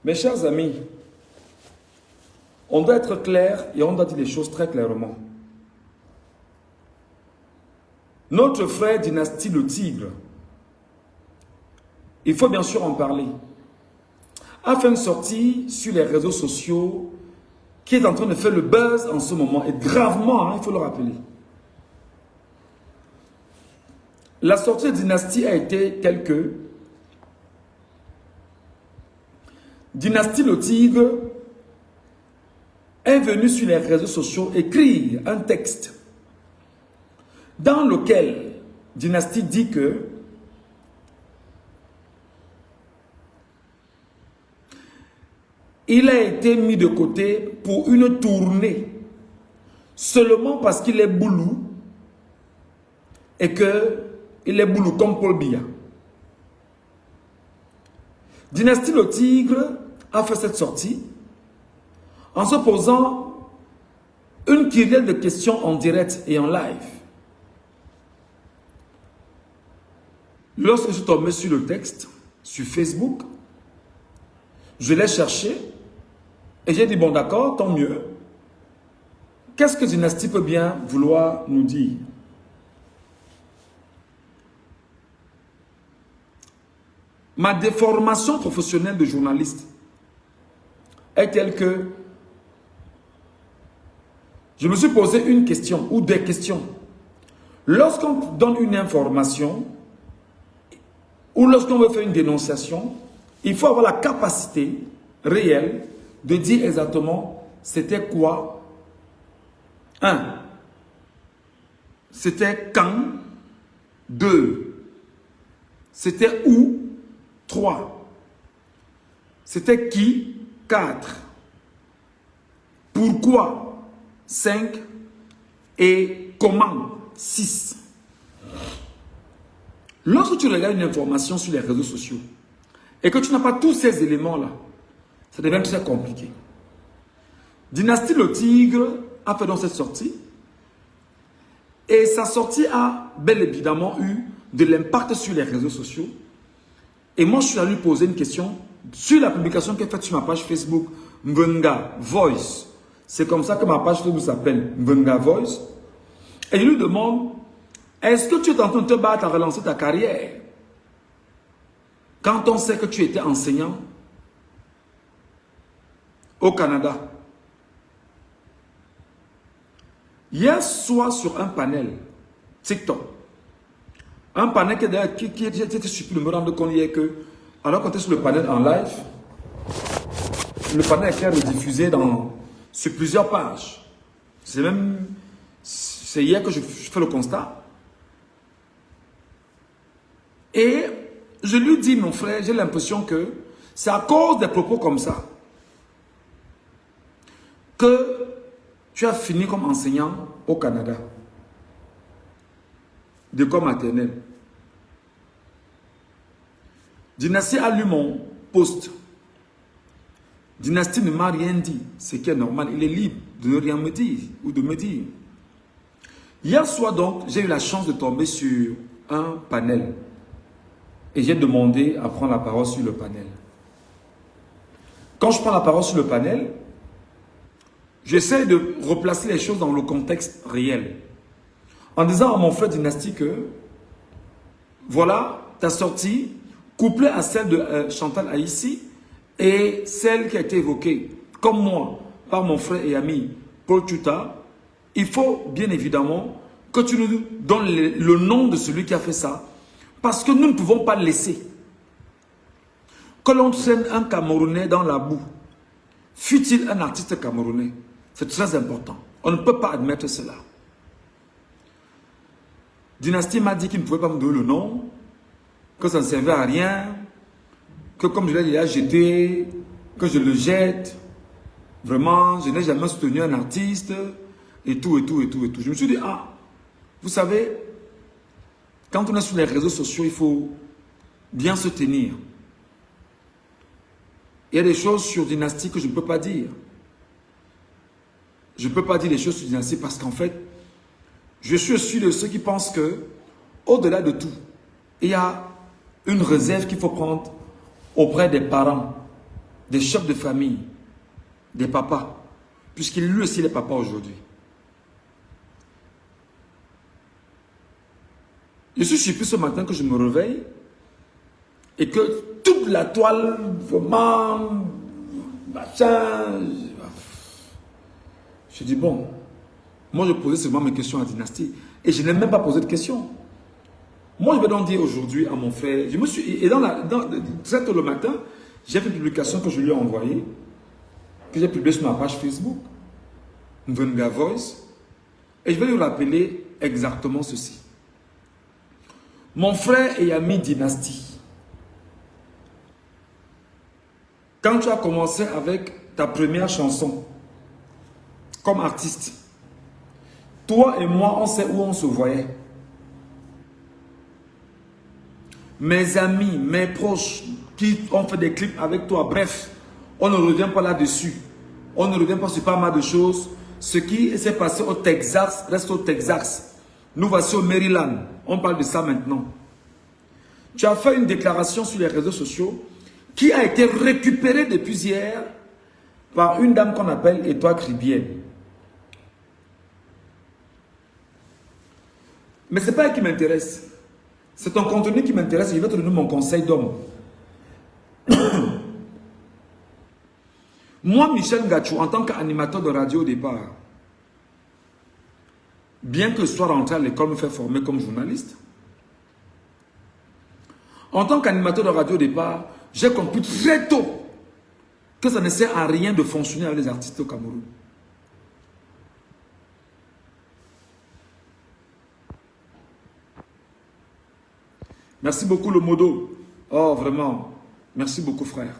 Mes chers amis, on doit être clair et on doit dire les choses très clairement. Notre frère Dynastie le Tigre, il faut bien sûr en parler, a fait une sortie sur les réseaux sociaux qui est en train de faire le buzz en ce moment, et gravement, hein, il faut le rappeler. La sortie de Dynastie a été telle que Dynastie le Tigre est venu sur les réseaux sociaux écrire un texte dans lequel Dynastie dit que il a été mis de côté pour une tournée seulement parce qu'il est boulou et qu'il est boulou comme Paul Biya. Dynastie le Tigre a fait cette sortie en se posant une kyrielle de questions en direct et en live. Lorsque je suis tombé sur le texte, sur Facebook, je l'ai cherché et j'ai dit, bon d'accord, tant mieux. Qu'est-ce que Dynastie peut bien vouloir nous dire? Ma déformation professionnelle de journaliste est telle que je me suis posé une question ou des questions. Lorsqu'on donne une information ou lorsqu'on veut faire une dénonciation, il faut avoir la capacité réelle de dire exactement c'était quoi. 1. C'était quand. 2. C'était où. 3. C'était qui. 4. Pourquoi. 5. Et comment. 6. Lorsque tu regardes une information sur les réseaux sociaux et que tu n'as pas tous ces éléments-là, ça devient très compliqué. Dynastie le Tigre a fait donc cette sortie et sa sortie a bel évidemment eu de l'impact sur les réseaux sociaux. Et moi, je suis allé lui poser une question sur la publication qu'elle a faite sur ma page Facebook, Mvenga Voice. C'est comme ça que ma page Facebook s'appelle, Mvenga Voice. Et je lui demande, est-ce que tu es en train de te battre à relancer ta carrière quand on sait que tu étais enseignant au Canada? Hier soir sur un panel TikTok, un panel qui était surpris de me rendre compte hier que, alors qu'on était sur le panel en live, le panel était rediffusé sur plusieurs pages. C'est hier que je fais le constat. Et je lui dis, mon frère, j'ai l'impression que c'est à cause des propos comme ça que tu as fini comme enseignant au Canada, d'école maternelle. Dynastie a lu mon post. Dynastie ne m'a rien dit, ce qui est normal. Il est libre de ne rien me dire ou de me dire. Hier soir donc, j'ai eu la chance de tomber sur un panel et j'ai demandé à prendre la parole sur le panel. Quand je prends la parole sur le panel, j'essaie de replacer les choses dans le contexte réel. En disant à mon frère Dynastie que voilà ta sortie, couplée à celle de Chantal Aïssi et celle qui a été évoquée, comme moi, par mon frère et ami Paul Tuta. Il faut bien évidemment que tu nous donnes le nom de celui qui a fait ça. Parce que nous ne pouvons pas laisser que l'on traîne un Camerounais dans la boue. Fût-il un artiste camerounais. C'est très important. On ne peut pas admettre cela. Dynastie m'a dit qu'il ne pouvait pas me donner le nom, que ça ne servait à rien, que comme je l'ai déjà jeté, que je le jette. Vraiment, je n'ai jamais soutenu un artiste, et tout, et tout, et tout, et tout. Je me suis dit, ah, vous savez, quand on est sur les réseaux sociaux, il faut bien se tenir. Il y a des choses sur Dynastie que je ne peux pas dire. Je ne peux pas dire les choses sur Dynastie parce qu'en fait, je suis aussi de ceux qui pensent que, au-delà de tout, il y a une réserve qu'il faut prendre auprès des parents. des chefs de famille, des papas, puisqu'il lui aussi est papa aujourd'hui. Je suis surpris ce matin que je me réveille et que toute la toile, vraiment, machin. Je dis bon, moi je posais seulement mes questions à Dynastie et je n'ai même pas posé de questions. Moi je vais donc dire aujourd'hui à mon frère, très tôt le matin, j'ai fait une publication que je lui ai envoyée, que j'ai publiée sur ma page Facebook, Mvenga Voice, et je vais lui rappeler exactement ceci. Mon frère et ami Dynastie, quand tu as commencé avec ta première chanson comme artiste, toi et moi, on sait où on se voyait. Mes amis, mes proches qui ont fait des clips avec toi, bref, on ne revient pas là-dessus. On ne revient pas sur pas mal de choses. Ce qui s'est passé au Texas reste au Texas. Nous voici au Maryland. On parle de ça maintenant. Tu as fait une déclaration sur les réseaux sociaux qui a été récupérée depuis hier par une dame qu'on appelle Étoile Cribienne. Mais ce n'est pas elle qui m'intéresse. C'est ton contenu qui m'intéresse et je vais te donner mon conseil d'homme. Moi, Michel Ngachou, en tant qu'animateur de radio au départ, bien que je sois rentré à l'école me faire former comme journaliste, en tant qu'animateur de radio au départ, j'ai compris très tôt que ça ne sert à rien de fonctionner avec les artistes au Cameroun. Merci beaucoup le modo. Oh, vraiment. Merci beaucoup, frère.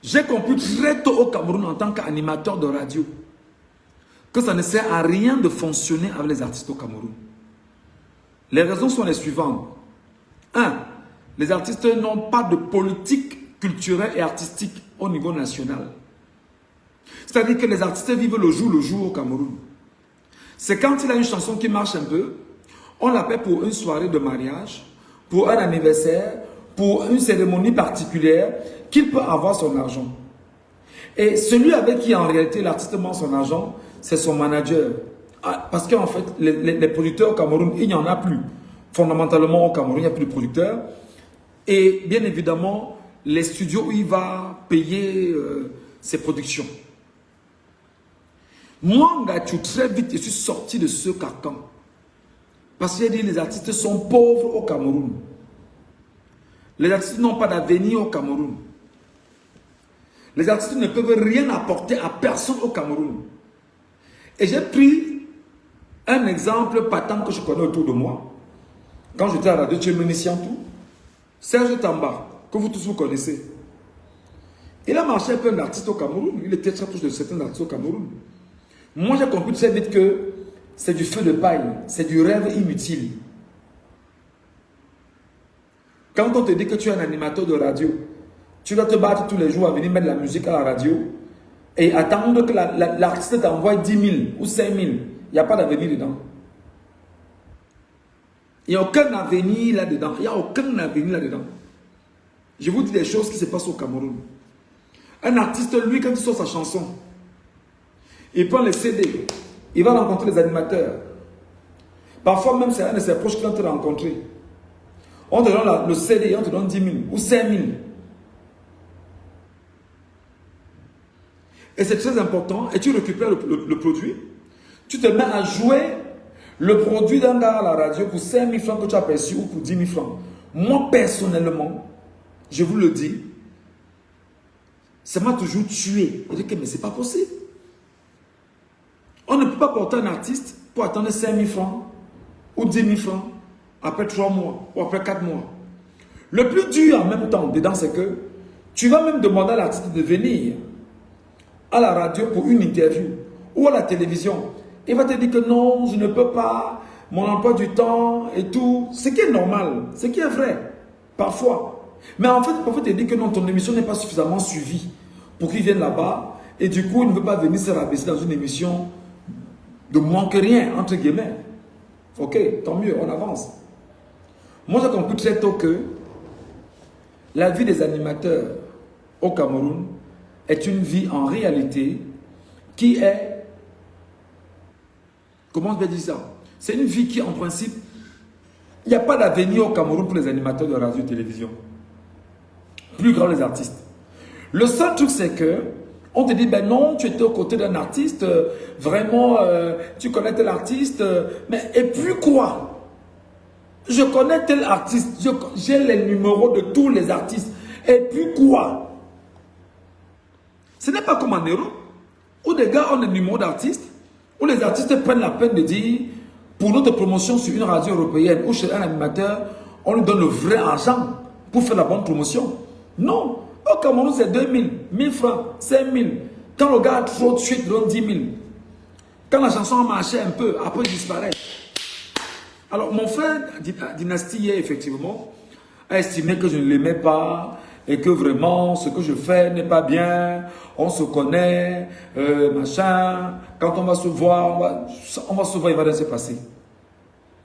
J'ai compris très tôt au Cameroun en tant qu'animateur de radio que ça ne sert à rien de fonctionner avec les artistes au Cameroun. Les raisons sont les suivantes. 1. Les artistes n'ont pas de politique culturelle et artistique au niveau national. C'est-à-dire que les artistes vivent le jour au Cameroun. C'est quand il a une chanson qui marche un peu, on l'appelle pour une soirée de mariage, pour un anniversaire, pour une cérémonie particulière, qu'il peut avoir son argent. Et celui avec qui en réalité l'artiste mange son argent, c'est son manager. Parce qu'en fait, les producteurs au Cameroun, il n'y en a plus. Fondamentalement au Cameroun, il n'y a plus de producteurs. Et bien évidemment, les studios où il va payer ses productions. Moi, Ngachou, très vite, je suis sorti de ce carcan. Parce que j'ai dit, les artistes sont pauvres au Cameroun. Les artistes n'ont pas d'avenir au Cameroun. Les artistes ne peuvent rien apporter à personne au Cameroun. Et j'ai pris un exemple patent que je connais autour de moi. Quand j'étais à la radio Tchéménissiantou, Serge Tamba, que vous tous vous connaissez. Il a marché un peu d'artistes au Cameroun. Il était très proche de certains artistes au Cameroun. Moi, j'ai compris très vite que c'est du feu de paille, c'est du rêve inutile. Quand on te dit que tu es un animateur de radio, tu dois te battre tous les jours à venir mettre la musique à la radio et attendre que l'artiste t'envoie 10 000 ou 5 000. Il n'y a pas d'avenir dedans. Il n'y a aucun avenir là-dedans. Il n'y a aucun avenir là-dedans. Je vous dis des choses qui se passent au Cameroun. Un artiste, lui, quand il sort sa chanson, il prend les CD, il va rencontrer les animateurs. Parfois même, c'est un de ses proches qui vient te rencontrer. On te donne le CD, on te donne 10 000 ou 5 000. Et c'est très important. Et tu récupères le produit. Tu te mets à jouer le produit d'un gars à la radio pour 5 000 francs que tu as perçu ou pour 10 000 francs. Moi, personnellement, je vous le dis, ça m'a toujours tué. Je dis que mais c'est pas possible. On ne peut pas porter un artiste pour attendre 5 000 francs ou 10 000 francs après 3 mois ou après 4 mois. Le plus dur en même temps dedans, c'est que tu vas même demander à l'artiste de venir à la radio pour une interview ou à la télévision. Il va te dire que non, je ne peux pas, mon emploi du temps et tout. Ce qui est normal, ce qui est vrai, parfois. Mais en fait, parfois, il te dit que non, ton émission n'est pas suffisamment suivie pour qu'il vienne là-bas. Et du coup, il ne veut pas venir se rabaisser dans une émission de moins que rien, entre guillemets. Ok, tant mieux, on avance. Moi, j'ai compris très tôt que la vie des animateurs au Cameroun est une vie en réalité qui est, comment je vais dire ça? C'est une vie qui, en principe, il n'y a pas d'avenir au Cameroun pour les animateurs de radio et télévision. Plus grand les artistes. Le seul truc, c'est que on te dit, ben non, tu étais aux côtés d'un artiste, vraiment, tu connais tel artiste, mais et puis quoi? Je connais tel artiste, j'ai les numéros de tous les artistes, et puis quoi? Ce n'est pas comme en Europe, où des gars ont des numéros d'artistes, où les artistes prennent la peine de dire, pour notre promotion sur une radio européenne ou chez un animateur, on lui donne le vrai argent pour faire la bonne promotion. Non. Au Cameroun, c'est 2000, 1000 francs, 5000. Quand le gars a trop de suite, il donne 10 000. Quand la chanson a marché un peu, après il disparaît. Alors, mon frère Dynastie, hier, effectivement, a estimé que je ne l'aimais pas et que vraiment, ce que je fais n'est pas bien. On se connaît, machin. Quand on va se voir, on va se voir, il va rien se passer.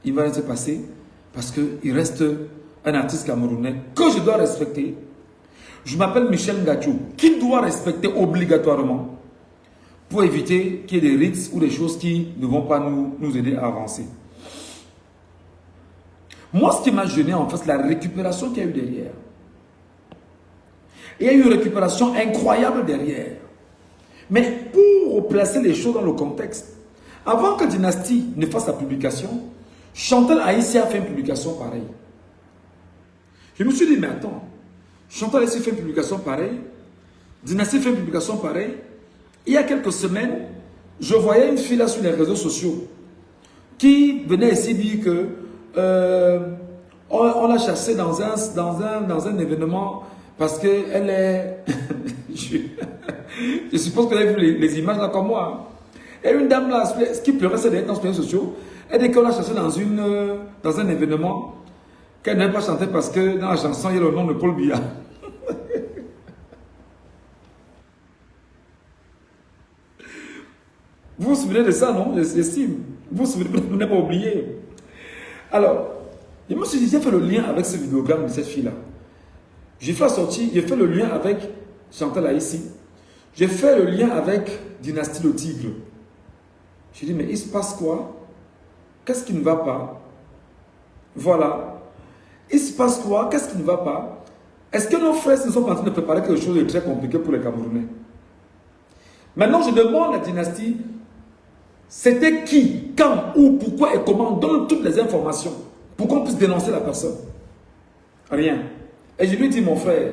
Il va rien se passer parce qu'il reste un artiste camerounais que je dois respecter. Je m'appelle Michel Ngathio, qu'il doit respecter obligatoirement pour éviter qu'il y ait des risques ou des choses qui ne vont pas nous aider à avancer. Moi, ce qui m'a gêné, en fait, c'est la récupération qu'il y a eu derrière. Il y a eu une récupération incroyable derrière. Mais pour placer les choses dans le contexte, avant que Dynastie ne fasse sa publication, Chantal Haïssi a fait une publication pareille. Je me suis dit, mais attends, Chantal Haïssi fait une publication pareille, Dynastie fait une publication pareille. Il y a quelques semaines, je voyais une fille là sur les réseaux sociaux qui venait ici dire que on l'a chassée dans un événement parce qu'elle est... je suppose que vous avez vu les images là comme moi. Et une dame là, ce qui pleurait, c'est dans les réseaux sociaux. Elle dit qu'on l'a chassée dans un événement qu'elle n'avait pas chanté parce que dans la chanson, il y a le nom de Paul Biya. Vous vous souvenez de ça, non? J'estime. Vous vous souvenez, vous n'avez pas oublié. Alors, je me suis dit, j'ai fait le lien avec ce vidéogramme de cette fille-là. J'ai fait la sortie, j'ai fait le lien avec Chantal Haïssi. J'ai fait le lien avec Dynastie le Tigre. J'ai dit, mais il se passe quoi? Qu'est-ce qui ne va pas? Voilà. Il se passe quoi? Qu'est-ce qui ne va pas? Est-ce que nos frères ne sont pas en train de préparer quelque chose de très compliqué pour les Camerounais? Maintenant, je demande à Dynastie, c'était qui, quand, où, pourquoi et comment? Donne toutes les informations pour qu'on puisse dénoncer la personne. Rien. Et je lui dis, mon frère,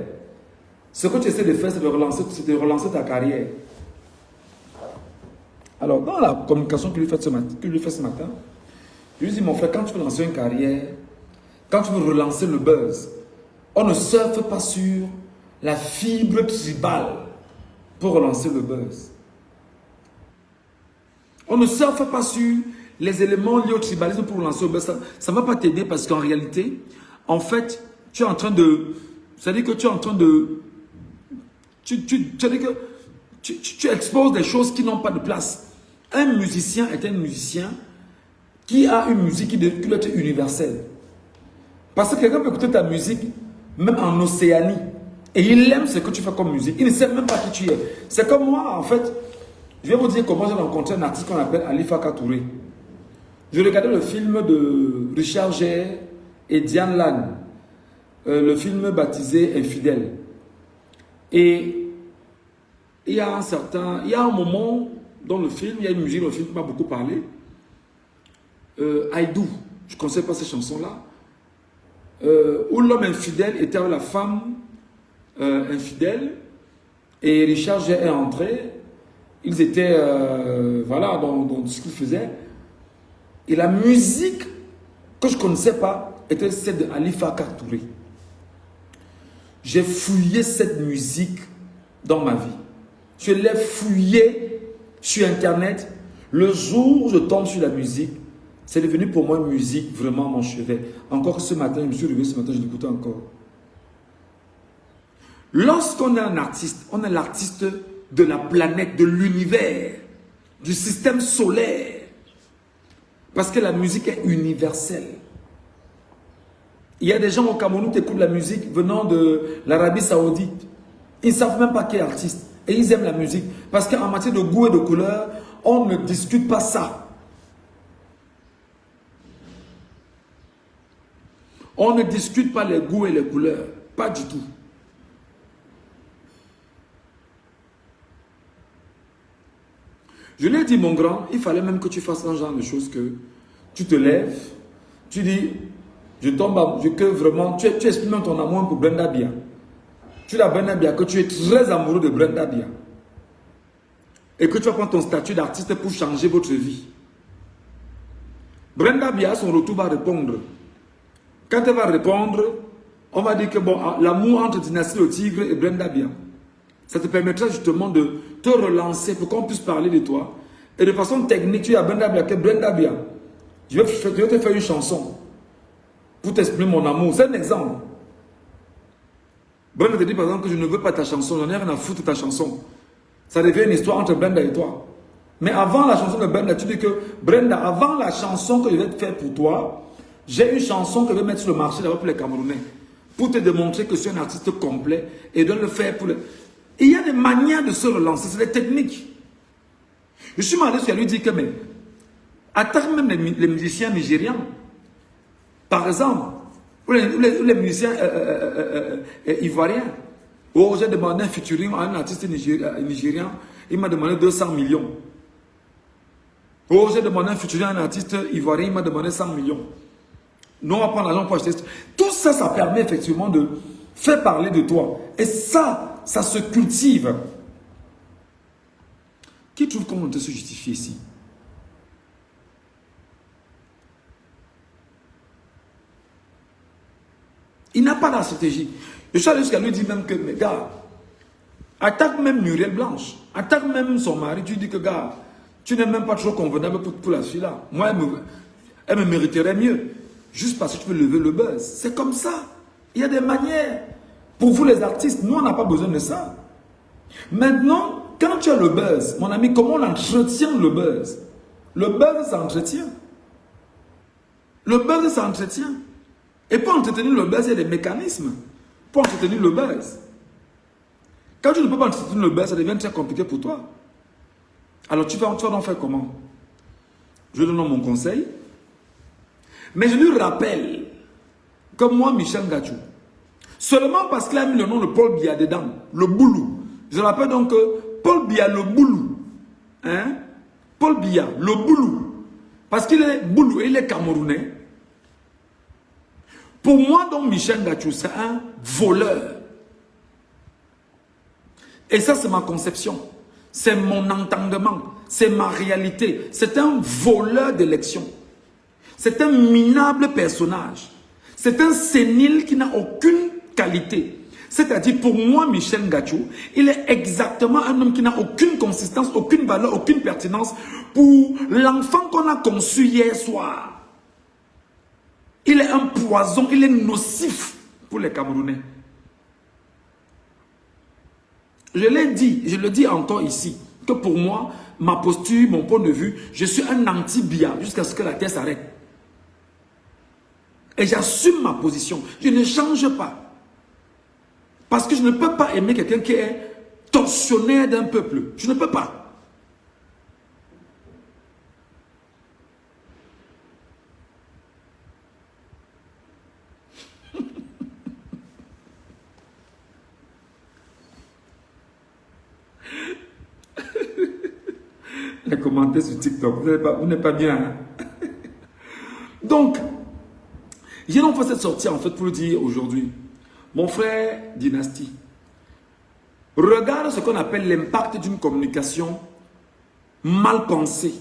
ce que tu essaies de faire, c'est de relancer ta carrière. Alors, dans la communication que lui fait ce matin, je lui dis, mon frère, quand tu veux lancer une carrière, quand tu veux relancer le buzz, on ne surfe pas sur la fibre tribale pour relancer le buzz. On ne surfe pas sur les éléments liés au tribalisme pour relancer le buzz. Ça ne va pas t'aider parce qu'en réalité, en fait, tu es en train de... C'est-à-dire que tu es en train de... Tu exposes des choses qui n'ont pas de place. Un musicien est un musicien qui a une musique qui doit être universelle. Parce que quelqu'un peut écouter ta musique, même en Océanie, et il aime ce que tu fais comme musique. Il ne sait même pas qui tu es. C'est comme moi, en fait. Je vais vous dire comment j'ai rencontré un artiste qu'on appelle Alifa Katouré. Je regardais le film de Richard Gere et Diane Lannes. Le film baptisé Infidèle. Et il y a un moment dans le film, il y a une musique dans le film qui m'a beaucoup parlé. Aïdou, je ne connaissais pas cette chanson-là. Où l'homme infidèle était avec la femme infidèle. Et Richard Gere est entré. Ils étaient, voilà, dans ce qu'ils faisaient. Et la musique que je ne connaissais pas était celle de Alifa Katouré. J'ai fouillé cette musique dans ma vie. Je l'ai fouillée sur Internet. Le jour où je tombe sur la musique, c'est devenu pour moi une musique vraiment mon chevet. Encore ce matin, je me suis réveillé ce matin, je l'écoutais encore. Lorsqu'on est un artiste, on est l'artiste de la planète, de l'univers, du système solaire. Parce que la musique est universelle. Il y a des gens au Cameroun qui écoutent la musique venant de l'Arabie Saoudite. Ils ne savent même pas qui est artiste. Et ils aiment la musique. Parce qu'en matière de goût et de couleur, on ne discute pas ça. On ne discute pas les goûts et les couleurs. Pas du tout. Je l'ai dit, mon grand, il fallait même que tu fasses un genre de choses que tu te lèves, tu dis, je tombe à, que vraiment, tu exprimes ton amour pour Brenda Bia. Tu dis à Brenda Bia que tu es très amoureux de Brenda Bia. Et que tu vas prendre ton statut d'artiste pour changer votre vie. Brenda Bia, à son retour, va répondre. Quand elle va répondre, on va dire que bon, l'amour entre Dynastie le Tigre et Brenda Bia, ça te permettra justement de te relancer pour qu'on puisse parler de toi. Et de façon technique, tu dis à Brenda Bia que Brenda Bia, je vais te faire une chanson pour t'exprimer mon amour. C'est un exemple. Brenda te dit par exemple que je ne veux pas ta chanson, j'en ai rien à foutre de ta chanson. Ça devient une histoire entre Brenda et toi. Mais avant la chanson de Brenda, tu dis que Brenda, avant la chanson que je vais te faire pour toi, j'ai une chanson que je vais mettre sur le marché d'abord pour les Camerounais. Pour te démontrer que je suis un artiste complet et de le faire pour les... Il y a des manières de se relancer, c'est des techniques. Je suis malade à lui dire que, mais, attaque même les musiciens nigérians. Par exemple, ou les musiciens ivoiriens. Oh, j'ai demandé un featuring à un artiste nigérien, il m'a demandé 200 millions. Oh, j'ai demandé un featuring à un artiste ivoirien, il m'a demandé 100 millions. Non, on va prendre l'argent pour acheter. Tout ça, ça permet effectivement de faire parler de toi. Et ça se cultive. Qui trouve qu'on peut se justifier ici? Il n'a pas la stratégie. Je suis allé jusqu'à lui dire même que, mais gars, attaque même Muriel Blanche, attaque même son mari, tu dis que, gars, tu n'es même pas trop convenable pour la fille-là. Moi, elle me mériterait mieux. Juste parce que tu veux lever le buzz. C'est comme ça. Il y a des manières. Pour vous les artistes, nous, on n'a pas besoin de ça. Maintenant, quand tu as le buzz, mon ami, comment on entretient le buzz? Le buzz, ça entretient. Le buzz, ça entretient. Et pour entretenir le buzz, il y a des mécanismes. Pour entretenir le buzz. Quand tu ne peux pas entretenir le buzz, ça devient très compliqué pour toi. Alors tu vas donc faire comment? Je donne mon conseil. Mais je lui rappelle que moi, Michel Gachou, seulement parce qu'il a mis le nom de Paul Biya dedans, le boulou. Je rappelle donc que Paul Biya, le boulou. Hein? Paul Biya, le boulou. Parce qu'il est boulou, il est camerounais. Pour moi, donc, Michel Gachou, c'est un voleur. Et ça, c'est ma conception. C'est mon entendement. C'est ma réalité. C'est un voleur d'élection. C'est un minable personnage. C'est un sénile qui n'a aucune qualité. C'est-à-dire, pour moi, Michel Gachou, il est exactement un homme qui n'a aucune consistance, aucune valeur, aucune pertinence pour l'enfant qu'on a conçu hier soir. Il est un poison, il est nocif pour les Camerounais. Je l'ai dit, je le dis encore ici, que pour moi, ma posture, mon point de vue, je suis un anti-Biya jusqu'à ce que la terre s'arrête. Et j'assume ma position. Je ne change pas. Parce que je ne peux pas aimer quelqu'un qui est tortionnaire d'un peuple. Je ne peux pas. Les commentaires sur TikTok, vous n'êtes pas bien. Hein? Donc, j'ai donc fait cette sortie en fait pour le dire aujourd'hui. Mon frère Dynastie, regarde ce qu'on appelle l'impact d'une communication mal pensée.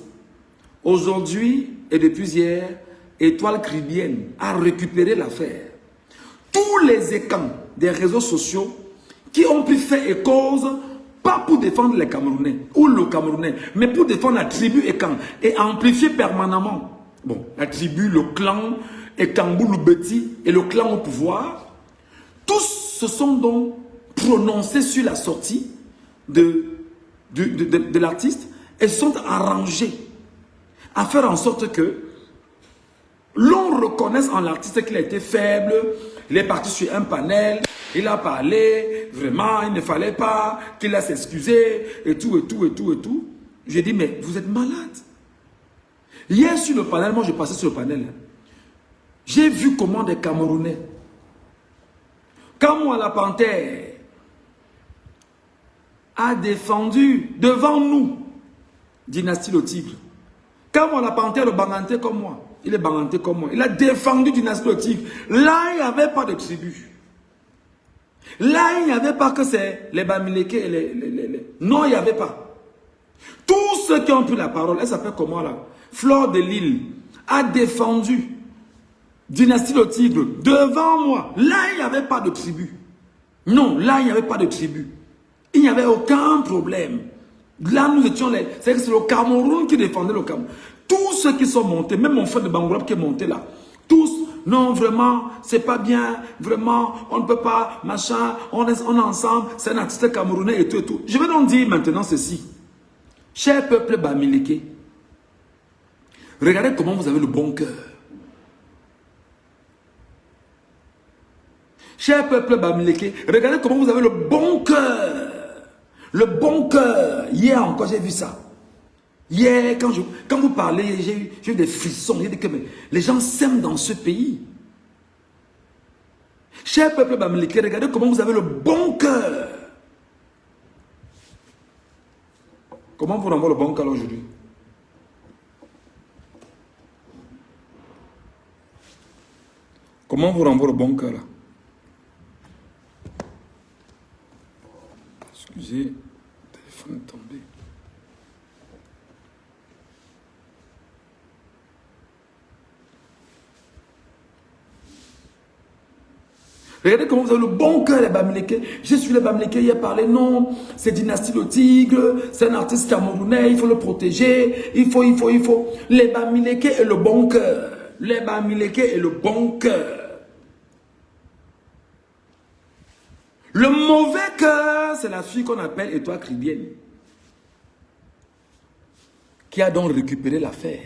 Aujourd'hui et depuis hier, Étoile Caribéenne a récupéré l'affaire. Tous les écrans des réseaux sociaux qui ont pu faire et cause, pas pour défendre les Camerounais ou le Camerounais, mais pour défendre la tribu Ekan et amplifier permanemment. Bon, la tribu, le clan Ekangou Loubeti et le clan au pouvoir, tous se sont donc prononcés sur la sortie de l'artiste et sont arrangés à faire en sorte que L'on reconnaisse en l'artiste qu'il a été faible, il est parti sur un panel, il a parlé, vraiment, il ne fallait pas, qu'il a s'excusé, et tout, et tout, et tout, et tout. J'ai dit, mais vous êtes malade. Hier sur le panel, moi je passais sur le panel, j'ai vu comment des Camerounais, quand moi la panthère a défendu devant nous, Dynastie le Tigre, quand moi la panthère le banganté comme moi, il est banganté comme moi, il a défendu Dynastie le Tigre, là il n'y avait pas de tribu. Là, il n'y avait pas que c'est les Bamileke et les... Non, il n'y avait pas. Tous ceux qui ont pris la parole, elle s'appelle comment là? Flore de Lille a défendu Dynastie le Tigre devant moi. Là, il n'y avait pas de tribu. Non, là, il n'y avait pas de tribu. Il n'y avait aucun problème. Là, nous étions les... C'est le Cameroun qui défendait le Cameroun. Tous ceux qui sont montés, même mon frère de Bangourap qui est monté là, tous, non, vraiment, c'est pas bien, vraiment, on ne peut pas, machin, on est ensemble, c'est un artiste camerounais et tout et tout. Je vais donc dire maintenant ceci. Cher peuple Bamileke, regardez comment vous avez le bon cœur. Cher peuple Bamileke, regardez comment vous avez le bon cœur. Le bon cœur. Hier encore, j'ai vu ça. Hier, quand vous parlez, j'ai eu des frissons. J'ai dit que mais, les gens s'aiment dans ce pays. Cher peuple Bamileke, regardez comment vous avez le bon cœur. Comment vous renvoie le bon cœur aujourd'hui? Comment vous renvoie le bon cœur là? Excusez, le téléphone est tombé. Regardez comment vous avez le bon cœur, les Bamileke. Je suis les Bamileke, il a parlé, non, c'est Dynastie le Tigre, c'est un artiste camerounais, il faut le protéger, il faut. Les Bamileke et le bon cœur. Les Bamileke et le bon cœur. Le mauvais cœur, c'est la fille qu'on appelle Étoile Caribéenne, qui a donc récupéré l'affaire.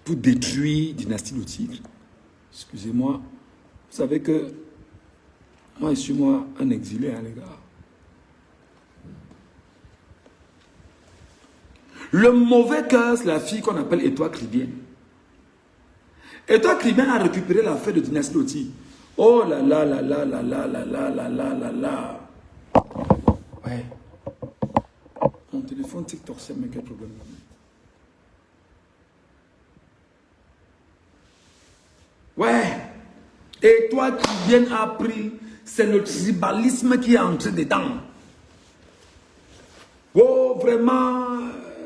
Pour détruire Dynastie le Tigre. Excusez-moi. Vous savez que moi, je suis un exilé, hein, les gars. Le mauvais cœur, c'est la fille qu'on appelle Étoile Caribéenne. Étoile Caribéenne a récupéré l'affaire de Dynastie le Tigre. Oh là là là là là là là là là là là là. Ouais. Mon téléphone TikTok, c'est mais quel problème là. Ouais, et toi qui viens appris, c'est le tribalisme qui est entré dedans. Oh, vraiment,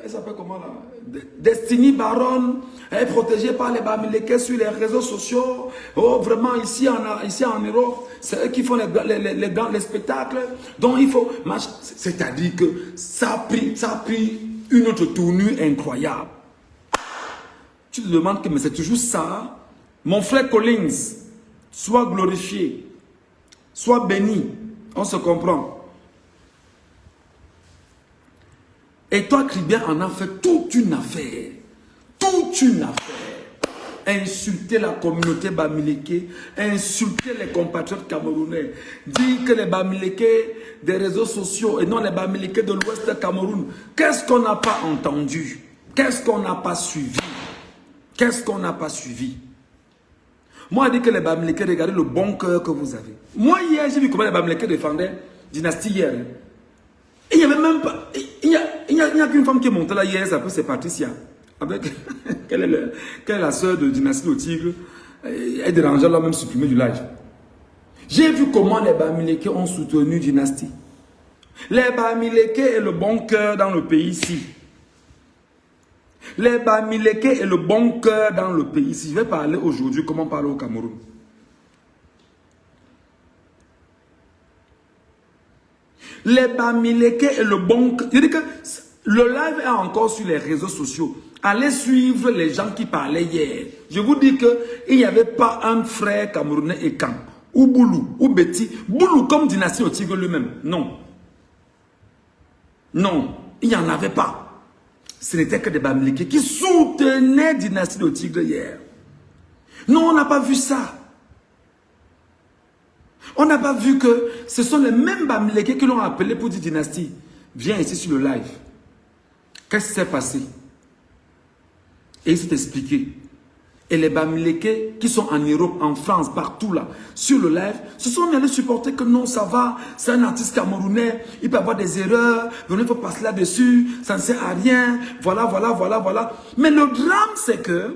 elle s'appelle comment là? Destiny Baron, elle est protégée par les Bamileke sur les réseaux sociaux. Oh, vraiment, ici en Europe, c'est eux qui font les spectacles. Donc, il faut... C'est-à-dire que ça a pris une autre tournure incroyable. Tu te demandes que mais c'est toujours ça. Mon frère Collins, sois glorifié, sois béni, on se comprend. Et toi, Caribéen, en a fait toute une affaire. Toute une affaire. Insulter la communauté Bamileke, insulter les compatriotes camerounais, dire que les Bamileke des réseaux sociaux et non les Bamileke de l'ouest de Cameroun. Qu'est-ce qu'on n'a pas entendu? Qu'est-ce qu'on n'a pas suivi? Qu'est-ce qu'on n'a pas suivi? Moi, je dis que les Bamileke, regardez le bon cœur que vous avez. Moi, hier, j'ai vu comment les Bamileke défendaient Dynastie hier. Il n'y avait même pas... Il n'y a qu'une femme qui est montée là hier, ça peut c'est Patricia. Avec... quelle est la sœur de Dynastie le Tigre. Elle dérangeait là même supprimer du live. J'ai vu comment les Bamileke ont soutenu Dynastie. Les Bamileke et le bon cœur dans le pays ici. Les Bamileke et le bon cœur dans le pays. Si je vais parler aujourd'hui, comment parler au Cameroun? Les Bamileke et le bon cœur. Je dis que le live est encore sur les réseaux sociaux. Allez suivre les gens qui parlaient hier. Je vous dis qu'il n'y avait pas un frère camerounais et Kam, ou Boulou, ou Betty. Boulou comme Dynastie au Tigre lui-même. Non. Non, il n'y en avait pas. ce n'était que des Bamileke qui soutenaient Dynastie de Tigre hier. Non, on n'a pas vu ça. On n'a pas vu que ce sont les mêmes Bamileke qui l'ont appelé pour dire Dynastie. Viens ici sur le live. Qu'est-ce qui s'est passé? Et il s'est expliqué. Et les Bamileke qui sont en Europe, en France, partout là, sur le live, se sont allés supporter que non, ça va, c'est un artiste camerounais, il peut avoir des erreurs, il faut passer là-dessus, ça ne sert à rien, voilà, voilà, voilà, voilà. Mais le drame, c'est que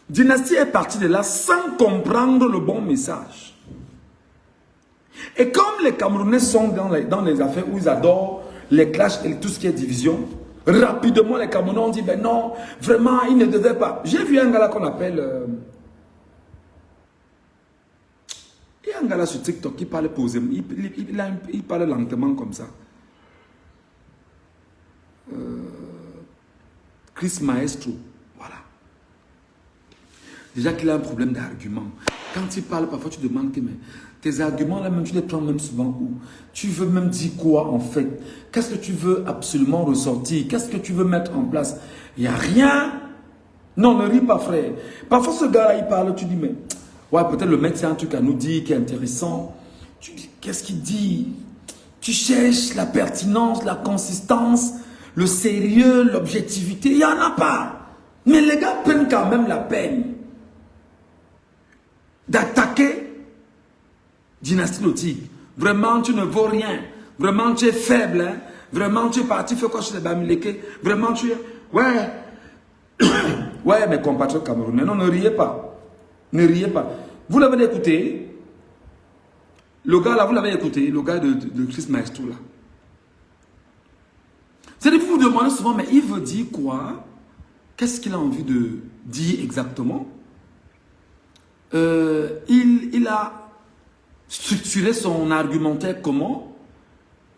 Dynastie est partie de là sans comprendre le bon message. Et comme les Camerounais sont dans les affaires où ils adorent les clashs et tout ce qui est division, rapidement les Camerounais ont dit, ben non, vraiment, ils ne devaient pas. J'ai vu un gars là qu'on appelle... il y a un gars là sur TikTok qui parle posément, il parle lentement comme ça. Chris Maestro, voilà. Déjà qu'il a un problème d'argument. Quand il parle, parfois tu demandes que mais tes arguments là même, tu les prends même souvent où? Tu veux même dire quoi en fait? Qu'est-ce que tu veux absolument ressortir? Qu'est-ce que tu veux mettre en place? Il n'y a rien. Non, ne ris pas frère. Parfois ce gars là il parle, tu dis mais ouais peut-être le mec c'est un truc à nous dire qui est intéressant. Tu dis qu'est-ce qu'il dit? Tu cherches la pertinence, la consistance, le sérieux, l'objectivité. Il n'y en a pas. Mais les gars prennent quand même la peine d'attaquer Dynastie de Tigre. Vraiment, tu ne vaux rien. Vraiment, tu es faible. Hein? Vraiment, tu es parti faire quoi chez les Bamileke? Vraiment, tu es... Ouais. Ouais, mes compatriotes camerounais. Non, ne riez pas. Ne riez pas. Vous l'avez écouté. Le gars là, vous l'avez écouté. Le gars de Chris Maestro là. C'est-à-dire, vous vous demandez souvent, mais il veut dire quoi? Qu'est-ce qu'il a envie de dire exactement? Il a structuré son argumentaire comment?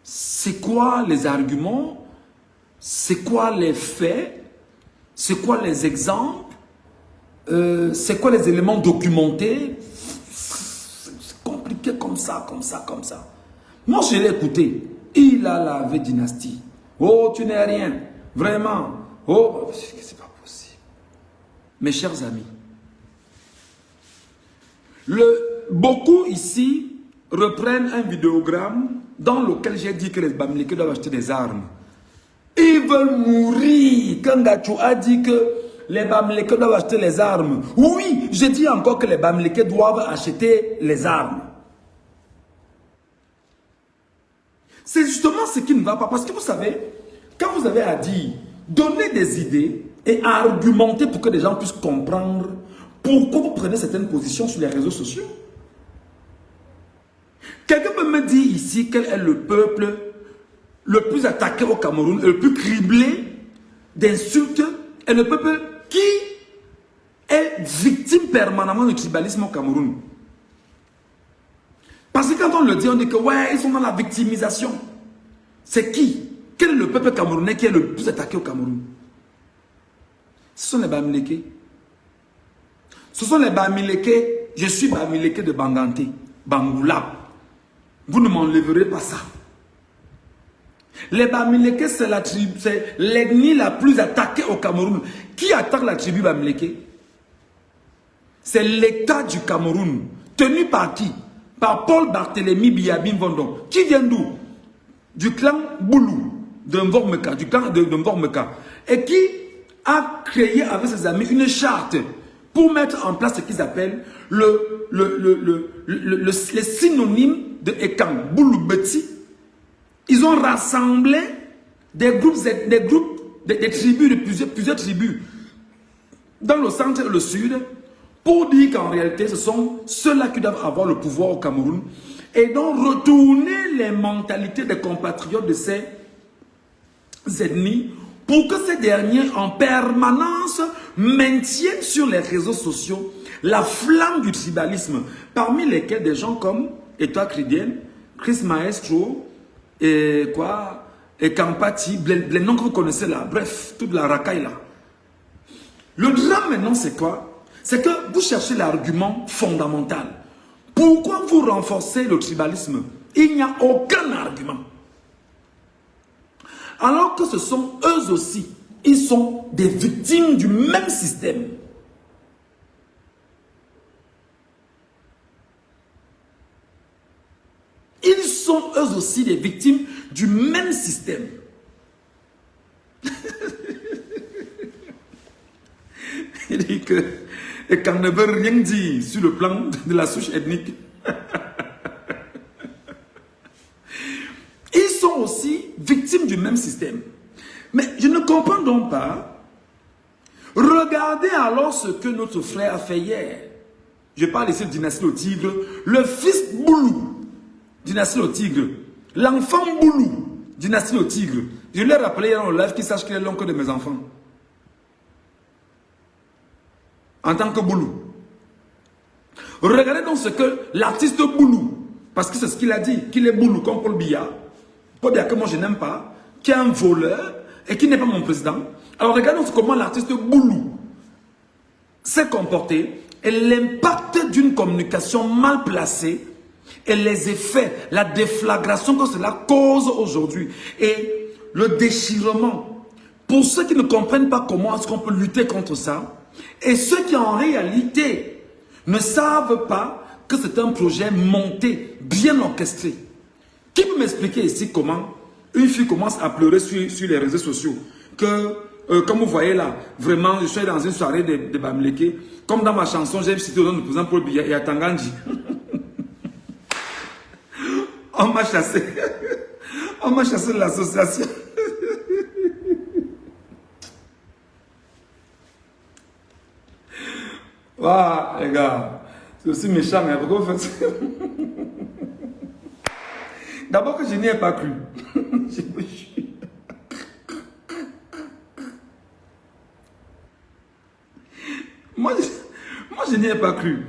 C'est quoi les arguments? C'est quoi les faits? C'est quoi les exemples? C'est quoi les éléments documentés? C'est compliqué comme ça, comme ça, comme ça. Moi, je l'ai écouté. Il a lavé Dynastie. Oh, tu n'es rien. Vraiment. Oh, c'est pas possible. Mes chers amis, beaucoup ici reprennent un vidéogramme dans lequel j'ai dit que les Bamileke doivent acheter des armes. Ils veulent mourir. Quand Gachou a dit que les Bamileke doivent acheter les armes. Oui, je dis encore que les Bamileke doivent acheter les armes. C'est justement ce qui ne va pas. Parce que vous savez, quand vous avez à dire, donner des idées et argumenter pour que les gens puissent comprendre pourquoi vous prenez certaines positions sur les réseaux sociaux. Quelqu'un peut me dire ici quel est le peuple le plus attaqué au Cameroun, le plus criblé d'insultes, et le peuple qui est victime permanemment du tribalisme au Cameroun. Parce que quand on le dit, on dit que ouais, ils sont dans la victimisation. C'est qui? Quel est le peuple camerounais qui est le plus attaqué au Cameroun? Ce sont les Bamileke. Ce sont les Bamileke. Je suis Bamileke de Banganté, Bangoula. Vous ne m'enlèverez pas ça. Les Bamileke, c'est l'ennemi la plus attaquée au Cameroun. Qui attaque la tribu Bamileke? C'est l'État du Cameroun. Tenu par qui? Par Paul Barthélemy Biabin Vondon. Qui vient d'où? Du clan Boulou, de Mvormeka, du clan de Mvormeka. Et qui a créé avec ses amis une charte pour mettre en place ce qu'ils appellent les synonymes de Ekang, Boulou Beti. Ils ont rassemblé des groupes, des tribus, de plusieurs tribus dans le centre et le sud pour dire qu'en réalité, ce sont ceux-là qui doivent avoir le pouvoir au Cameroun et donc retourner les mentalités des compatriotes de ces ennemis pour que ces derniers en permanence maintiennent sur les réseaux sociaux la flamme du tribalisme, parmi lesquels des gens comme Etoile Cridienne, Chris Maestro, et quoi, et Kampati, les noms que vous connaissez là, bref, toute la racaille là. Le drame maintenant c'est quoi? C'est que vous cherchez l'argument fondamental. Pourquoi vous renforcez le tribalisme? Il n'y a aucun argument. Alors que ce sont eux aussi, ils sont des victimes du même système. Ils sont eux aussi des victimes du même système. Il dit que, et qu'on ne veut rien dire sur le plan de la souche ethnique. Ils sont aussi victimes du même système. Mais je ne comprends donc pas. Regardez alors ce que notre frère a fait hier. Je parle ici de Dynastie au Tigre. Le fils Boulou, Dynastie au Tigre. L'enfant Boulou, Dynastie au Tigre. Je lui ai rappelé hier en live qu'il sache qu'il est l'oncle de mes enfants. En tant que Boulou. Regardez donc ce que l'artiste Boulou, parce que c'est ce qu'il a dit, qu'il est Boulou comme Paul Biya. Paul Biya que moi je n'aime pas, qui est un voleur et qui n'est pas mon président. Alors regardons comment l'artiste Boulou s'est comporté et l'impact d'une communication mal placée et les effets, la déflagration que cela cause aujourd'hui et le déchirement. Pour ceux qui ne comprennent pas comment est-ce qu'on peut lutter contre ça et ceux qui en réalité ne savent pas que c'est un projet monté, bien orchestré. Qui peut m'expliquer ici comment une fille commence à pleurer sur les réseaux sociaux que, comme vous voyez là, vraiment, je suis dans une soirée de Bamileke, comme dans ma chanson, j'ai cité le nom du président Paul Biya et Atangandji. On m'a chassé. On m'a chassé de l'association. Waouh, les gars, c'est aussi méchant, hein, pourquoi vous faites ça? D'abord que je n'y ai pas cru. Je me jure. Moi, je n'y ai pas cru.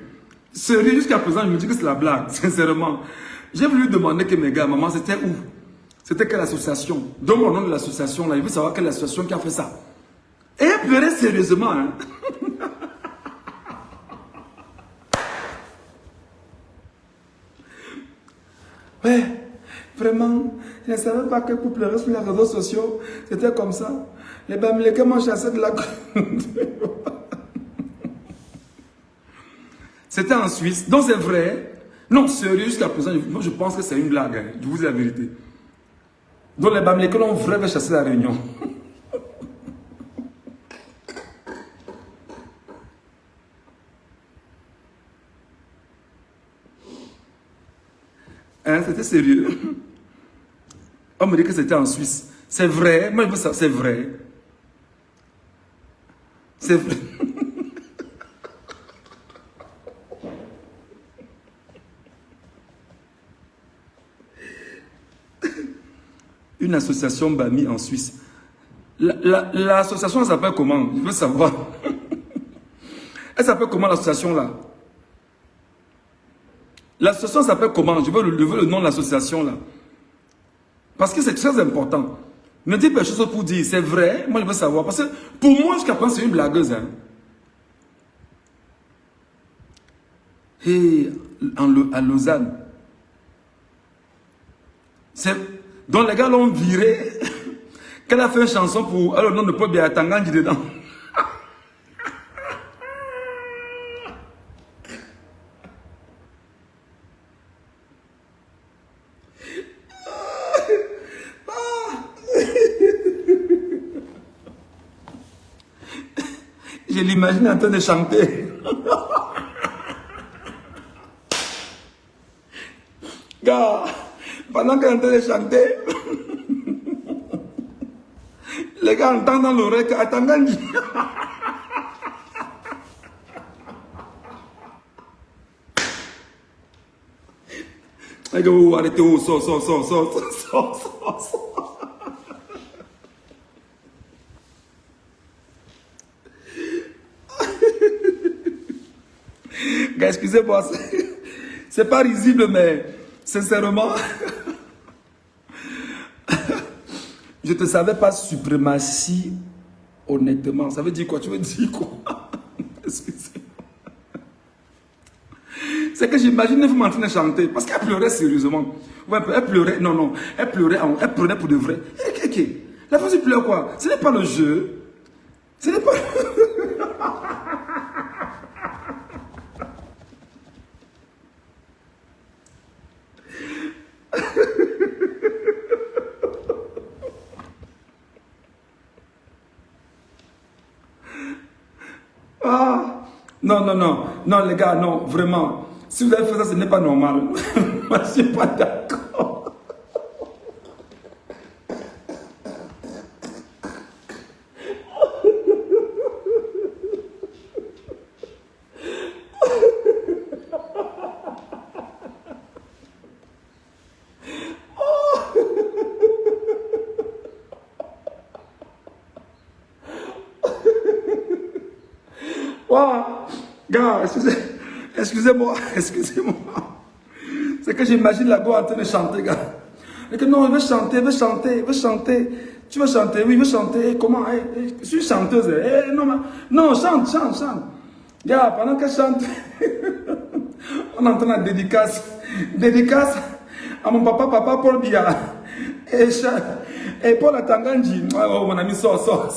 Sérieux, jusqu'à présent, je me dis que c'est la blague, sincèrement. J'ai voulu demander que mes gars, maman, c'était où? C'était quelle association? Donne-moi le nom de l'association, là. Je veux savoir quelle association qui a fait ça. Et elle pleurait sérieusement, hein. Ouais, vraiment, je ne savais pas que pour pleurer sur les réseaux sociaux, c'était comme ça. Les Bamileke m'ont chassé de la... C'était en Suisse, donc c'est vrai. Non, sérieux, jusqu'à présent, moi je pense que c'est une blague, hein. Je vous dis la vérité. Donc les Bamileke l'ont vraiment chassé la Réunion. Hein, c'était sérieux. On me dit que c'était en Suisse. C'est vrai, moi je veux ça, c'est vrai. C'est vrai. Une association Bami en Suisse. L'association s'appelle comment? Je veux savoir. Elle s'appelle comment l'association là? L'association s'appelle comment? Je veux le nom de l'association là. Parce que c'est très important. Ne dis pas des choses pour dire, c'est vrai, moi je veux savoir. Parce que pour moi, jusqu'à présent, c'est une blagueuse. Hein. Et à Lausanne. Donc les gars l'ont viré. Qu'elle a fait une chanson pour... Alors le nom de Paul Biya Tangandji dedans. Je l'imagine en train de chanter. Gars, pendant qu'elle est en train de chanter, les gars entendent dans l'oreille que Atangandji. Les gars, vous arrêtez, oh, sort. Gars, excusez-moi, c'est pas risible, mais sincèrement, je te savais pas suprématie, honnêtement. Ça veut dire quoi? Tu veux dire quoi? Excusez-moi. C'est que j'imagine une femme en train de chanter, parce qu'elle pleurait sérieusement. Ouais, elle pleurait, non, elle pleurait, elle prenait pour de vrai. La femme, tu pleures quoi? Ce n'est pas le jeu. Ce n'est pas... Ah, non, non, non, non, les gars, non, vraiment. Si vous avez fait ça, ce n'est pas normal. Moi, je ne suis pas d'accord. Wow, gars, excusez-moi, excusez-moi. C'est que j'imagine la go en train de chanter, gars. Et que non, il veut chanter, il veut chanter, il veut chanter. Tu veux chanter? Oui, il veut chanter. Comment? Je suis chanteuse. Non, non, chante, chante, chante. Gars, pendant qu'elle chante, on entend la dédicace. Dédicace à mon papa Paul Biya. Et Paul Atanganji. Oh, mon ami, sort.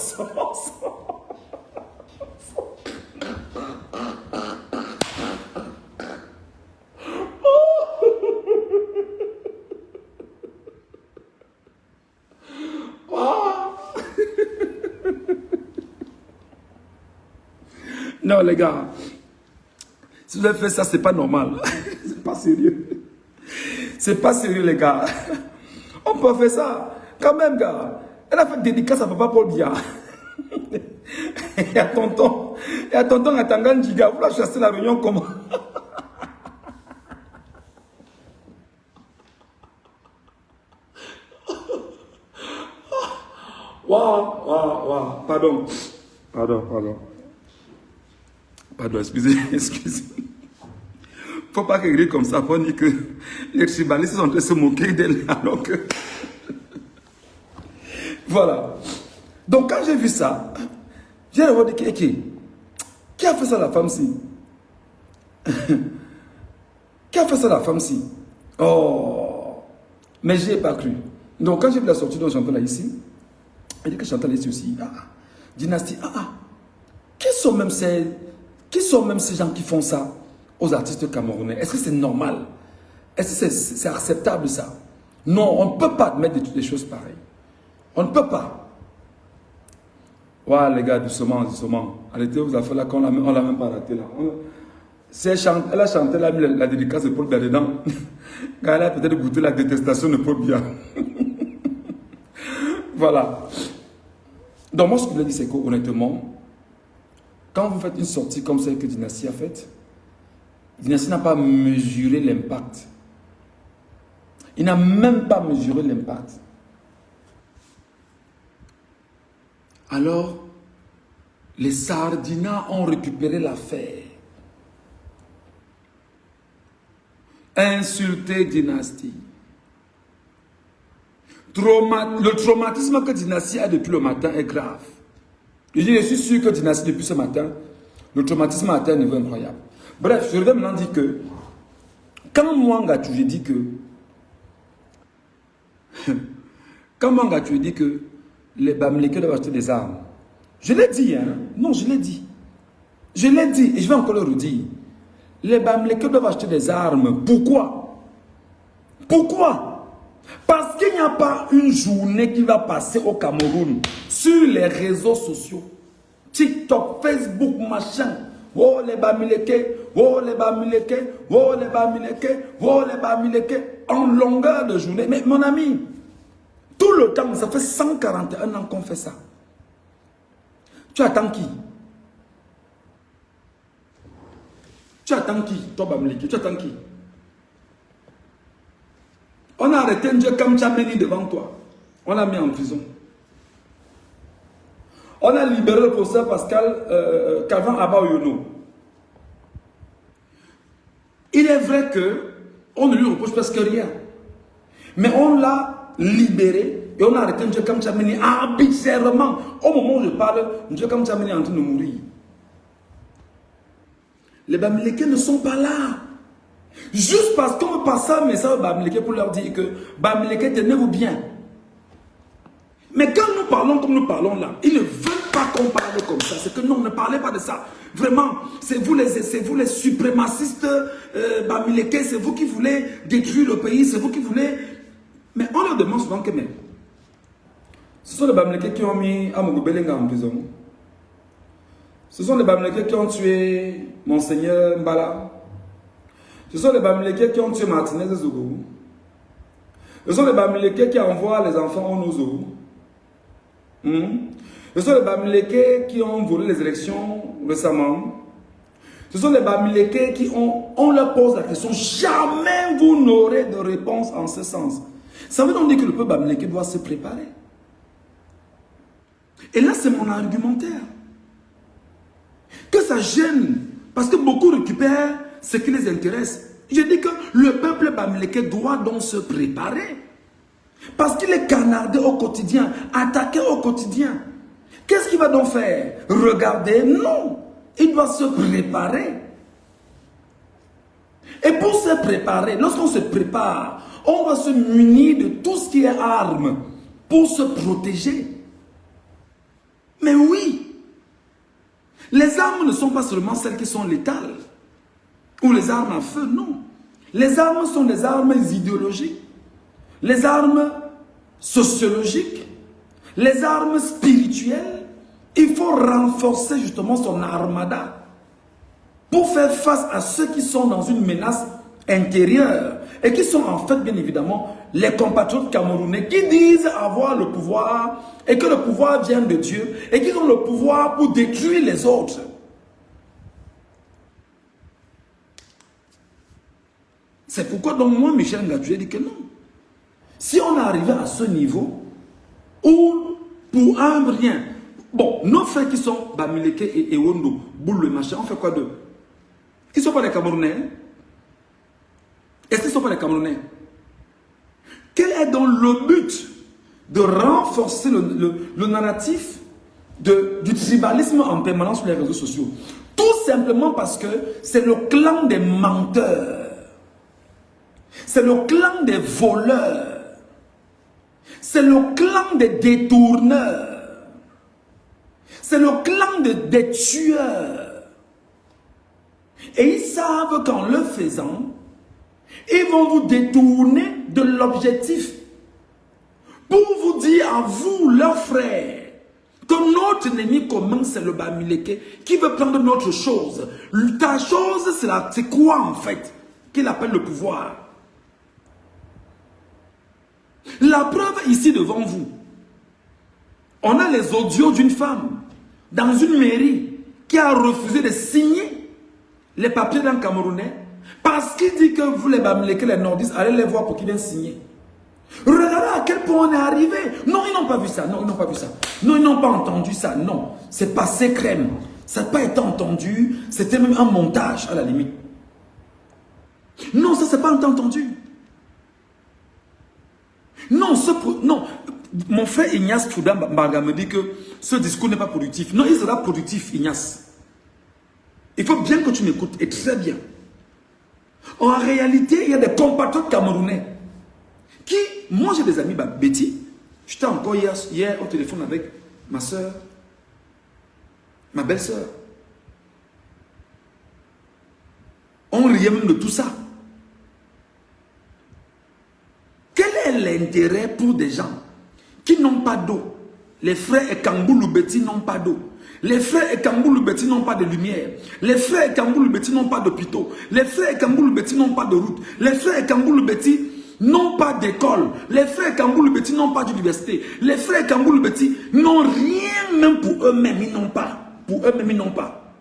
Non, les gars, si vous avez fait ça, c'est pas normal. C'est pas sérieux. C'est pas sérieux, les gars. On peut faire ça. Quand même, gars. Elle a fait dédicace à papa Paul Biya. Et à tonton à Tanganji, gars. Vous la chassez la réunion comment? Waouh. Pardon. Pardon, excusez. Faut pas qu'elle rit comme ça, faut dire que les tribalistes sont en train de se moquer d'elle alors que... Voilà. Donc quand j'ai vu ça, j'ai regardé qui a fait ça la femme-ci? Qui a fait ça la femme-ci? Oh, mais je n'y ai pas cru. Donc quand j'ai vu la sortie de Chantal là ici, elle dit que Chantal est ici aussi. Dynastie, Qui sont même ces gens qui font ça aux artistes camerounais? Est-ce que c'est normal? Est-ce que c'est acceptable ça? Non, on ne peut pas admettre des choses pareilles. On ne peut pas. Ouais, les gars, doucement. Arrêtez vos affaires là, on l'a même pas raté là. Elle a chanté, elle a mis la dédicace de Paul Biya dedans. Elle a peut-être goûté la détestation de Paul Biya. Voilà. Donc moi, ce que je voulais dire, c'est qu'honnêtement, quand vous faites une sortie comme celle que Dynastie a faite, Dynastie n'a pas mesuré l'impact. Il n'a même pas mesuré l'impact. Alors, les Sardinas ont récupéré l'affaire. Insulter Dynastie. Le traumatisme que Dynastie a depuis le matin est grave. Je suis sûr que Dynastie, depuis ce matin, le traumatisme a atteint un niveau incroyable. Bref, je vais maintenant dire que, quand Mwanga, tu lui dis que, les Bamileke doivent acheter des armes, je l'ai dit, hein, non, je l'ai dit, et je vais encore le redire, les Bamileke doivent acheter des armes, pourquoi? Parce qu'il n'y a pas une journée qui va passer au Cameroun sur les réseaux sociaux, TikTok, Facebook, machin. Oh les Bamileke, en longueur de journée. Mais mon ami, tout le temps, ça fait 141 ans qu'on fait ça. Tu attends qui? Toi Bamileke, tu attends qui? On a arrêté un Dieu comme Tchameni devant toi. On l'a mis en prison. On a libéré le professeur Pascal Calvin Abba-Oyono. Il est vrai qu'on ne lui reproche presque rien. Mais on l'a libéré et on a arrêté un Dieu comme Tchameni arbitrairement. Au moment où je parle, un Dieu comme Tchameni est en train de mourir. Les Bamileke ne sont pas là. Juste parce qu'on passe un message aux Bamileke pour leur dire que Bamileke, tenez-vous bien. Mais quand nous parlons comme nous parlons là, ils ne veulent pas qu'on parle comme ça. C'est que non, ne parlez pas de ça. Vraiment, c'est vous les suprémacistes Bamileke, c'est vous qui voulez détruire le pays, c'est vous qui voulez... Mais on leur demande souvent que même. Ce sont les Bamileke qui ont mis Amogo Belenga en prison. Ce sont les Bamileke qui ont tué Monseigneur Mbala. Ce sont les Bamileke qui ont tué Martinez Zougou. Ce sont les Bamileke qui envoient les enfants au Nozo. Ce sont les Bamileke qui ont volé les élections récemment. Ce sont les Bamileke qui on leur pose la question. Jamais vous n'aurez de réponse en ce sens. Ça veut donc dire que le peuple Bamileke doit se préparer. Et là, c'est mon argumentaire. Que ça gêne. Parce que beaucoup récupèrent ce qui les intéresse. Je dis que le peuple Bamileke doit donc se préparer. Parce qu'il est canardé au quotidien, attaqué au quotidien. Qu'est-ce qu'il va donc faire? Regarder? Non. Il doit se préparer. Et pour se préparer, lorsqu'on se prépare, on va se munir de tout ce qui est armes pour se protéger. Mais oui, les armes ne sont pas seulement celles qui sont létales ou les armes à feu, non. Les armes sont des armes idéologiques, les armes sociologiques, les armes spirituelles. Il faut renforcer justement son armada pour faire face à ceux qui sont dans une menace intérieure et qui sont en fait bien évidemment les compatriotes camerounais qui disent avoir le pouvoir et que le pouvoir vient de Dieu et qui ont le pouvoir pour détruire les autres. C'est pourquoi donc moi, Michel Ngatou, dit que non. Si on est arrivé à ce niveau où pour un rien, bon, nos frères qui sont Bamileke et Ewondo, Boule le machin, on fait quoi d'eux? Ils ne sont pas des Camerounais. Est-ce qu'ils ne sont pas des Camerounais? Quel est donc le but de renforcer le narratif du tribalisme en permanence sur les réseaux sociaux? Tout simplement parce que c'est le clan des menteurs. C'est le clan des voleurs. C'est le clan des détourneurs. C'est le clan des tueurs. Et ils savent qu'en le faisant, ils vont vous détourner de l'objectif pour vous dire à vous, leurs frères, que notre ennemi commun, c'est le Bamileke qui veut prendre notre chose. Ta chose, c'est quoi en fait qu'il appelle le pouvoir? La preuve ici devant vous, on a les audios d'une femme dans une mairie qui a refusé de signer les papiers d'un Camerounais parce qu'il dit que vous les Bamileke, les nordistes, allez les voir pour qu'ils viennent signer. Regardez à quel point on est arrivé. Non, ils n'ont pas vu ça. Non, ils n'ont pas vu ça. Non, ils n'ont pas entendu ça. Non, c'est passé crème. Ça n'a pas été entendu. C'était même un montage à la limite. Non, ça c'est pas entendu. Non, non, mon frère Ignace Fouda Mbaga me dit que ce discours n'est pas productif. Non, il sera productif, Ignace. Il faut bien que tu m'écoutes, et très bien. En réalité, il y a des compatriotes camerounais qui, moi j'ai des amis, Betty, j'étais encore hier au téléphone avec ma soeur, ma belle-soeur. On riait même de tout ça. Quel est l'intérêt pour des gens qui n'ont pas d'eau? Les frères Ekangou Loubeti n'ont pas d'eau. Les frères Ekangou Loubeti n'ont pas de lumière. Les frères Ekangou Loubeti n'ont pas d'hôpitaux. Les frères Ekangou Loubeti n'ont pas de route. Les frères Ekangou Loubeti n'ont pas d'école. Les frères Ekangou Loubeti n'ont pas d'université. Les frères Ekangou Loubeti n'ont rien, même pour eux-mêmes, ils n'ont pas. Pour eux-mêmes, ils n'ont pas.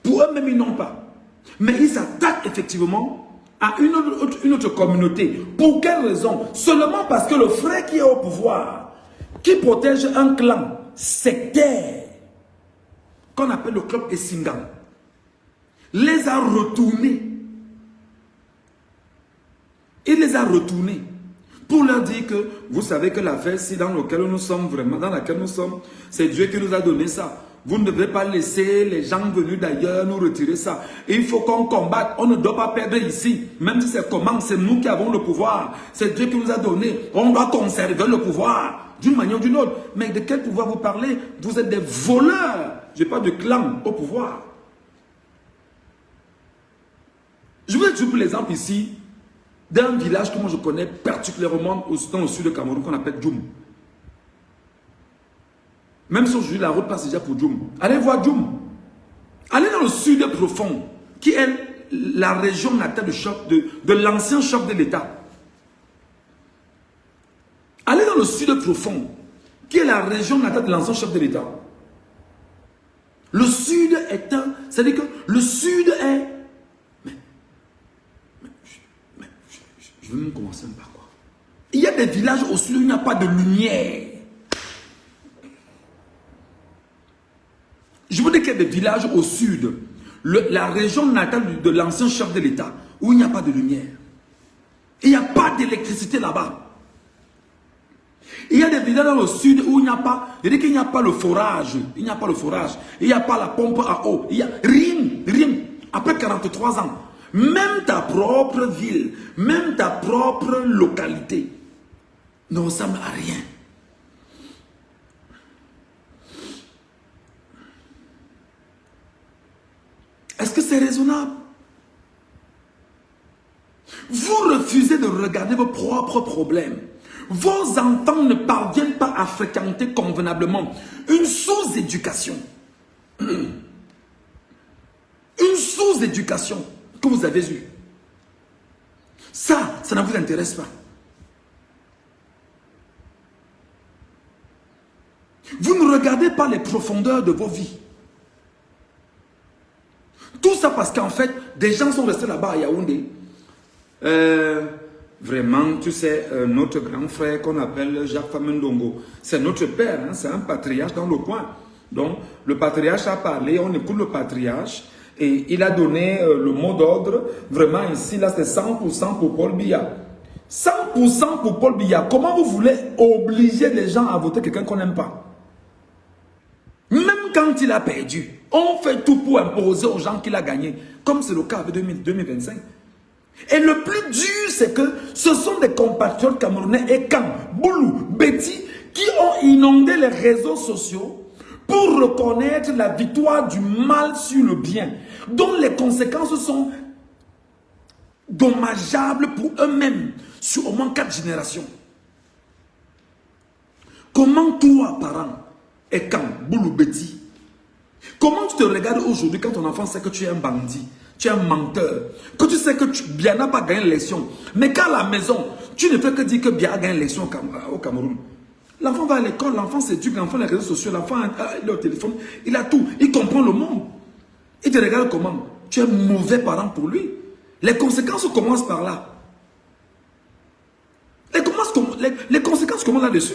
Pour eux-mêmes, ils n'ont pas. Mais ils s'attaquent effectivement à une autre communauté. Pour quelle raison? Seulement parce que le frère qui est au pouvoir, qui protège un clan sectaire, qu'on appelle le club Essingan, les a retournés. Il les a retournés pour leur dire que vous savez que l'affaire dans laquelle nous sommes vraiment, dans laquelle nous sommes, c'est Dieu qui nous a donné ça. Vous ne devez pas laisser les gens venus d'ailleurs nous retirer ça. Et il faut qu'on combatte. On ne doit pas perdre ici. Même si c'est comment, c'est nous qui avons le pouvoir. C'est Dieu qui nous a donné. On doit conserver le pouvoir. d'une manière ou d'une autre. Mais de quel pouvoir vous parlez? Vous êtes des voleurs. Je parle de clan au pouvoir. Je vous ai dit pour l'exemple ici d'un village que moi je connais particulièrement dans le sud de Cameroun qu'on appelle Djoum. Même si aujourd'hui la route passe déjà pour Djoum. Allez voir Djoum. Allez dans le sud profond, qui est la région natale de l'ancien chef de l'État. Allez dans le sud profond, qui est la région natale de l'ancien chef de l'État. Le sud est un... C'est-à-dire que le sud est... Je vais même commencer par quoi? Il y a des villages au sud où il n'y a pas de lumière. Je vous dis qu'il y a des villages au sud, la région natale de l'ancien chef de l'État, où il n'y a pas de lumière. Il n'y a pas d'électricité là-bas. Il y a des villages au sud où il n'y a pas, il n'y a pas le forage. Il n'y a pas le forage. Il n'y a pas la pompe à eau. Il n'y a rien. Après 43 ans, même ta propre ville, même ta propre localité ne ressemble à rien. Est-ce que c'est raisonnable? Vous refusez de regarder vos propres problèmes. Vos enfants ne parviennent pas à fréquenter convenablement. Une sous-éducation. Une sous-éducation que vous avez eue. Ça ne vous intéresse pas. Vous ne regardez pas les profondeurs de vos vies. Tout ça parce qu'en fait, des gens sont restés là-bas à Yaoundé. Vraiment, tu sais, notre grand frère qu'on appelle Jacques Famendongo, c'est notre père, hein, c'est un patriarche dans le coin. Donc, le patriarche a parlé, on écoute le patriarche, et il a donné le mot d'ordre. Vraiment, ici, là, c'est 100% pour Paul Biya. 100% pour Paul Biya. Comment vous voulez obliger les gens à voter quelqu'un qu'on n'aime pas? Même quand il a perdu, on fait tout pour imposer aux gens qu'il a gagné, comme c'est le cas avec 2025. Et le plus dur, c'est que ce sont des compatriotes camerounais et Kam, Boulou, Betty, qui ont inondé les réseaux sociaux pour reconnaître la victoire du mal sur le bien, dont les conséquences sont dommageables pour eux-mêmes sur au moins 4 générations. Comment toi, parent, et Kam, Boulou, Betty, comment tu te regardes aujourd'hui quand ton enfant sait que tu es un bandit? Tu es un menteur, que tu sais que Biya n'a pas gagné l'élection, mais qu'à la maison, tu ne fais que dire que Biya a gagné l'élection au Cameroun. L'enfant va à l'école, l'enfant s'éduque, l'enfant a les réseaux sociaux, l'enfant il a le téléphone, il a tout, il comprend le monde. Il te regarde comment? Tu es un mauvais parent pour lui. Les conséquences commencent par là. Les conséquences commencent là-dessus.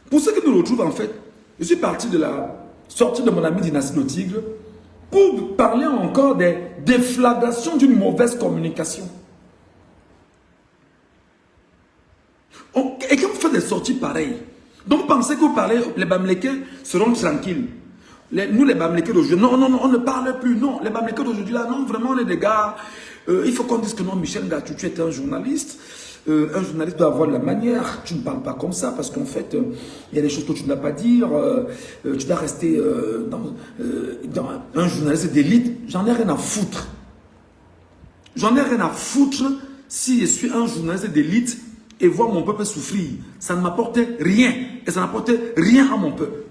Pour ceux qui nous retrouvent en fait, je suis parti de la sortie de mon ami Dynastie Le Tigre pour parler encore des déflagrations d'une mauvaise communication. Et quand vous faites des sorties pareilles, donc vous pensez que vous parlez, les Bamileke seront tranquilles. Nous les Bamileke d'aujourd'hui, non, on ne parle plus, non. Les Bamileke d'aujourd'hui, là, non, vraiment, on est des gars. Il faut qu'on dise que non, Michel Ngatou, tu es un journaliste. Un journaliste doit avoir de la manière, tu ne parles pas comme ça parce qu'en fait, il y a des choses que tu ne dois pas dire, tu dois rester dans un journaliste d'élite. J'en ai rien à foutre. J'en ai rien à foutre si je suis un journaliste d'élite et voir mon peuple souffrir. Ça ne m'apporte rien et ça n'apporte rien à mon peuple.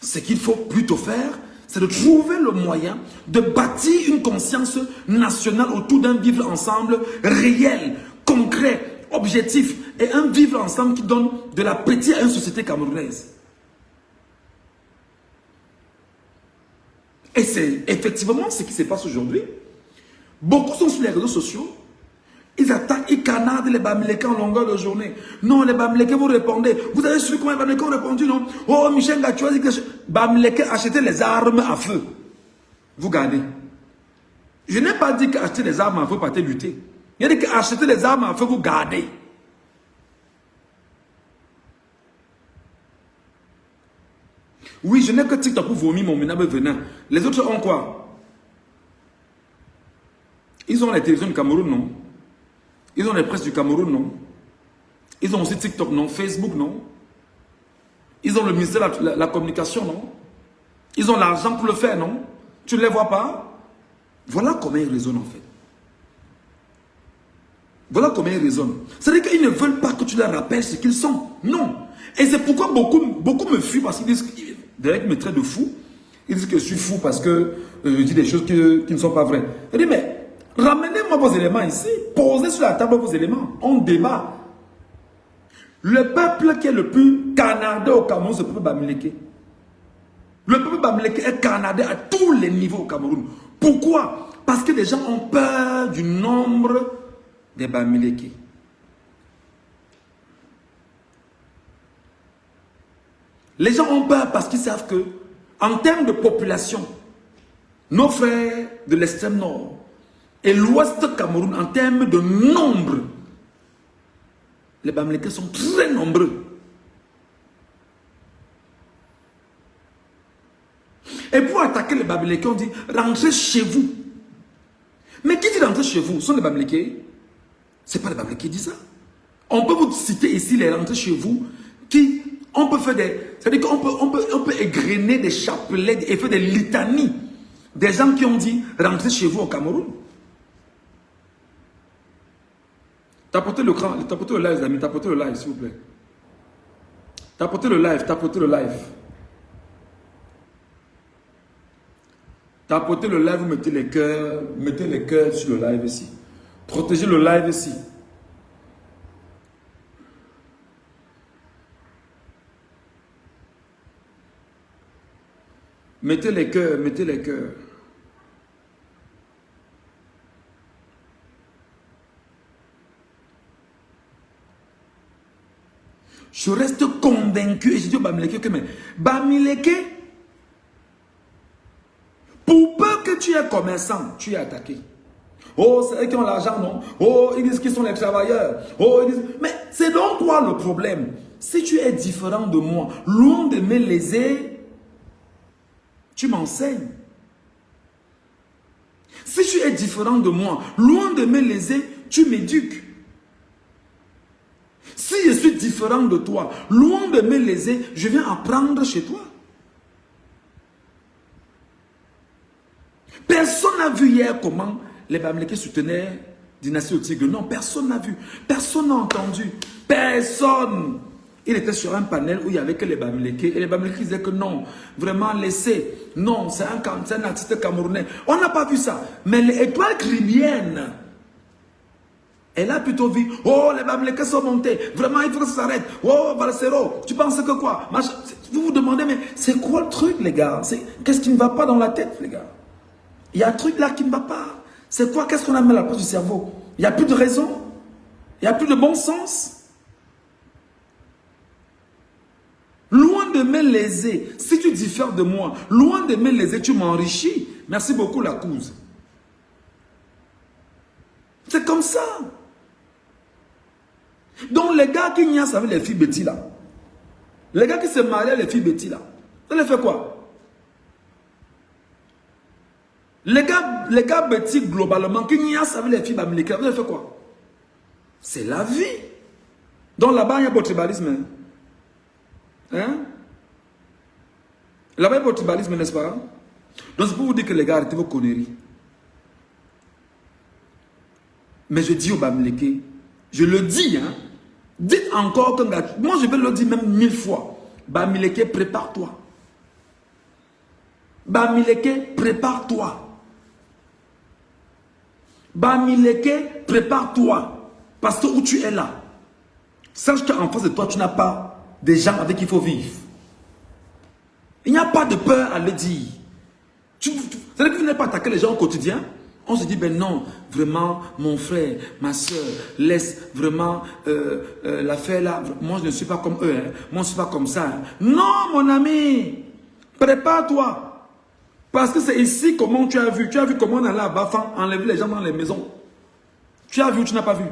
Ce qu'il faut plutôt faire, c'est de trouver le moyen de bâtir une conscience nationale autour d'un vivre ensemble réel, concret, objectif, et un vivre ensemble qui donne de l'appétit à une société camerounaise. Et c'est effectivement ce qui se passe aujourd'hui. Beaucoup sont sur les réseaux sociaux, ils attaquent, ils canardent les Bamileke en longueur de journée. Non, les Bamileke, vous répondez. Vous avez su comment les Bamileke ont répondu, non? Oh, Michel Ngatou a dit que Bamileke achetait les armes à feu. Vous gardez. Je n'ai pas dit qu'acheter les armes à feu, pas te lutter. Il a dit qu'acheter les armes à feu, vous gardez. Oui, je n'ai que TikTok pour vomir mon minable venin. Les autres ont quoi? Ils ont la télévision du Cameroun, non? Ils ont les presses du Cameroun, non? Ils ont aussi TikTok, non? Facebook, non? Ils ont le ministère de la communication, non? Ils ont l'argent pour le faire, non? Tu ne les vois pas? Voilà comment ils raisonnent en fait. Voilà comment ils raisonnent. C'est-à-dire qu'ils ne veulent pas que tu leur rappelles ce qu'ils sont. Non. Et c'est pourquoi beaucoup me fuient parce qu'ils disent, d'ailleurs, ils me traitent de fou. Ils disent que je suis fou parce que je dis des choses qui ne sont pas vraies. Je dis, mais ramenez-moi vos éléments ici. Posez sur la table vos éléments. On débat. Le peuple qui est le plus canardé au Cameroun, c'est le peuple Bamileke. Le peuple Bamileke est canardé à tous les niveaux au Cameroun. Pourquoi? Parce que les gens ont peur du nombre des Bamileke. Les gens ont peur parce qu'ils savent que, en termes de population, nos frères de l'extrême nord et l'ouest Cameroun, en termes de nombre, les Bamileke sont très nombreux. Et pour attaquer les Bamileke, on dit rentrez chez vous. Mais qui dit rentrer chez vous? Ce sont les Bamileke. Ce n'est pas les Bamileke qui disent ça. On peut vous citer ici les rentrées chez vous qui, on peut faire des, c'est-à-dire qu'on peut égrener des chapelets et faire des litanies. Des gens qui ont dit rentrez chez vous au Cameroun. Tapotez le live, les amis, tapotez le live, s'il vous plaît. Tapotez le live, tapotez le live. Tapotez le live, vous mettez les cœurs sur le live ici. Protégez le live ici. Mettez les cœurs, mettez les cœurs. Je reste convaincu, et je dis au Bamileke que, mais Bamileke, pour peu que tu es commerçant, tu es attaqué. Oh, c'est eux qui ont l'argent, non? Oh, ils disent qu'ils sont les travailleurs. Oh, ils disent... Mais c'est donc quoi le problème? Si tu es différent de moi, loin de me léser, tu m'enseignes. Si tu es différent de moi, loin de me léser, tu m'éduques. Si je suis différent de toi, loin de me léser, je viens apprendre chez toi. Personne n'a vu hier comment les Bamileke soutenaient Dynastie au Tigre. Non, personne n'a vu. Personne n'a entendu. Personne. Il était sur un panel où il n'y avait que les Bamileke. Et les Bamileke disaient que non, vraiment laissez. Non, c'est un artiste camerounais. On n'a pas vu ça. Mais l'étoile cribienne, elle a plutôt vu, oh, les Bamileke sont montés. Vraiment, il faut que ça s'arrête. Oh, Valsero, tu penses que quoi? Vous vous demandez, mais c'est quoi le truc, les gars? Qu'est-ce qui ne va pas dans la tête, les gars? Il y a un truc là qui ne va pas. C'est quoi? Qu'est-ce qu'on a mis à la place du cerveau? Il n'y a plus de raison. Il n'y a plus de bon sens. Loin de me léser, si tu diffères de moi, loin de me léser, tu m'enrichis. Merci beaucoup, la couse. C'est comme ça. Donc, les gars qui niassent avec les filles bêtises là, les gars qui se marient avec les filles bêtises là, ça les fait quoi? Les gars bêtis globalement qui niassent avec les filles Bamileke, ça les fait quoi? C'est la vie. Donc là-bas, il y a pas de tribalisme. Hein? Là-bas, il y a pas de tribalisme, n'est-ce pas? Donc c'est pour vous dire que les gars, arrêtez vos conneries. Mais je dis aux Bamileke, je le dis, hein. Dites encore que, moi je vais le dire même 1000 fois. Bamileke, prépare-toi. Bamileke, prépare-toi. Bamileke, prépare-toi. Parce que où tu es là, sache qu'en face de toi, tu n'as pas des gens avec qui il faut vivre. Il n'y a pas de peur à le dire. C'est-à-dire que vous n'avez pas attaqué les gens au quotidien. On se dit, ben non, vraiment, mon frère, ma soeur, laisse vraiment l'affaire là. Moi, je ne suis pas comme eux. Hein. Moi, je ne suis pas comme ça. Hein. Non, mon ami, prépare-toi. Parce que c'est ici comment tu as vu. Tu as vu comment on allait à Bafang enlever les gens dans les maisons. Tu as vu ou tu n'as pas vu?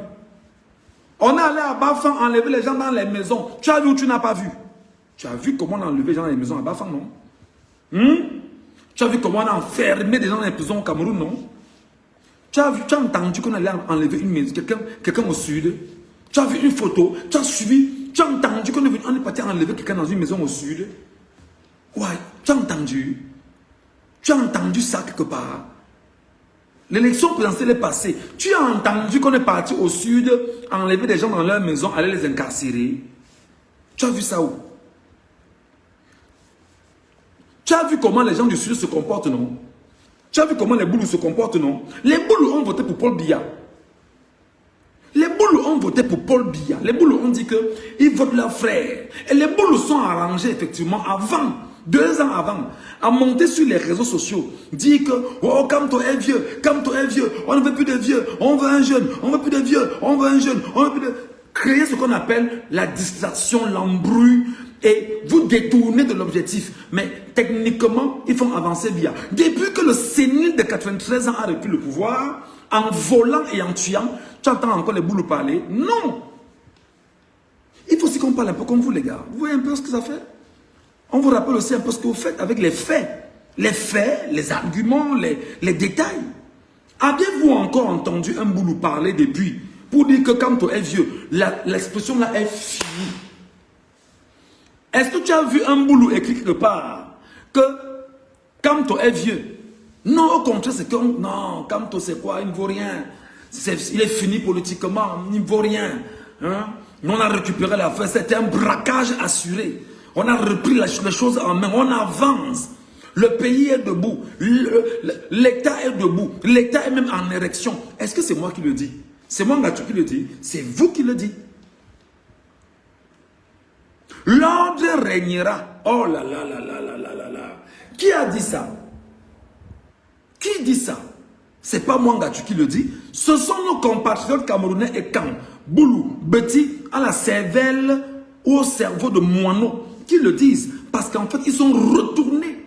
On est allé à Bafang enlever les gens dans les maisons. Tu as vu ou tu n'as pas vu? Tu as vu comment on a enlevé les gens dans les maisons à Bafang, non? Tu as vu comment on a enfermé des gens dans les prisons au Cameroun, non? Tu as vu, tu as entendu qu'on allait enlever une maison, quelqu'un au sud. Tu as vu une photo, tu as suivi, tu as entendu qu'on est parti enlever quelqu'un dans une maison au sud. Ouais, tu as entendu. Tu as entendu ça quelque part. L'élection présidentielle est passée. Tu as entendu qu'on est parti au sud enlever des gens dans leur maison, aller les incarcérer. Tu as vu ça où? Tu as vu comment les gens du sud se comportent, non? Tu as vu comment les boulous se comportent, non? Les boulous ont voté pour Paul Biya. Les boulous ont voté pour Paul Biya. Les boulous ont dit qu'ils votent leur frère. Et les boulous sont arrangés effectivement avant, 2 ans avant, à monter sur les réseaux sociaux, dire que oh, Kamto est vieux, on ne veut plus de vieux, on veut un jeune, on ne veut plus de vieux, on veut un jeune, on veut plus de... Créer ce qu'on appelle la distraction, l'embrouille, et vous détournez de l'objectif. Mais techniquement, ils font avancer bien. Depuis que le sénile de 93 ans a repris le pouvoir, en volant et en tuant, tu entends encore les boules parler? Non! Il faut aussi qu'on parle un peu comme vous, les gars. Vous voyez un peu ce que ça fait? On vous rappelle aussi un peu ce que vous faites avec les faits. Les faits, les arguments, les détails. Avez-vous encore entendu un boulou parler depuis pour dire que Kamto est vieux? L'expression là est finie. Est-ce que tu as vu un boulou écrit quelque part que Kamto est vieux? Non, au contraire, c'est que non, Kamto c'est quoi? Il ne vaut rien. Il est fini politiquement, il ne vaut rien. Hein? On a récupéré l'affaire, c'était un braquage assuré. On a repris les choses en main, on avance. Le pays est debout, l'État est debout, l'État est même en érection. Est-ce que c'est moi qui le dis? C'est moi Ngatou qui le dis? C'est vous qui le dites. L'ordre régnera. Oh là là là là là là là là. Qui a dit ça? Qui dit ça? C'est pas moi Ngatou qui le dit. Ce sont nos compatriotes camerounais et Kam, Boulou, Betty, à la cervelle ou au cerveau de moineau qui le disent. Parce qu'en fait, ils sont retournés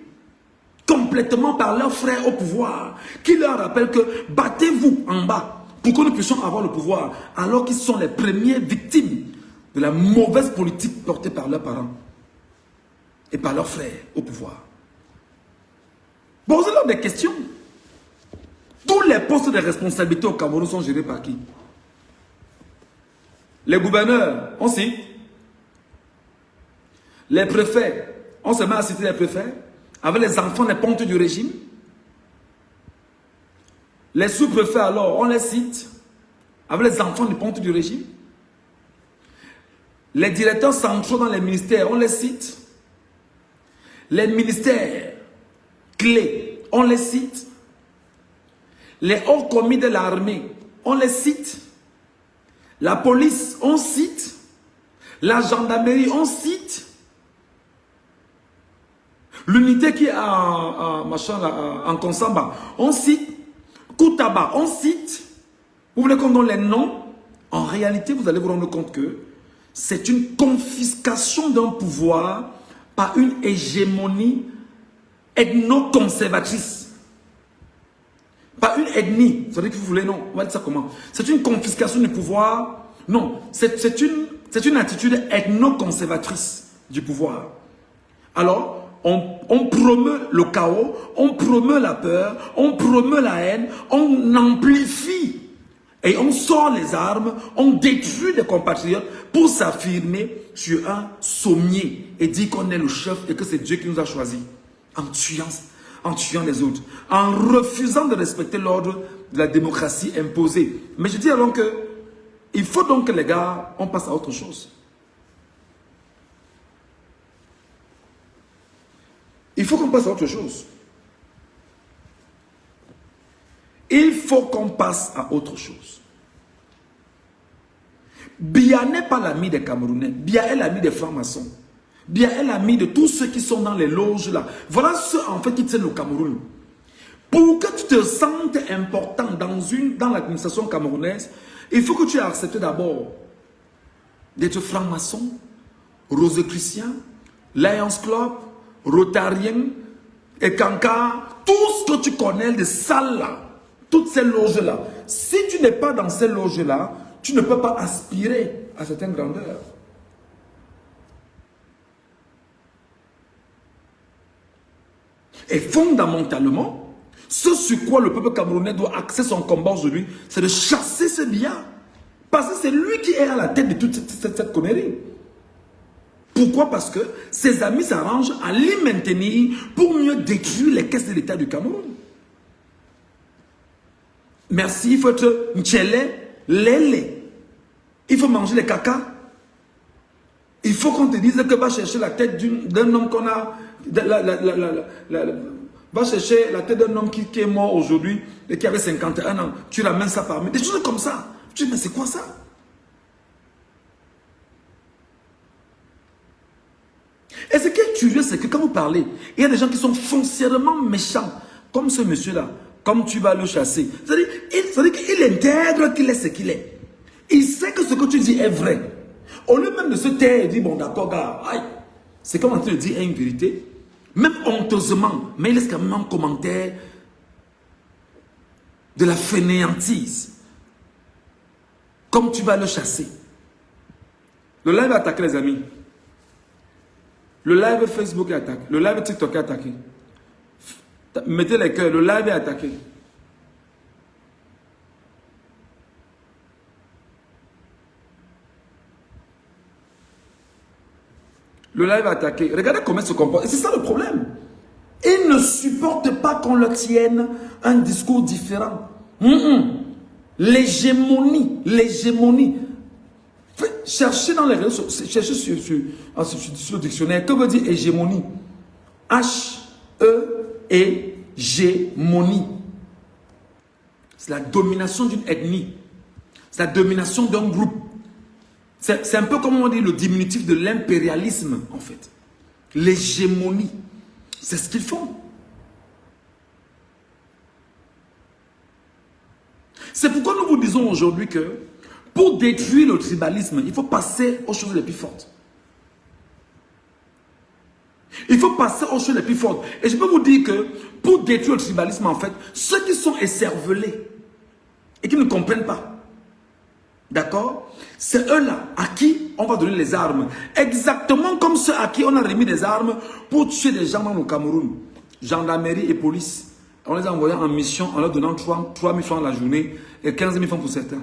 complètement par leurs frères au pouvoir. Qui leur rappellent que battez-vous en bas pour que nous puissions avoir le pouvoir. Alors qu'ils sont les premières victimes de la mauvaise politique portée par leurs parents et par leurs frères au pouvoir. Posez-leur des questions. Tous les postes de responsabilité au Cameroun sont gérés par qui? Les gouverneurs, on cite. Les préfets, on se met à citer les préfets avec les enfants des pontes du régime. Les sous-préfets alors, on les cite avec les enfants des pontes du régime. Les directeurs centraux dans les ministères, on les cite. Les ministères clés, on les cite. Les hauts commis de l'armée, on les cite. La police, on cite. La gendarmerie, on cite. L'unité qui est en Konsamba, on cite. Koutaba, on cite. Vous voulez qu'on donne les noms? En réalité, vous allez vous rendre compte que c'est une confiscation d'un pouvoir par une hégémonie ethno-conservatrice. Pas une ethnie. Vous savez que vous voulez, non? On va dire ça comment? C'est une confiscation du pouvoir. Non, c'est une attitude ethno-conservatrice du pouvoir. Alors, on promeut le chaos, on promeut la peur, on promeut la haine, on amplifie et on sort les armes, on détruit les compatriotes pour s'affirmer sur un sommier et dire qu'on est le chef et que c'est Dieu qui nous a choisis en tuant les autres, en refusant de respecter l'ordre de la démocratie imposée. Mais je dis alors que il faut donc que les gars, on passe à autre chose. Il faut qu'on passe à autre chose. Il faut qu'on passe à autre chose. Biya n'est pas l'ami des Camerounais. Biya est l'ami des francs-maçons. Biya est l'ami de tous ceux qui sont dans les loges là. Voilà ceux en fait qui tiennent le Cameroun. Pour que tu te sentes important dans l'administration camerounaise, il faut que tu aies accepté d'abord d'être franc-maçon, rosicrucien, Lions Club, Rotarien, et Kanka, tout ce que tu connais de salles là, toutes ces loges-là. Si tu n'es pas dans ces loges-là, tu ne peux pas aspirer à certaines grandeurs. Et fondamentalement, Ce sur quoi le peuple camerounais doit axer son combat aujourd'hui, c'est de chasser ce Biya. Parce que c'est lui qui est à la tête de toute cette connerie. Pourquoi? Parce que ses amis s'arrangent à l'y maintenir pour mieux détruire les caisses de l'État du Cameroun. Merci, il faut être Nchele, Lele. Il faut manger les caca. Il faut qu'on te dise que va chercher la tête d'un homme qu'on a... va chercher la tête d'un homme qui est mort aujourd'hui et qui avait 51 ans. Tu ramènes ça parmi. Des choses comme ça. Tu dis, mais c'est quoi ça? Et ce qui est curieux, c'est que quand vous parlez, il y a des gens qui sont foncièrement méchants, comme ce monsieur-là, comme tu vas le chasser. C'est-à-dire qu'il intègre qu'il est ce qu'il est. Il sait que ce que tu dis est vrai. Au lieu même de se taire et dire, bon d'accord, gars, c'est comme en train de dire une vérité, même honteusement, mais il laisse quand même un commentaire de la fainéantise. Comme tu vas le chasser. Le live est attaqué, les amis. Le live Facebook est attaqué. Le live TikTok est attaqué. Mettez les cœurs. Le live est attaqué. Le live est attaqué. Regardez comment il se comporte. Et c'est ça le problème. Ils ne supportent pas qu'on leur tienne un discours différent. L'hégémonie. L'hégémonie. Cherchez dans les réseaux, cherchez sur le dictionnaire. Que veut dire hégémonie? H-E-Hégémonie. C'est la domination d'une ethnie. C'est la domination d'un groupe. C'est un peu comme on dit le diminutif de l'impérialisme, en fait. L'hégémonie. C'est ce qu'ils font. C'est pourquoi nous vous disons aujourd'hui que pour détruire le tribalisme, il faut passer aux choses les plus fortes. Il faut passer aux choses les plus fortes. Et je peux vous dire que pour détruire le tribalisme, en fait, ceux qui sont écervelés et qui ne comprennent pas, d'accord, c'est eux-là à qui on va donner les armes. Exactement comme ceux à qui on a remis des armes pour tuer des gens dans le Cameroun. Gendarmerie et police. On les a envoyés en mission en leur donnant 3 000 francs la journée et 15 000 francs pour certains.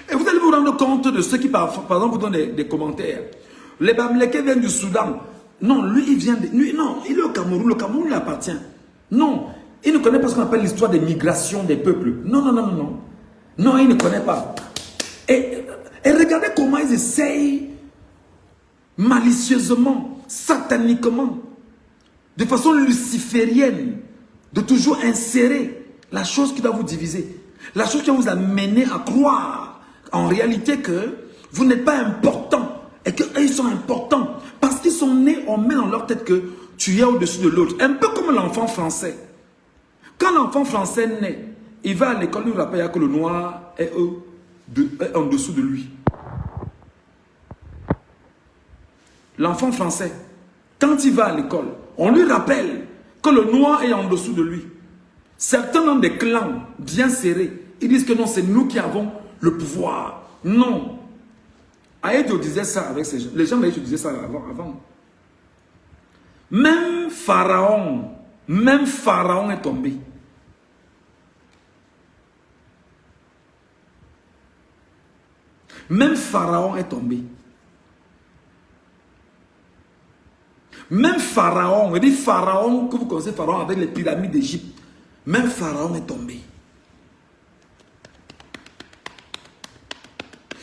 Et vous allez vous rendre compte de ceux qui, par exemple, vous donnent des commentaires. Les Bamileke viennent du Soudan. Non, lui, il vient de... non, il est au Cameroun. Le Cameroun lui appartient. Non, il ne connaît pas ce qu'on appelle l'histoire des migrations des peuples. Non, non, non, non, non. Non, il ne connaît pas. Et regardez comment ils essayent malicieusement, sataniquement, de façon luciférienne, de toujours insérer la chose qui va vous diviser. La chose qui va vous amener à croire en réalité que vous n'êtes pas important et qu'eux ils sont importants parce qu'ils sont nés, on met dans leur tête que tu es au-dessus de l'autre. Un peu comme l'enfant français. Quand l'enfant français naît, il va à l'école, il nous rappelle que le noir est en dessous de lui. L'enfant français, quand il va à l'école, on lui rappelle que le noir est en dessous de lui. Certains ont des clans bien serrés. Ils disent que non, c'est nous qui avons le pouvoir. Non. Aïdjo disait ça avec ces gens. Les gens d'Aïdjo disaient ça avant. Même Pharaon est tombé. Même Pharaon est tombé. Même Pharaon, on dit Pharaon, que vous connaissez Pharaon avec les pyramides d'Égypte. Même Pharaon est tombé.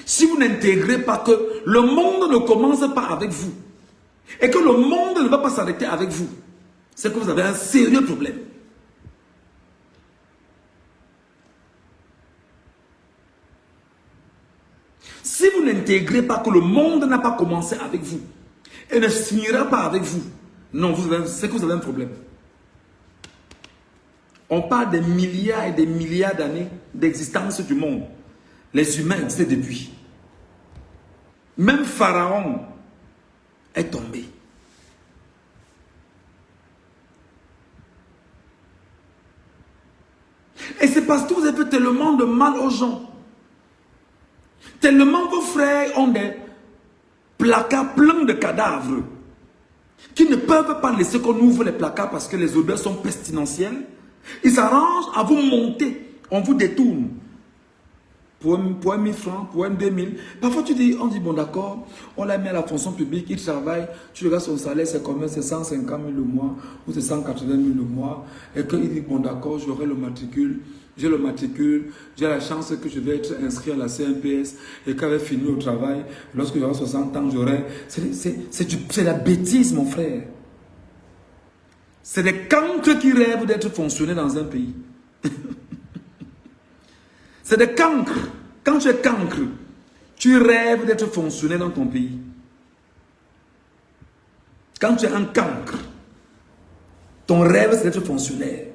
Si vous n'intégrez pas que le monde ne commence pas avec vous et que le monde ne va pas s'arrêter avec vous, c'est que vous avez un sérieux problème. Si vous n'intégrez pas que le monde n'a pas commencé avec vous et ne finira pas avec vous, non, c'est que vous avez un problème. On parle des milliards et des milliards d'années d'existence du monde. Les humains existent depuis. Même Pharaon est tombé. Et c'est parce que vous avez fait tellement de mal aux gens Tellement vos frères ont des placards pleins de cadavres qui ne peuvent pas laisser qu'on ouvre les placards parce que les odeurs sont pestilentielles. Ils s'arrangent à vous monter. On vous détourne. Pour 1 000 francs, pour 2 000. Parfois, on dit, bon d'accord, on l'a mis à la fonction publique, il travaille, tu regardes son salaire, c'est combien? C'est 150 000 le mois, ou c'est 180 000 le mois. Et qu'il dit, bon d'accord, j'aurai le matricule, j'ai le matricule, j'ai la chance que je vais être inscrit à la CNPS, et quand je vais finir au travail, lorsque j'aurai 60 ans, j'aurai... C'est la bêtise, mon frère. C'est des cancres qui rêvent d'être fonctionnaires dans un pays. C'est des cancres. Quand tu es cancre, tu rêves d'être fonctionnaire dans ton pays. Quand tu es un cancre, ton rêve c'est d'être fonctionnaire.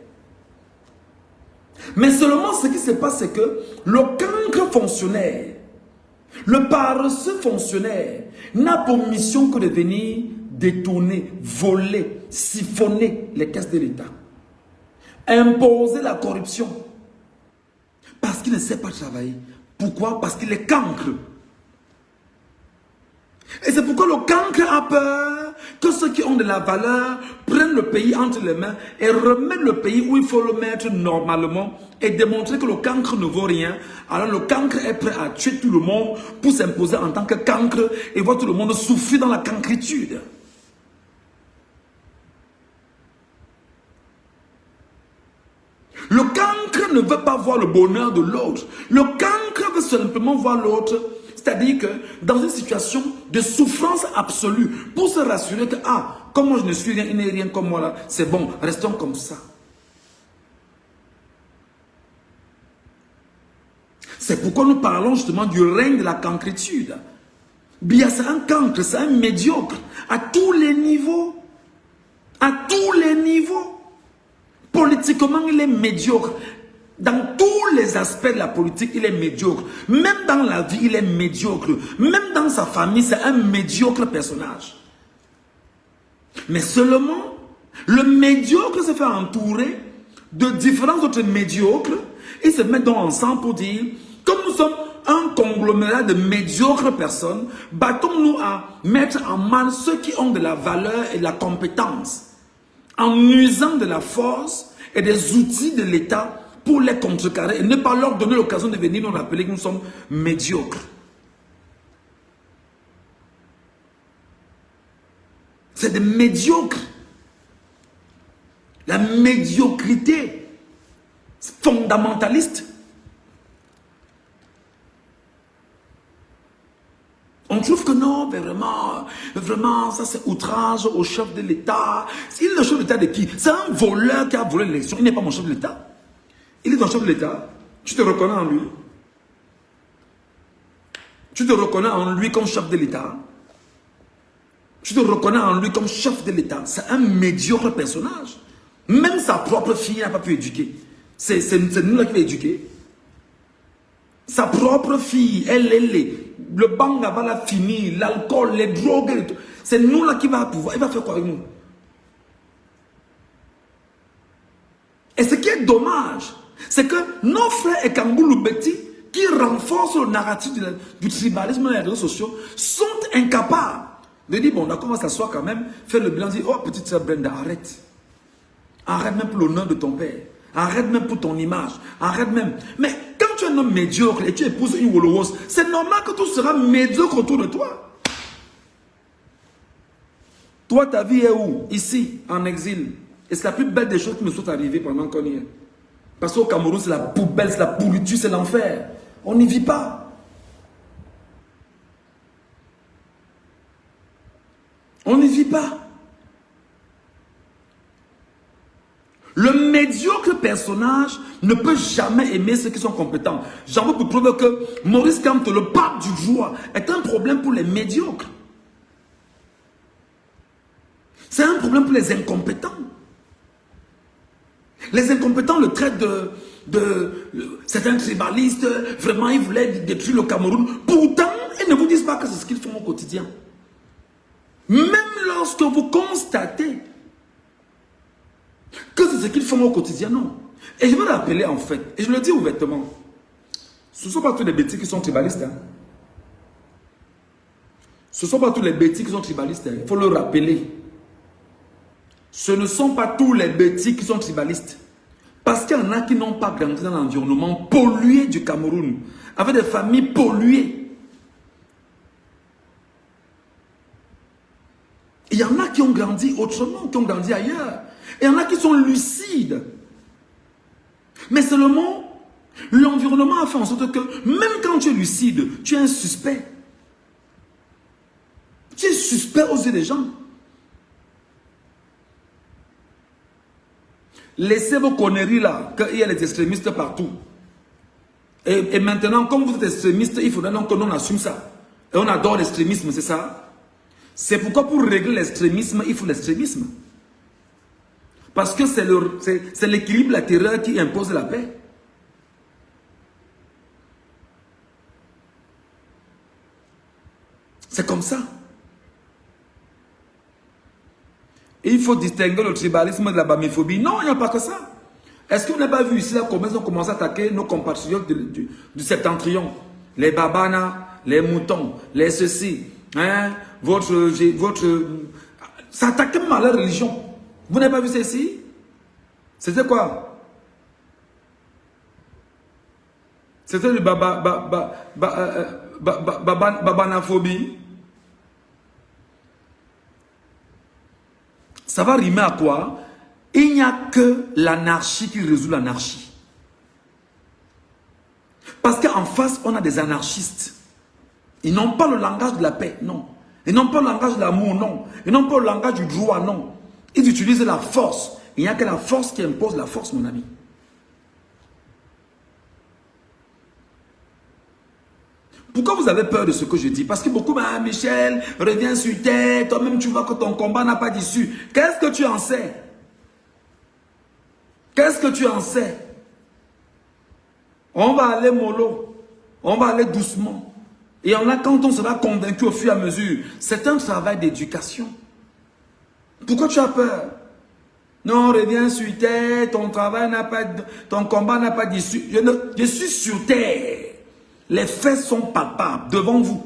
Mais seulement ce qui se passe, c'est que le cancre fonctionnaire, le paresseux fonctionnaire, n'a pour mission que de venir détourner, voler, siphonner les caisses de l'État, imposer la corruption. Parce qu'il ne sait pas travailler. Pourquoi? Parce qu'il est cancre. Et c'est pourquoi le cancre a peur que ceux qui ont de la valeur prennent le pays entre les mains et remettent le pays où il faut le mettre normalement et démontrer que le cancre ne vaut rien. Alors le cancre est prêt à tuer tout le monde pour s'imposer en tant que cancre et voir tout le monde souffrir dans la cancritude. Le cancre ne veut pas voir le bonheur de l'autre. Le cancre veut simplement voir l'autre, c'est-à-dire que dans une situation de souffrance absolue, pour se rassurer que, ah, comme moi je ne suis rien, il n'est rien comme moi là, c'est bon, restons comme ça. C'est pourquoi nous parlons justement du règne de la cancritude. Bien, c'est un cancre, c'est un médiocre, à tous les niveaux. À tous les niveaux. Politiquement, il est médiocre. Dans tous les aspects de la politique, il est médiocre. Même dans la vie, il est médiocre. Même dans sa famille, c'est un médiocre personnage. Mais seulement, le médiocre se fait entourer de différents autres médiocres. Ils se mettent donc ensemble pour dire, comme nous sommes un conglomérat de médiocres personnes, battons-nous à mettre en mal ceux qui ont de la valeur et de la compétence, en usant de la force et des outils de l'État pour les contrecarrer et ne pas leur donner l'occasion de venir nous rappeler que nous sommes médiocres. C'est des médiocres. La médiocrité fondamentaliste. On trouve que non, vraiment, ça c'est outrage au chef de l'État. Il est le chef de l'État de qui? C'est un voleur qui a volé l'élection. Il n'est pas mon chef de l'État. Il est ton chef de l'État. Tu te reconnais en lui. Tu te reconnais en lui comme chef de l'État. Tu te reconnais en lui comme chef de l'État. C'est un médiocre personnage. Même sa propre fille n'a pas pu éduquer. C'est nous là qui va éduquer. Sa propre fille, le banga va la finir, l'alcool, les drogues, c'est nous là qui va pouvoir. Il va faire quoi avec nous? Et ce qui est dommage, c'est que nos frères et Kangou Betty, qui renforcent le narratif du tribalisme dans les réseaux sociaux, sont incapables de dire, bon d'accord, on va s'asseoir quand même, faire le bilan, dire, oh petite sœur Brenda, arrête. Arrête même pour l'honneur de ton père. Arrête même pour ton image. Arrête même. Mais quand tu es un homme médiocre et tu épouses une Wolowos, c'est normal que tout sera médiocre autour de toi. Toi, ta vie est où? Ici, en exil. Et c'est la plus belle des choses qui nous sont arrivées pendant qu'on y est. Parce qu'au Cameroun, c'est la poubelle, c'est la pourriture, c'est l'enfer. On n'y vit pas. On n'y vit pas. Le médiocre personnage ne peut jamais aimer ceux qui sont compétents. J'en veux pour preuve que Maurice Kamto, le pape du roi, est un problème pour les médiocres. C'est un problème pour les incompétents. Les incompétents le traitent c'est un tribaliste, vraiment il voulait détruire le Cameroun. Pourtant, ils ne vous disent pas que c'est ce qu'ils font au quotidien. Même lorsque vous constatez que c'est ce qu'ils font au quotidien, non. Et je veux rappeler en fait, et je le dis ouvertement, ce ne sont pas tous les bêtises qui sont tribalistes. Hein. Ce ne sont pas tous les bêtis qui sont tribalistes. Il faut le rappeler. Ce ne sont pas tous les bêtis qui sont tribalistes. Parce qu'il y en a qui n'ont pas grandi dans l'environnement pollué du Cameroun, avec des familles polluées. Il y en a qui ont grandi autrement, qui ont grandi ailleurs. Et il y en a qui sont lucides. Mais seulement, l'environnement a fait en sorte que, même quand tu es lucide, tu es un suspect. Tu es suspect aux yeux des gens. Laissez vos conneries là, qu'il y a les extrémistes partout. Et maintenant, comme vous êtes extrémistes, il faudrait donc que l'on assume ça. Et on adore l'extrémisme, c'est ça? C'est pourquoi pour régler l'extrémisme, il faut l'extrémisme. Parce que c'est l'équilibre, la terreur qui impose la paix. C'est comme ça. Et il faut distinguer le tribalisme de la baméphobie. Non, il n'y a pas que ça. Est-ce que vous n'avez pas vu ici là comment ils ont commencé à attaquer nos compatriotes du septentrion? Les babanas, les moutons, les ceci. Hein? Ça attaquait même à la religion. Vous n'avez pas vu ça ici? C'était quoi? C'était le babanaphobie. Ça va rimer à quoi? Il n'y a que l'anarchie qui résout l'anarchie. Parce qu'en face, on a des anarchistes. Ils n'ont pas le langage de la paix, non. Ils n'ont pas le langage de l'amour, non. Ils n'ont pas le langage du droit, non. Ils utilisent la force. Il n'y a que la force qui impose la force, mon ami. Pourquoi vous avez peur de ce que je dis? Parce que beaucoup, ah, Michel, reviens sur terre, toi-même tu vois que ton combat n'a pas d'issue. Qu'est-ce que tu en sais? Qu'est-ce que tu en sais? On va aller mollo, on va aller doucement. Et quand on sera convaincu au fur et à mesure, c'est un travail d'éducation. Pourquoi tu as peur? Non, reviens sur terre, ton combat n'a pas d'issue. Je suis sur terre. Les faits sont palpables devant vous.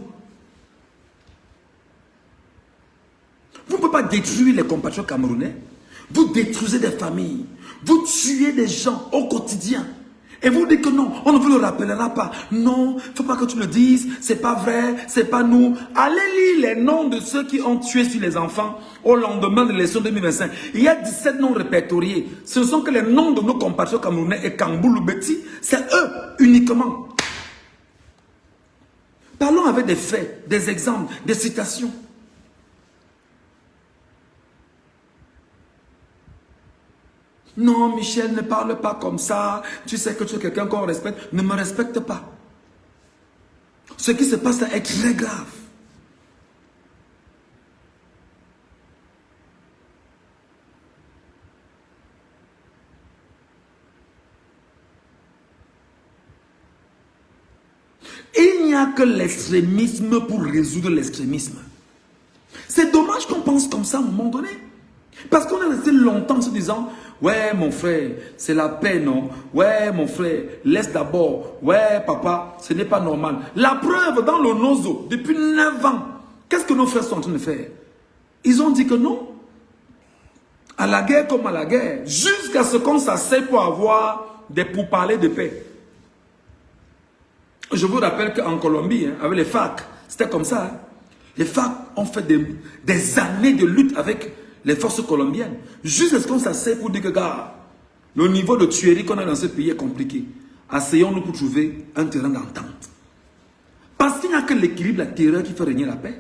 Vous ne pouvez pas détruire les compatriotes camerounais. Vous détruisez des familles. Vous tuez des gens au quotidien. Et vous dites que non, on ne vous le rappellera pas. Non, il ne faut pas que tu le dises. C'est pas vrai, c'est pas nous. Allez lire les noms de ceux qui ont tué sur les enfants au lendemain de l'élection 2025. Il y a 17 noms répertoriés. Ce ne sont que les noms de nos compatriotes camerounais et Kamboulou Beti. C'est eux uniquement. Parlons avec des faits, des exemples, des citations. Non, Michel, ne parle pas comme ça. Tu sais que tu es quelqu'un qu'on respecte. Ne me respecte pas. Ce qui se passe là est très grave. Il n'y a que l'extrémisme pour résoudre l'extrémisme. C'est dommage qu'on pense comme ça à un moment donné. Parce qu'on est resté longtemps en se disant, ouais mon frère, c'est la paix, non? Ouais mon frère, laisse d'abord. Ouais papa, ce n'est pas normal. La preuve dans le Nozo, depuis 9 ans, qu'est-ce que nos frères sont en train de faire? Ils ont dit que non. À la guerre comme à la guerre. Jusqu'à ce qu'on s'asseye pour avoir des pourparlers de paix. Je vous rappelle qu'en Colombie, hein, avec les FARC, c'était comme ça. Hein. Les FARC ont fait des années de lutte avec les forces colombiennes. Juste ce qu'on s'asseye pour dire que, gars, le niveau de tuerie qu'on a dans ce pays est compliqué. Asseyons-nous pour trouver un terrain d'entente. Parce qu'il n'y a que l'équilibre, la terreur qui fait régner la paix.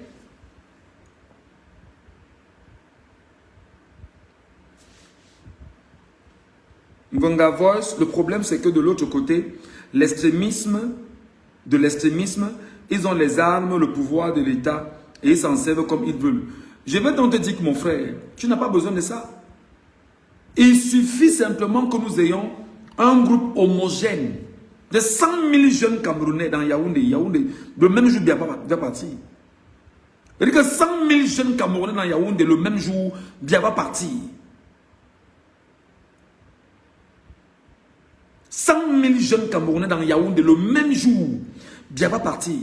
Ngonga Voice, le problème c'est que de l'autre côté, l'extrémisme, ils ont les armes, le pouvoir de l'État et ils s'en servent comme ils veulent. Je vais donc te dire que mon frère, tu n'as pas besoin de ça. Il suffit simplement que nous ayons un groupe homogène de 100 000 jeunes Camerounais dans Yaoundé. Le même jour, Biaba va partir. C'est-à-dire que 100 000 jeunes Camerounais dans Yaoundé, le même jour, Biaba va partir. 100 000 jeunes Camerounais dans Yaoundé, le même jour, Biaba va partir.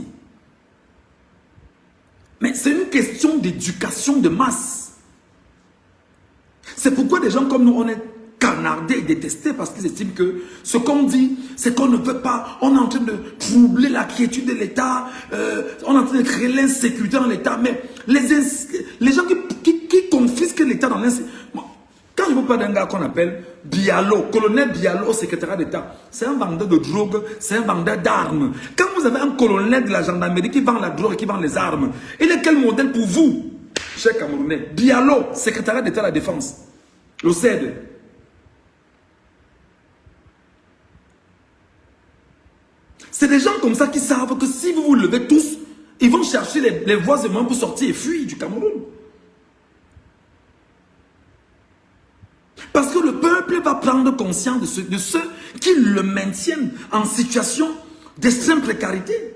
Mais c'est une question d'éducation de masse. C'est pourquoi des gens comme nous, on est canardés et détestés parce qu'ils estiment que ce qu'on dit, c'est qu'on ne veut pas. On est en train de troubler la quiétude de l'État. On est en train de créer l'insécurité dans l'État. Mais les gens qui confisquent l'État dans l'insécurité. Quand je vous parle d'un gars qu'on appelle Bialo, colonel Bialo au secrétariat d'État, c'est un vendeur de drogue, c'est un vendeur d'armes. Quand vous avez un colonel de la gendarmerie qui vend la drogue et qui vend les armes, il est quel modèle pour vous, cher Camerounais? Bialo, secrétariat d'État à la Défense, l'OCED. C'est des gens comme ça qui savent que si vous vous levez tous, ils vont chercher les voies et moyens pour sortir et fuir du Cameroun. Parce que le peuple va prendre conscience de ceux qui le maintiennent en situation d'extrême précarité.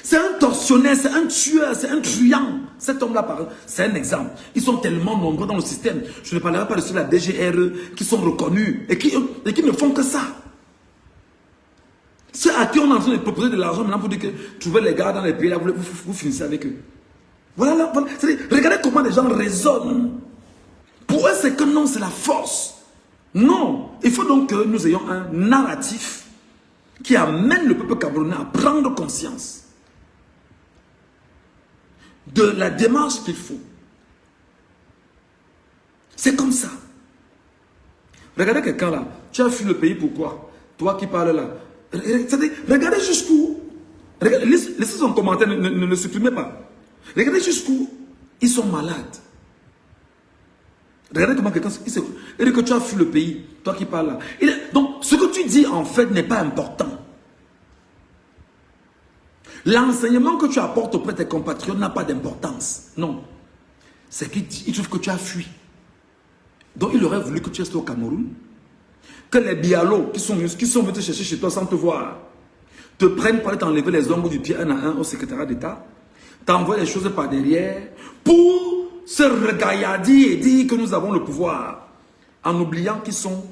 C'est un tortionnaire, c'est un tueur, c'est un truand. Cet homme-là, c'est un exemple. Ils sont tellement nombreux dans le système. Je ne parlerai pas de ceux de la DGRE qui sont reconnus et qui ne font que ça. Ceux à qui on est en train de proposer de l'argent maintenant pour dire que trouver les gars dans les pays là, vous finissez avec eux. Voilà. Regardez comment les gens raisonnent. Pour eux, c'est que non, c'est la force. Non. Il faut donc que nous ayons un narratif qui amène le peuple camerounais à prendre conscience de la démarche qu'il faut. C'est comme ça. Regardez quelqu'un là. Tu as fui le pays, pourquoi? Toi qui parles là. Regardez jusqu'où. Laissez son commentaire, ne le supprimez pas. Regardez jusqu'où ils sont malades. Regardez comment quelqu'un... Il dit que tu as fui le pays, toi qui parles là. Donc, ce que tu dis en fait n'est pas important. L'enseignement que tu apportes auprès de tes compatriotes n'a pas d'importance. Non. C'est qu'il trouve que tu as fui. Donc, il aurait voulu que tu restes au Cameroun. Que les bialos qui sont venus te chercher chez toi sans te voir, te prennent pour aller t'enlever les ongles du pied un à un au secrétariat d'État, t'envoient les choses par derrière pour se regaillardir et dire que nous avons le pouvoir, en oubliant qu'ils ont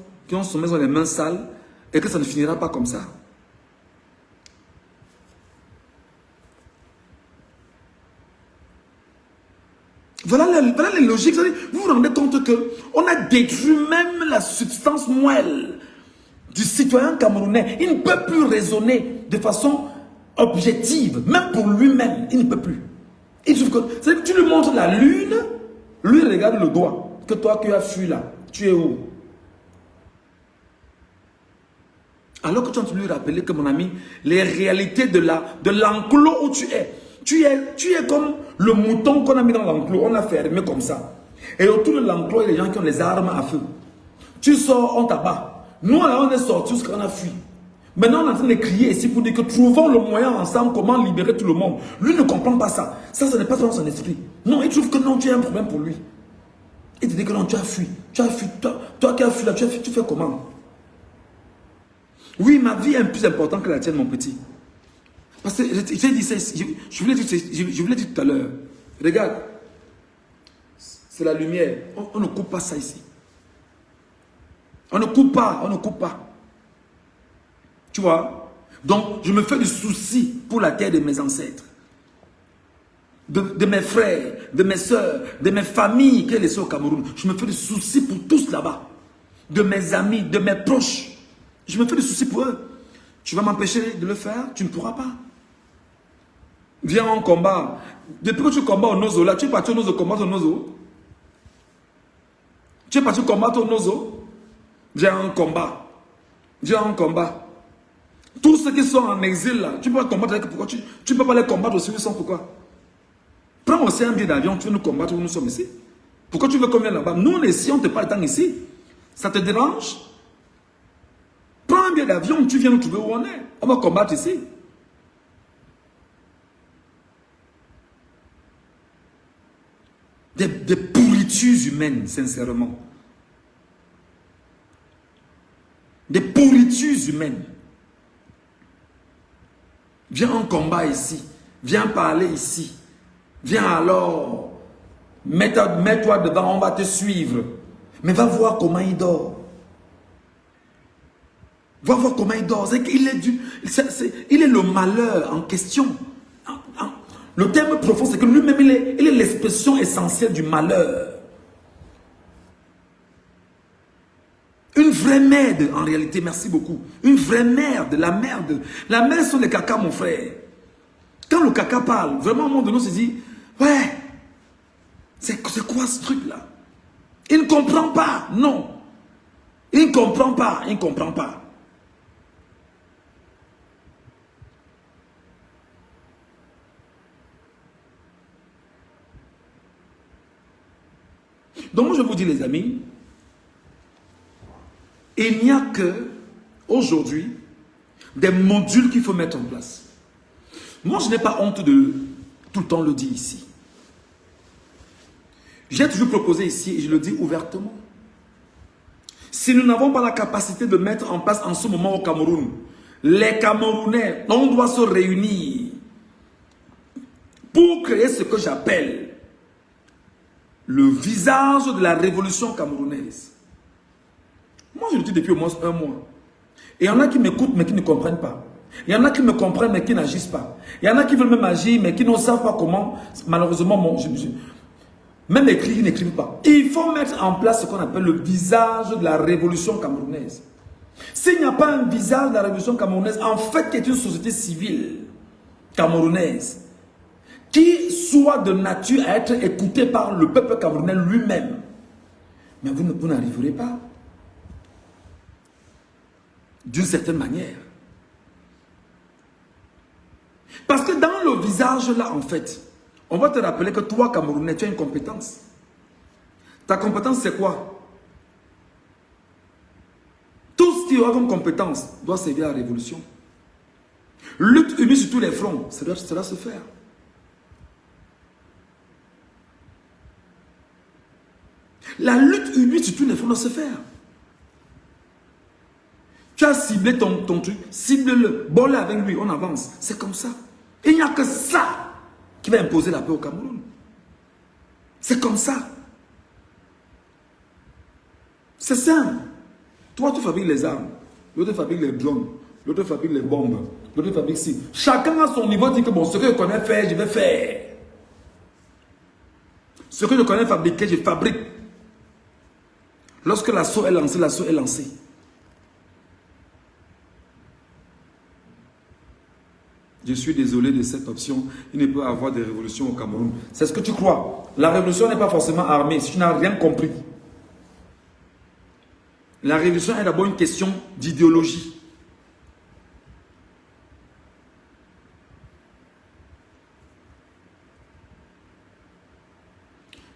sont les mains sales et que ça ne finira pas comme ça. Voilà les logiques. Vous vous rendez compte qu'on a détruit même la substance moelle du citoyen camerounais. Il ne peut plus raisonner de façon objective, même pour lui-même, il ne peut plus. Il trouve que tu lui montres la lune, lui regarde le doigt. Que toi qui as fui là, tu es où? Alors que tu es en train de lui rappeler que mon ami, les réalités de l'enclos où tu es. Tu es comme le mouton qu'on a mis dans l'enclos, on l'a fermé comme ça. Et autour de l'enclos, il y a des gens qui ont les armes à feu. Tu sors, on t'abat. Nous, là, on est sortis parce qu'on a fui. Maintenant, on est en train de crier ici pour dire que trouvons le moyen ensemble comment libérer tout le monde. Lui ne comprend pas ça. Ça, ce n'est pas dans son esprit. Non, il trouve que non, tu as un problème pour lui. Il te dit que non, tu as fui. Tu as fui. Toi qui as fui là, tu fais comment? Oui, ma vie est plus importante que la tienne, mon petit. Parce que j'ai dit ça, je vous l'ai dit tout à l'heure. Regarde. C'est la lumière. On ne coupe pas ça ici. On ne coupe pas, on ne coupe pas. Tu vois? Donc, je me fais du souci pour la terre de mes ancêtres. De mes frères, de mes soeurs, de mes familles qui sont laissées au Cameroun. Je me fais du souci pour tous là-bas. De mes amis, de mes proches. Je me fais du souci pour eux. Tu vas m'empêcher de le faire? Tu ne pourras pas. Viens en combat. Depuis que tu combats au Nozo, là, tu es parti au Nozo combattre au Nozo. Tu es parti combattre au Nozo. Viens en combat. Viens en combat. Tous ceux qui sont en exil là, tu peux pas combattre avec pourquoi? Tu ne peux pas les combattre aussi, ils sont pourquoi? Prends aussi un billet d'avion, tu veux nous combattre où nous sommes ici. Pourquoi tu veux qu'on vienne là-bas? Nous on est ici, on te parle tant ici. Ça te dérange? Prends un billet d'avion, tu viens nous trouver où on est. On va combattre ici. Des pourritures humaines, sincèrement. Des pourritures humaines. Viens en combat ici. Viens parler ici. Viens alors. Mets-toi devant, on va te suivre. Mais va voir comment il dort. Va voir comment il dort. Il est le malheur en question. Le terme profond, c'est que lui-même, il est l'expression essentielle du malheur. Une vraie merde, en réalité, merci beaucoup. Une vraie merde, la merde. La merde sont les caca, mon frère. Quand le caca parle, vraiment, au moment donné, on se dit, ouais, c'est quoi ce truc-là? Il ne comprend pas, non. Il ne comprend pas, il ne comprend pas. Donc, moi, je vous dis, les amis, il n'y a que, aujourd'hui, des modules qu'il faut mettre en place. Moi, je n'ai pas honte de tout le temps le dire ici. J'ai toujours proposé ici, et je le dis ouvertement. Si nous n'avons pas la capacité de mettre en place en ce moment au Cameroun, les Camerounais, on doit se réunir pour créer ce que j'appelle le visage de la révolution camerounaise. Moi, je le dis depuis au moins un mois. Et il y en a qui m'écoutent mais qui ne comprennent pas. Il y en a qui me comprennent mais qui n'agissent pas. Il y en a qui veulent même agir mais qui ne savent pas comment. Malheureusement, même écrire, ils n'écrivent pas. Il faut mettre en place ce qu'on appelle le visage de la révolution camerounaise. S'il n'y a pas un visage de la révolution camerounaise, en fait, qui est une société civile camerounaise, qui soit de nature à être écoutée par le peuple camerounais lui-même, mais vous n'arriverez pas. D'une certaine manière. Parce que dans le visage là, en fait, on va te rappeler que toi, Camerounais, tu as une compétence. Ta compétence, c'est quoi? Tout ce qui aura comme compétence doit servir à la révolution. Lutte unie sur tous les fronts, ça doit se faire. La lutte unie sur tous les fronts doit se faire. Tu as ciblé ton truc, cible-le, bolle avec lui, on avance. C'est comme ça. Il n'y a que ça qui va imposer la paix au Cameroun. C'est comme ça. C'est simple. Toi, tu fabriques les armes, l'autre fabrique les drones, l'autre fabrique les bombes, l'autre fabrique ci. Chacun à son niveau dit que bon, ce que je connais faire, je vais faire. Ce que je connais fabriquer, je fabrique. Lorsque l'assaut est lancé, l'assaut est lancé. Je suis désolé de cette option. Il ne peut y avoir de révolution au Cameroun. C'est ce que tu crois. La révolution n'est pas forcément armée. Si tu n'as rien compris. La révolution est d'abord une question d'idéologie.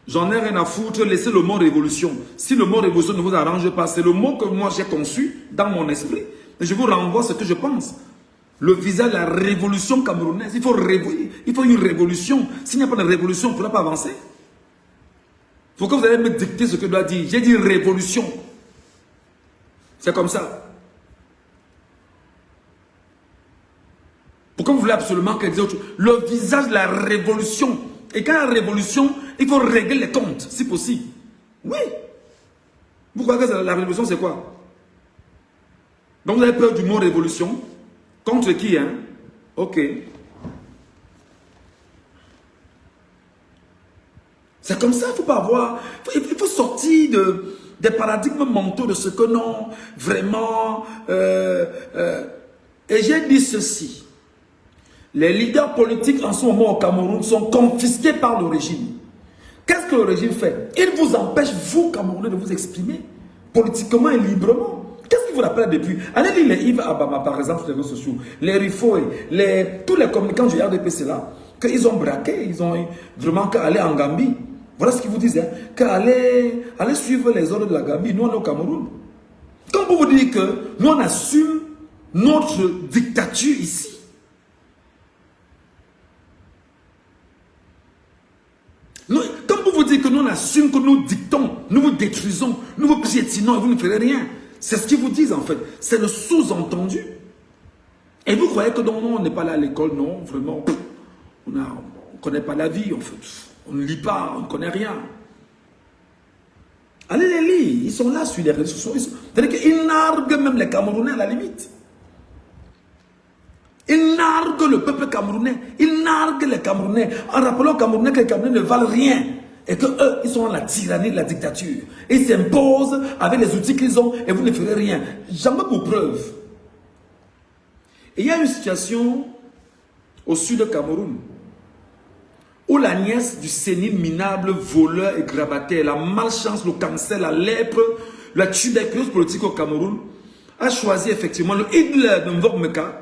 J'en ai rien à foutre. Laissez le mot révolution. Si le mot révolution ne vous arrange pas, c'est le mot que moi j'ai conçu dans mon esprit. Et je vous renvoie ce que je pense. Le visage de la révolution camerounaise. Il faut une révolution. S'il n'y a pas de révolution, on ne pourra pas avancer. Il faut que vous allez me dicter ce que je dois dire. J'ai dit révolution. C'est comme ça. Pourquoi vous voulez absolument qu'elle dise autre chose? Le visage de la révolution. Et quand il y a la révolution, il faut régler les comptes, si possible. Oui. Vous croyez que la révolution, c'est quoi? Donc vous avez peur du mot révolution? Contre qui, hein? Ok. C'est comme ça, il ne faut pas avoir... Il faut sortir des paradigmes mentaux de ce que non, vraiment... Et j'ai dit ceci. Les leaders politiques en ce moment au Cameroun sont confisqués par le régime. Qu'est-ce que le régime fait? Il vous empêche, vous, Camerounais, de vous exprimer politiquement et librement. Qu'est-ce qu'il vous rappelle depuis? Allez lire les Yves Abama, par exemple, sur les réseaux sociaux, les Rifoy, tous les communicants du RDPC là, qu'ils ont braqué, ils ont vraiment qu'à aller en Gambie. Voilà ce qu'ils vous disent, hein, qu'à aller suivre les ordres de la Gambie, nous on est au Cameroun. Comme pour vous dire que nous on assume notre dictature ici. Comme pour vous dire que nous on assume que nous dictons, nous vous détruisons, nous vous piétinons et vous ne ferez rien. C'est ce qu'ils vous disent en fait. C'est le sous-entendu. Et vous croyez que non, on n'est pas là à l'école, non, vraiment, on ne connaît pas la vie, en fait. On ne lit pas, on ne connaît rien. Allez les lire, ils sont là sur les réseaux sociaux. C'est-à-dire qu'ils narguent même les Camerounais à la limite. Ils narguent le peuple camerounais. Ils narguent les Camerounais en rappelant aux Camerounais que les Camerounais ne valent rien. Et qu'eux, ils sont dans la tyrannie de la dictature. Ils s'imposent avec les outils qu'ils ont et vous ne ferez rien. J'en veux pour preuve. Et il y a une situation au sud de Cameroun où la nièce du sénile minable, voleur et grabataire, la malchance, le cancer, la lèpre, la tuberculose politique au Cameroun, a choisi effectivement le Hitler de Mvormeka.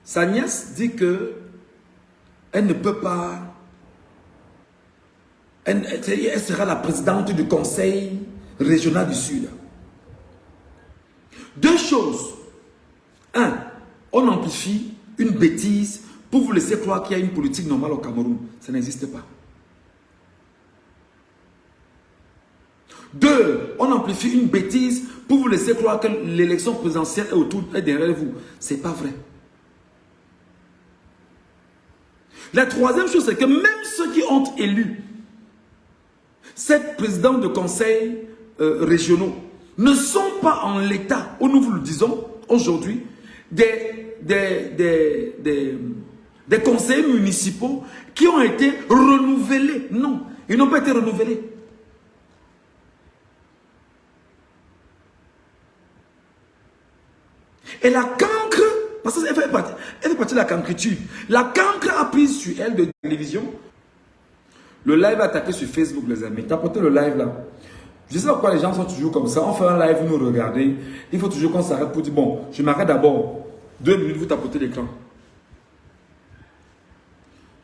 Sa nièce dit que elle ne peut pas, elle sera la présidente du conseil régional du Sud. Deux choses. Un, on amplifie une bêtise pour vous laisser croire qu'il y a une politique normale au Cameroun. Ça n'existe pas. Deux, on amplifie une bêtise pour vous laisser croire que l'élection présidentielle est derrière vous. Ce n'est pas vrai. La troisième chose, c'est que même ceux qui ont élu cette présidente de conseils régionaux ne sont pas en l'état, où nous vous le disons aujourd'hui, des conseillers municipaux qui ont été renouvelés. Non, ils n'ont pas été renouvelés. Et la cancre, parce qu'elle fait partie de la cancriture, la cancre a pris sur elle de télévision. Le live a attaqué sur Facebook, les amis. Tapotez le live là. Je sais pas pourquoi les gens sont toujours comme ça. On fait un live, vous nous regardez. Il faut toujours qu'on s'arrête pour dire, bon, je m'arrête d'abord. 2 minutes, vous tapotez l'écran.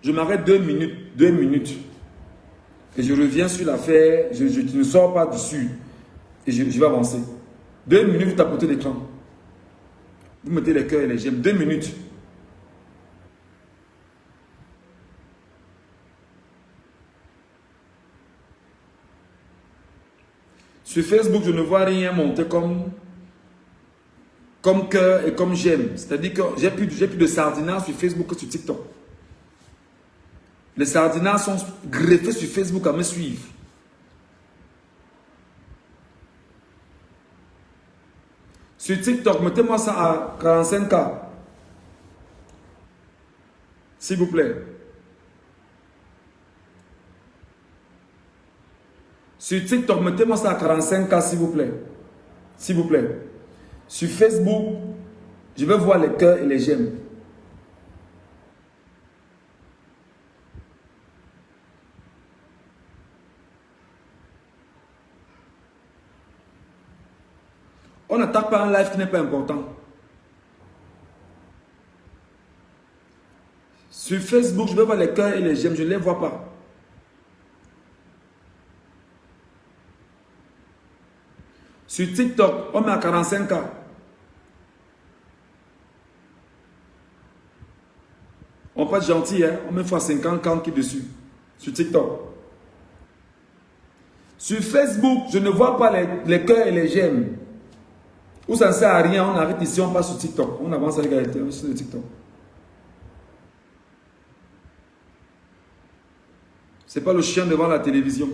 Je m'arrête 2 minutes. 2 minutes. Et je reviens sur l'affaire. Je ne sors pas dessus. Et je vais avancer. 2 minutes, vous tapotez l'écran. Vous mettez les cœurs et les j'aime. 2 minutes. Sur Facebook, je ne vois rien monter comme cœur et comme j'aime. C'est-à-dire que j'ai plus de sardinats sur Facebook que sur TikTok. Les sardinats sont greffés sur Facebook à me suivre. Sur TikTok, mettez-moi ça à 45K. S'il vous plaît. Sur TikTok, mettez-moi ça à 45K, s'il vous plaît. S'il vous plaît. Sur Facebook, je vais voir les cœurs et les j'aime. On n'attaque pas un live qui n'est pas important. Sur Facebook, je vais voir les cœurs et les j'aime, je ne les vois pas. Sur TikTok, on met à 45K. On peut être gentil, hein? On met fois 50K qui est dessus. Sur TikTok. Sur Facebook, je ne vois pas les cœurs et les j'aime. Où ça ne sert à rien, on arrête ici, on passe sur TikTok. On avance avec l'égalité sur le TikTok. Ce n'est pas le chien devant la télévision.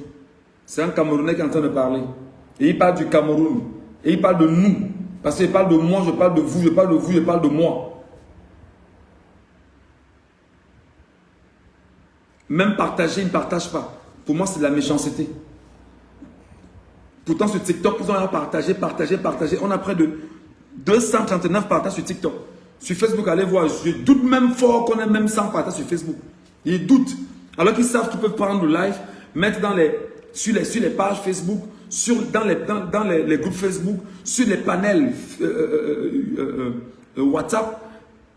C'est un Camerounais qui est en train de parler. Et il parle du Cameroun. Et il parle de nous. Parce qu'il parle de moi, je parle de vous, je parle de vous, je parle de moi. Même partager, il ne partage pas. Pour moi, c'est de la méchanceté. Pourtant, sur TikTok, ils ont partagé. On a près de 239 partages sur TikTok. Sur Facebook, allez voir. Je doute même fort qu'on ait même 100 partages sur Facebook. Ils doutent. Alors qu'ils savent qu'ils peuvent prendre le live, mettre sur les pages Facebook, dans les groupes Facebook, sur les panels WhatsApp,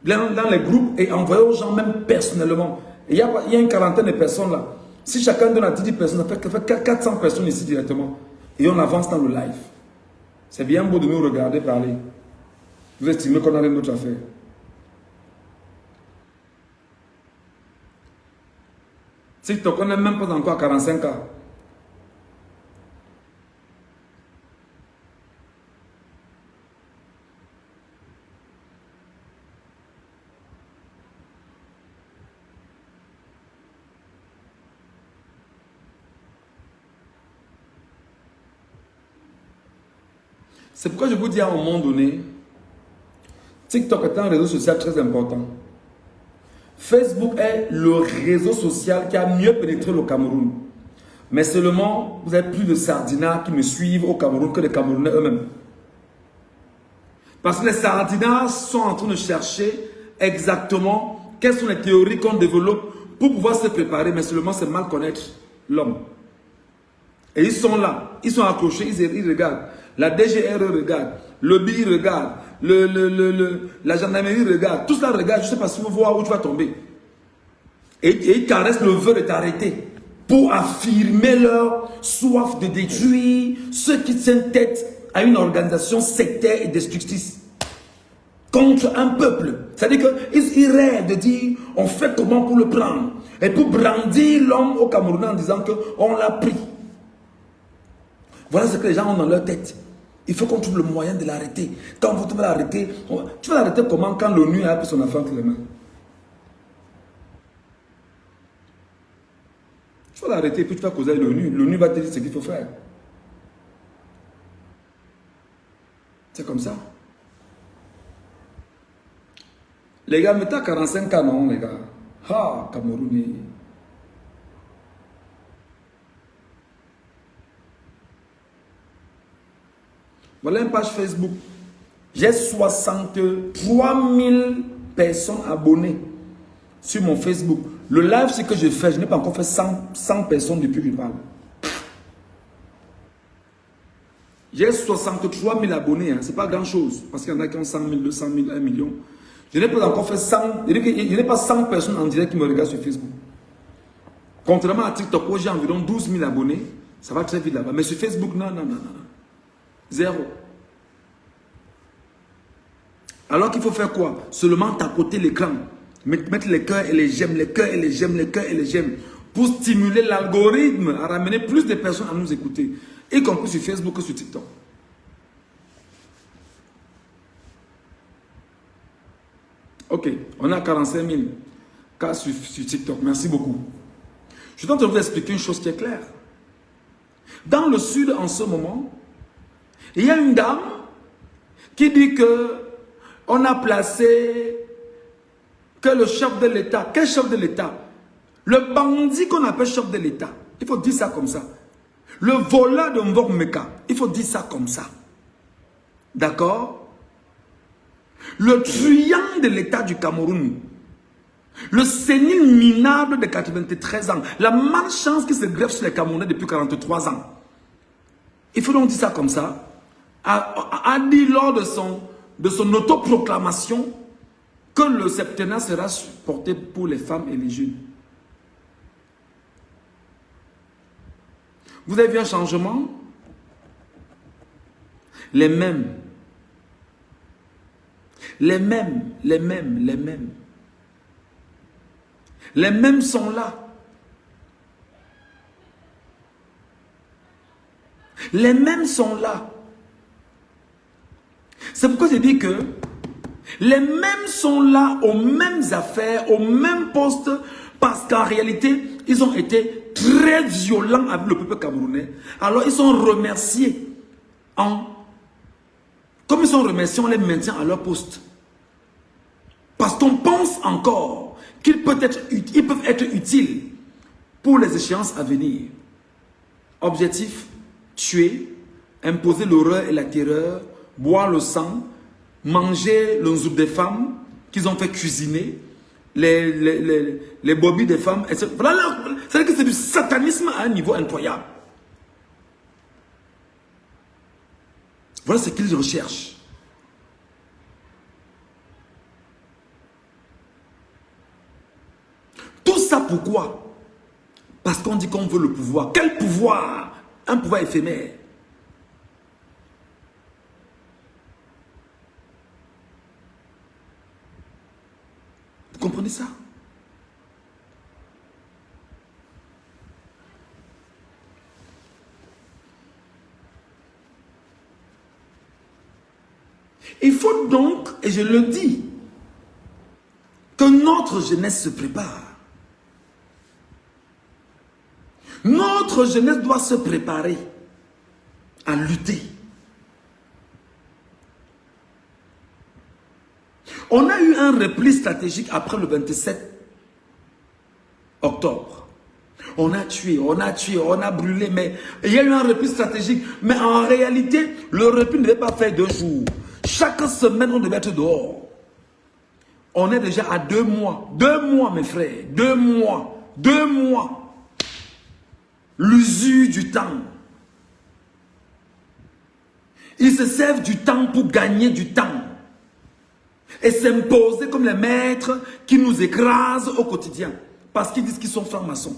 dans les groupes et envoyer aux gens même personnellement. Il y a une quarantaine de personnes là. Si chacun donne à 10 personnes, ça fait 400 personnes ici directement. Et on avance dans le live. C'est bien beau de nous regarder parler. Vous estimez qu'on a une autre affaire. TikTok, on n'est même pas encore à 45K. C'est pourquoi je vous dis à un moment donné, TikTok est un réseau social très important. Facebook est le réseau social qui a mieux pénétré le Cameroun. Mais seulement, vous avez plus de sardinards qui me suivent au Cameroun que les Camerounais eux-mêmes. Parce que les sardinards sont en train de chercher exactement quelles sont les théories qu'on développe pour pouvoir se préparer, mais seulement c'est mal connaître l'homme. Et ils sont là, ils sont accrochés, ils regardent. La DGR regarde, le BI regarde, la gendarmerie regarde, tout ça regarde, je ne sais pas si vous voyez où tu vas tomber. Et ils caressent le vœu de t'arrêter pour affirmer leur soif de détruire ceux qui tiennent tête à une organisation sectaire et destructrice contre un peuple. C'est-à-dire qu'ils rêvent de dire on fait comment pour le prendre et pour brandir l'homme au Cameroun en disant qu'on l'a pris. Voilà ce que les gens ont dans leur tête. Il faut qu'on trouve le moyen de l'arrêter. Quand vous devez l'arrêter, tu vas l'arrêter comment quand l'ONU a pris son enfant entre les mains? Tu vas l'arrêter et puis tu vas causer l'ONU. L'ONU va te dire ce qu'il faut faire. C'est comme ça. Les gars, mettez à 45 ans, non, les gars. Ah, Camerounais. Voilà une page Facebook. J'ai 63 000 personnes abonnées sur mon Facebook. Le live, ce que je fais, je n'ai pas encore fait 100 personnes depuis que je parle. J'ai 63 000 abonnés. Hein. Ce n'est pas grand-chose. Parce qu'il y en a qui ont 100 000, 200 000, 1 million. Je n'ai pas encore fait 100. Je n'ai pas 100 personnes en direct qui me regardent sur Facebook. Contrairement à TikTok, où j'ai environ 12 000 abonnés. Ça va très vite là-bas. Mais sur Facebook, non. Zéro. Alors qu'il faut faire quoi? Seulement tapoter l'écran. Mettre les cœurs et les j'aime, les cœurs et les j'aime, les cœurs et les j'aime. Pour stimuler l'algorithme à ramener plus de personnes à nous écouter. Y compris sur Facebook que sur TikTok. Ok, on a 45 000 cas sur TikTok. Merci beaucoup. Je suis en train de vous expliquer une chose qui est claire. Dans le sud, en ce moment, il y a une dame qui dit que on a placé que le chef de l'État, quel chef de l'État? Le bandit qu'on appelle chef de l'État. Il faut dire ça comme ça. Le voleur de Mvormeka. Il faut dire ça comme ça. D'accord? Le truand de l'État du Cameroun. Le sénile minable de 93 ans. La malchance qui se greffe sur les Camerounais depuis 43 ans. Il faut donc dire ça comme ça. A dit lors de son autoproclamation que le septennat sera supporté pour les femmes et les jeunes. Vous avez vu un changement? Les mêmes. Les mêmes. Les mêmes sont là. Les mêmes sont là. C'est pourquoi je dis que les mêmes sont là aux mêmes affaires, aux mêmes postes, parce qu'en réalité, ils ont été très violents avec le peuple camerounais. Alors ils sont remerciés. Comme ils sont remerciés, on les maintient à leur poste. Parce qu'on pense encore qu'ils peuvent être utiles pour les échéances à venir. Objectif, tuer, imposer l'horreur et la terreur, boire le sang, manger le nzoub des femmes qu'ils ont fait cuisiner, les bobbies des femmes, etc. Voilà, c'est-à-dire que c'est du satanisme à un niveau incroyable. Voilà ce qu'ils recherchent. Tout ça pourquoi? Parce qu'on dit qu'on veut le pouvoir. Quel pouvoir? Un pouvoir éphémère. Vous comprenez ça? Il faut donc, et je le dis, que notre jeunesse se prépare. Notre jeunesse doit se préparer à lutter. On a eu un repli stratégique après le 27 octobre. On a tué, on a brûlé, mais il y a eu un repli stratégique. Mais en réalité, le repli ne devait pas faire 2 jours. Chaque semaine, on devait être dehors. On est déjà à 2 mois. 2 mois, mes frères. 2 mois. 2 mois. L'usure du temps. Ils se servent du temps pour gagner du temps. Et s'imposer comme les maîtres qui nous écrasent au quotidien. Parce qu'ils disent qu'ils sont francs-maçons.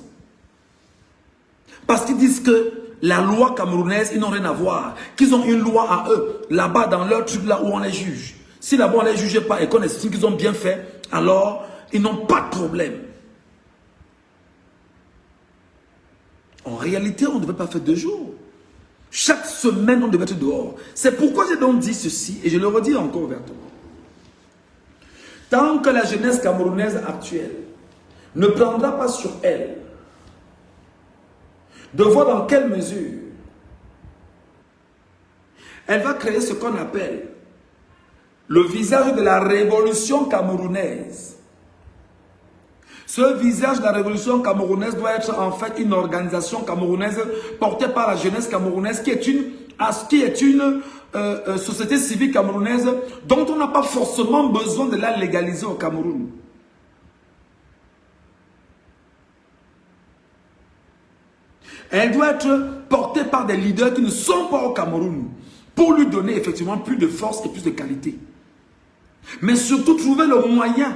Parce qu'ils disent que la loi camerounaise, ils n'ont rien à voir. Qu'ils ont une loi à eux, là-bas dans leur truc, là où on les juge. Si là-bas on ne les juge pas et qu'on estime qu'ils ont bien fait, alors ils n'ont pas de problème. En réalité, on ne devait pas faire 2 jours. Chaque semaine, on devait être dehors. C'est pourquoi j'ai donc dit ceci, et je le redis encore ouvertement. Tant que la jeunesse camerounaise actuelle ne prendra pas sur elle de voir dans quelle mesure elle va créer ce qu'on appelle le visage de la révolution camerounaise. Ce visage de la révolution camerounaise doit être en fait une organisation camerounaise portée par la jeunesse camerounaise qui est une société civile camerounaise dont on n'a pas forcément besoin de la légaliser au Cameroun. Elle doit être portée par des leaders qui ne sont pas au Cameroun pour lui donner effectivement plus de force et plus de qualité. Mais surtout trouver le moyen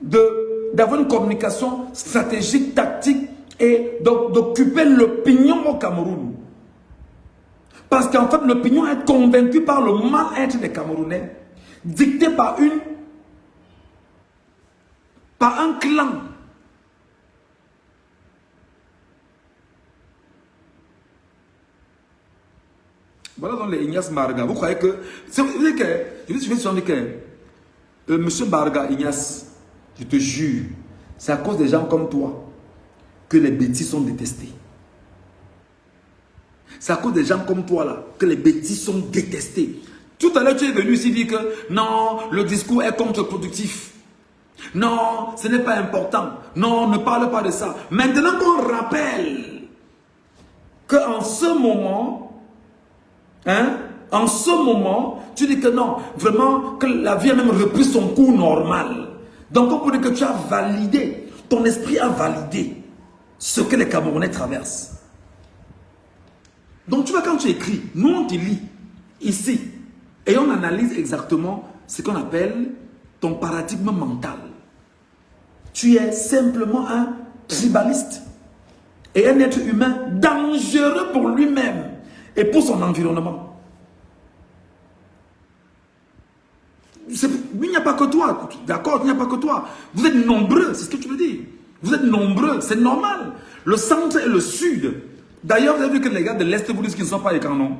d'avoir une communication stratégique, tactique et d'occuper l'opinion au Cameroun. Parce qu'en fait, l'opinion est convaincue par le mal-être des Camerounais, dicté par un clan. Voilà donc les Ignace Barga. Vous croyez que... Je vais dire que Monsieur Barga, Ignace, je te jure, c'est à cause des gens comme toi que les bêtises sont détestées. C'est à cause des gens comme toi là que les bêtises sont détestées. Tout à l'heure, tu es venu ici dire que non, le discours est contre-productif. Non, ce n'est pas important. Non, ne parle pas de ça. Maintenant qu'on rappelle qu'en ce moment, en ce moment, tu dis que non, vraiment, que la vie a même repris son cours normal. Donc on peut dire que tu as validé, ton esprit a validé ce que les Camerounais traversent. Donc tu vois, quand tu écris, nous on te lit ici et on analyse exactement ce qu'on appelle ton paradigme mental. Tu es simplement un tribaliste et un être humain dangereux pour lui-même et pour son environnement. Il n'y a pas que toi, d'accord, il n'y a pas que toi. Vous êtes nombreux, c'est ce que tu veux dire. Vous êtes nombreux, c'est normal. Le centre et le sud. D'ailleurs, vous avez vu que les gars de l'Est vous disent qu'ils ne sont pas écans, non?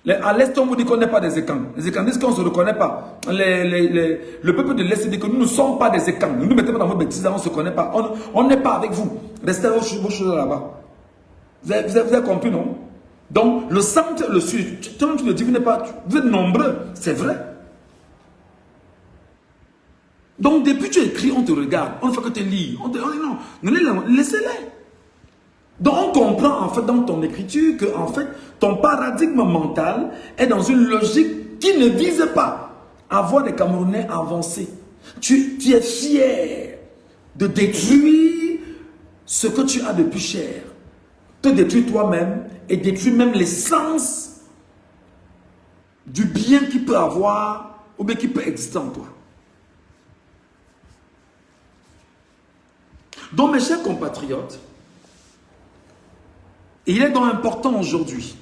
À l'Est, on vous dit qu'on n'est pas des écans. Les écans disent qu'on ne se reconnaît pas. Le peuple de l'Est dit que nous ne sommes pas des écans. Ne nous mettez pas dans vos bêtises, on ne se connaît pas. On n'est pas avec vous. Restez à vos choses là-bas. Vous avez compris, non? Donc, le centre et le sud, tu le dis, vous êtes nombreux, c'est vrai. Donc, depuis que tu écris, on te regarde. On ne fait que te lire. On dit non, laissez-les. Donc, on comprend en fait dans ton écriture que en fait, ton paradigme mental est dans une logique qui ne vise pas à voir des Camerounais avancer. Tu es fier de détruire ce que tu as de plus cher. Te détruire toi-même et détruire même l'essence du bien qu'il peut avoir ou bien qui peut exister en toi. Donc, mes chers compatriotes, il est donc important aujourd'hui.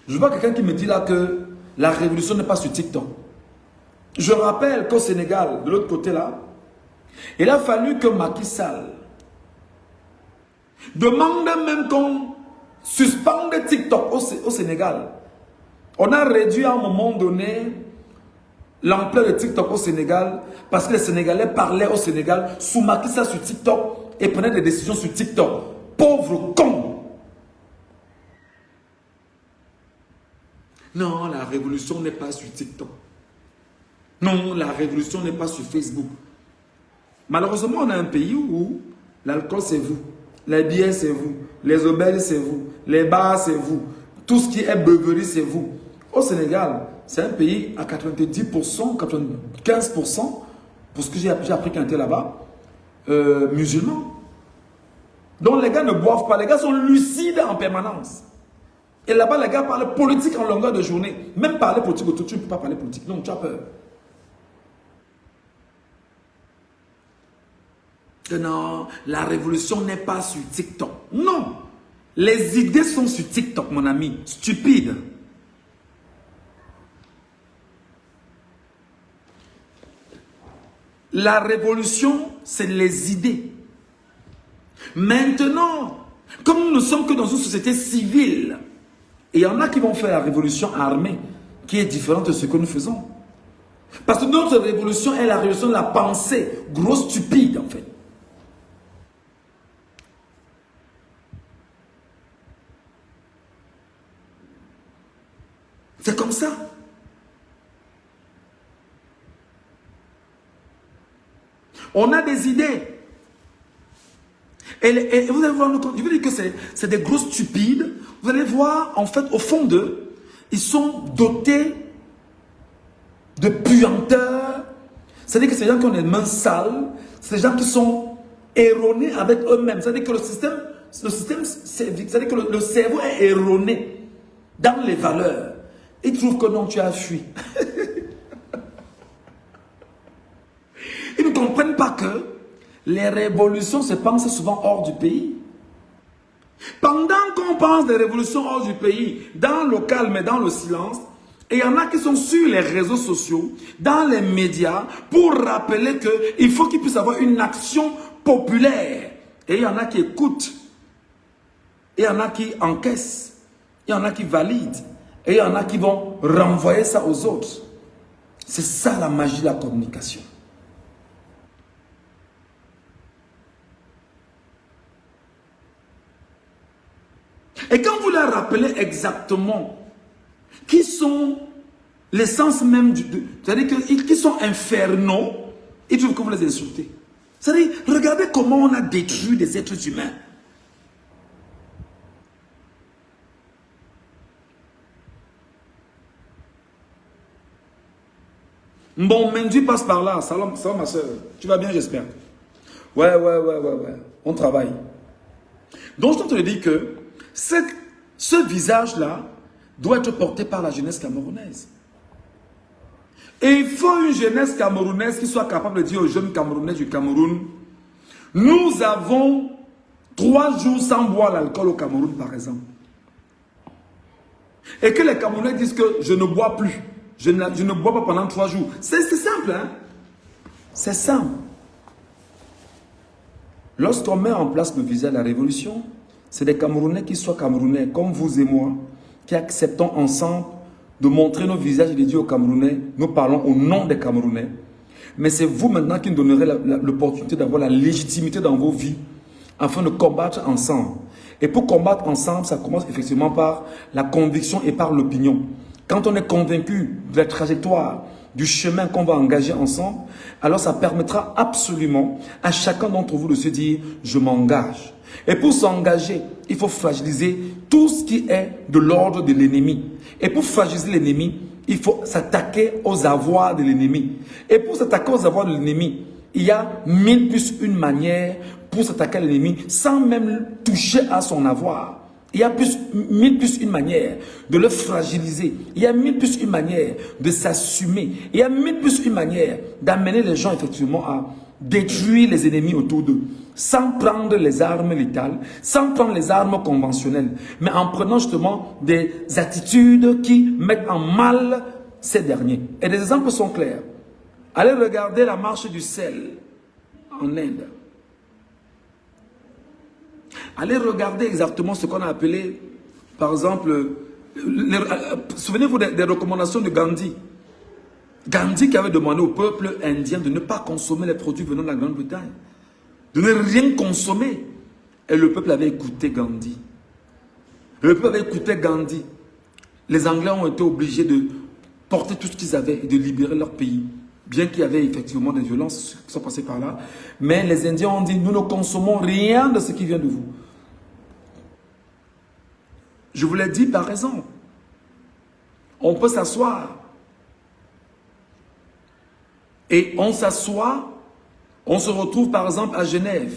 Je vois quelqu'un qui me dit là que la révolution n'est pas sur TikTok. Je rappelle qu'au Sénégal, de l'autre côté là, il a fallu que Macky Sall demande même qu'on suspende TikTok au Sénégal. On a réduit à un moment donné l'ampleur de TikTok au Sénégal parce que les Sénégalais parlaient au Sénégal sous Macky Sall sur TikTok et prenaient des décisions sur TikTok. Pauvre con! Non, la révolution n'est pas sur TikTok. Non, la révolution n'est pas sur Facebook. Malheureusement, on a un pays où L'alcool, c'est vous. Les billets, c'est vous. Les auberges, c'est vous. Les bars, c'est vous. Tout ce qui est beuverie, c'est vous. Au Sénégal, c'est un pays à 90%, 95%, pour ce que j'ai appris quand j'étais là-bas, musulmans. Donc les gars ne boivent pas, les gars sont lucides en permanence. Et là-bas, les gars parlent politique en longueur de journée. Même parler politique, tu ne peux pas parler politique. Donc tu as peur. Que non, la révolution n'est pas sur TikTok. Non, les idées sont sur TikTok, mon ami. Stupide. La révolution, c'est les idées. Maintenant, comme nous ne sommes que dans une société civile, et il y en a qui vont faire la révolution armée, qui est différente de ce que nous faisons. Parce que notre révolution est la révolution de la pensée, gros stupide en fait. C'est comme ça. On a des idées. Et vous allez voir, je veux dire que c'est des gros stupides. Vous allez voir, en fait, au fond d'eux, ils sont dotés de puanteurs. C'est-à-dire que c'est des gens qui ont les mains sales. C'est des gens qui sont erronés avec eux-mêmes. C'est-à-dire que le système c'est-à-dire que le cerveau est erroné dans les valeurs. Ils trouvent que non, tu as fui. Ils ne comprennent pas que les révolutions se pensent souvent hors du pays. Pendant qu'on pense des révolutions hors du pays, dans le calme et dans le silence, et il y en a qui sont sur les réseaux sociaux, dans les médias, pour rappeler qu'il faut qu'il puisse y avoir une action populaire. Et il y en a qui écoutent, et il y en a qui encaissent, il y en a qui valident, et il y en a qui vont renvoyer ça aux autres. C'est ça la magie de la communication. Et quand vous leur rappelez exactement qui sont l'essence même c'est-à-dire qu'ils sont infernaux, ils trouvent que vous les insultez. C'est-à-dire, regardez comment on a détruit des êtres humains. Bon, Mendy passe par là. Salam ma soeur. Tu vas bien, j'espère. Ouais. On travaille. Donc, je te dis que ce visage-là doit être porté par la jeunesse camerounaise. Et il faut une jeunesse camerounaise qui soit capable de dire aux jeunes Camerounais du Cameroun, nous avons 3 jours sans boire l'alcool au Cameroun, par exemple. Et que les Camerounais disent que je ne bois plus. Je ne bois pas pendant 3 jours. C'est simple, hein? C'est simple. Lorsqu'on met en place le visage de la révolution, c'est des Camerounais qui soient Camerounais, comme vous et moi, qui acceptons ensemble de montrer nos visages et de dire aux Camerounais, nous parlons au nom des Camerounais. Mais c'est vous maintenant qui nous donnerez l'opportunité d'avoir la légitimité dans vos vies, afin de combattre ensemble. Et pour combattre ensemble, ça commence effectivement par la conviction et par l'opinion. Quand on est convaincu de la trajectoire, du chemin qu'on va engager ensemble, alors ça permettra absolument à chacun d'entre vous de se dire « je m'engage ». Et pour s'engager, il faut fragiliser tout ce qui est de l'ordre de l'ennemi. Et pour fragiliser l'ennemi, il faut s'attaquer aux avoirs de l'ennemi. Et pour s'attaquer aux avoirs de l'ennemi, il y a 1000 plus une manière pour s'attaquer à l'ennemi sans même toucher à son avoir. Il y a 1000 plus une manière de le fragiliser. Il y a 1000 plus une manière de s'assumer. Il y a 1000 plus une manière d'amener les gens effectivement à détruire les ennemis autour d'eux. Sans prendre les armes létales, sans prendre les armes conventionnelles, mais en prenant justement des attitudes qui mettent en mal ces derniers. Et les exemples sont clairs. Allez regarder la marche du sel en Inde. Allez regarder exactement ce qu'on a appelé, par exemple, souvenez-vous des recommandations de Gandhi. Gandhi qui avait demandé au peuple indien de ne pas consommer les produits venant de la Grande-Bretagne, de ne rien consommer. Et le peuple avait écouté Gandhi. Le peuple avait écouté Gandhi. Les Anglais ont été obligés de porter tout ce qu'ils avaient et de libérer leur pays. Bien qu'il y avait effectivement des violences qui sont passées par là. Mais les Indiens ont dit, nous ne consommons rien de ce qui vient de vous. Je vous l'ai dit par raison. On peut s'asseoir. Et on s'assoit, on se retrouve par exemple à Genève,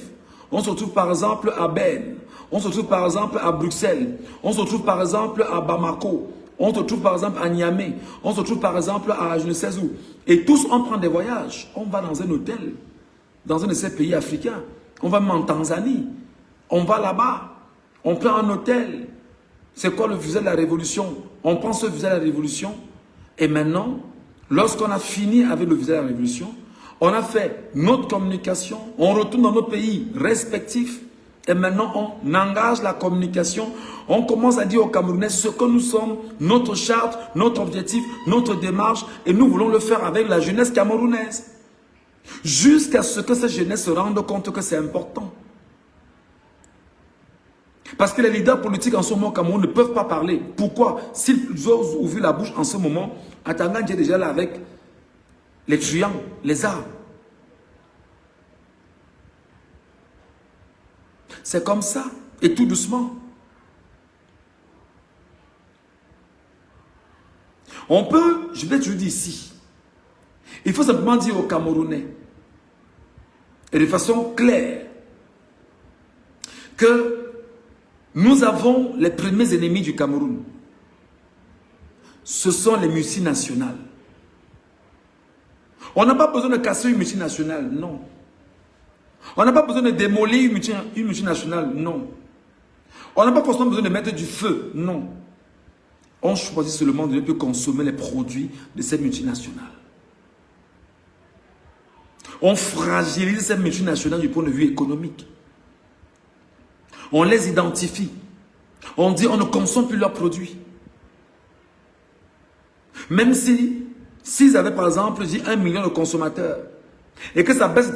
on se retrouve par exemple à Berne, on se retrouve par exemple à Bruxelles, on se retrouve par exemple à Bamako, on se retrouve par exemple à Niamey, on se retrouve par exemple à je ne sais où. Et tous on prend des voyages, on va dans un hôtel, dans un de ces pays africains, on va même en Tanzanie, on va là-bas, on prend un hôtel. C'est quoi le visa de la révolution? On prend ce visa de la révolution et maintenant, lorsqu'on a fini avec le visa de la révolution, on a fait notre communication, on retourne dans nos pays respectifs et maintenant on engage la communication. On commence à dire aux Camerounais ce que nous sommes, notre charte, notre objectif, notre démarche et nous voulons le faire avec la jeunesse camerounaise. Jusqu'à ce que cette jeunesse se rende compte que c'est important. Parce que les leaders politiques en ce moment au Cameroun ne peuvent pas parler. Pourquoi? S'ils osent ouvrir la bouche en ce moment, Atanga est déjà là avec les triangles, les armes. C'est comme ça. Et tout doucement. On peut, je vais toujours dire ici, il faut simplement dire aux Camerounais, et de façon claire, que nous avons les premiers ennemis du Cameroun. Ce sont les multinationales. On n'a pas besoin de casser une multinationale, non. On n'a pas besoin de démolir une multinationale, non. On n'a pas forcément besoin de mettre du feu, non. On choisit seulement de ne plus consommer les produits de ces multinationales. On fragilise ces multinationales du point de vue économique. On les identifie. On dit on ne consomme plus leurs produits. Même s'ils avaient par exemple dit 1 million de consommateurs et que ça baisse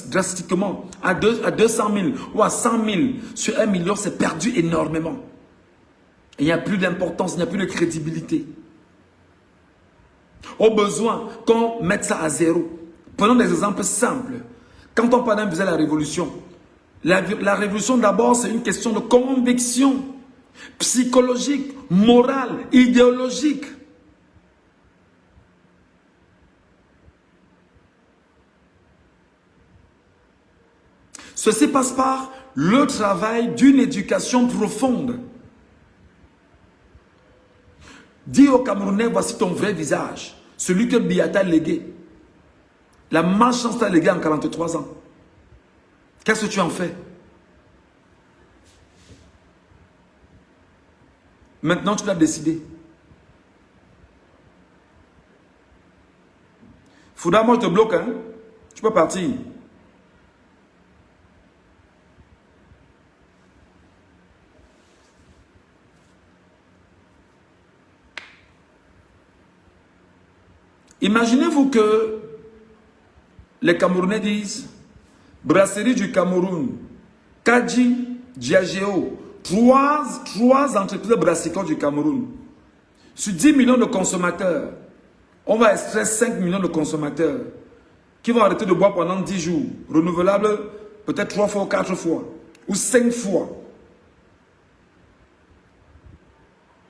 drastiquement à 200 000 ou à 100 000 sur 1 million, c'est perdu énormément. Il n'y a plus d'importance, il n'y a plus de crédibilité. Au besoin qu'on mette ça à zéro. Prenons des exemples simples. Quand on parle d'un visa de la révolution, la révolution d'abord c'est une question de conviction psychologique, morale, idéologique. Ceci passe par le travail d'une éducation profonde. Dis aux Camerounais, voici ton vrai visage. Celui que Biya t'a légué. La malchance t'a légué en 43 ans. Qu'est-ce que tu en fais? Maintenant, tu dois décider. Fouda, moi je te bloque, hein? Tu peux partir. Imaginez-vous que les Camerounais disent Brasserie du Cameroun, Kadji, Diageo, trois entreprises brassicoles du Cameroun. Sur 10 millions de consommateurs, on va extraire 5 millions de consommateurs qui vont arrêter de boire pendant 10 jours, renouvelable peut-être 3 fois ou 4 fois, ou 5 fois.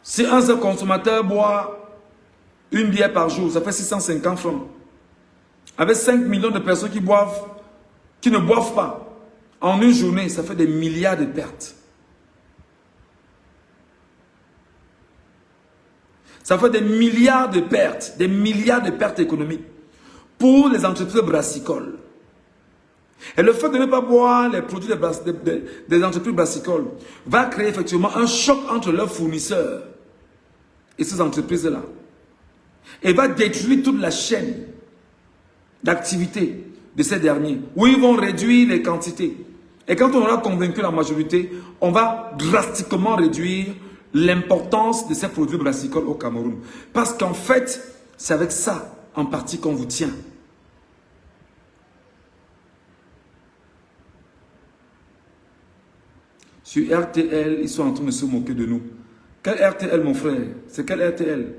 Si un seul consommateur boit une bière par jour, ça fait 650 francs. Avec 5 millions de personnes qui ne boivent pas, en une journée, ça fait des milliards de pertes. Ça fait des milliards de pertes économiques pour les entreprises brassicoles. Et le fait de ne pas boire les produits des entreprises brassicoles va créer effectivement un choc entre leurs fournisseurs et ces entreprises-là. Et va détruire toute la chaîne d'activité de ces derniers, où ils vont réduire les quantités. Et quand on aura convaincu la majorité, on va drastiquement réduire l'importance de ces produits brassicoles au Cameroun. Parce qu'en fait, c'est avec ça, en partie, qu'on vous tient. Sur RTL, ils sont en train de se moquer de nous. Quel RTL, mon frère? C'est quel RTL?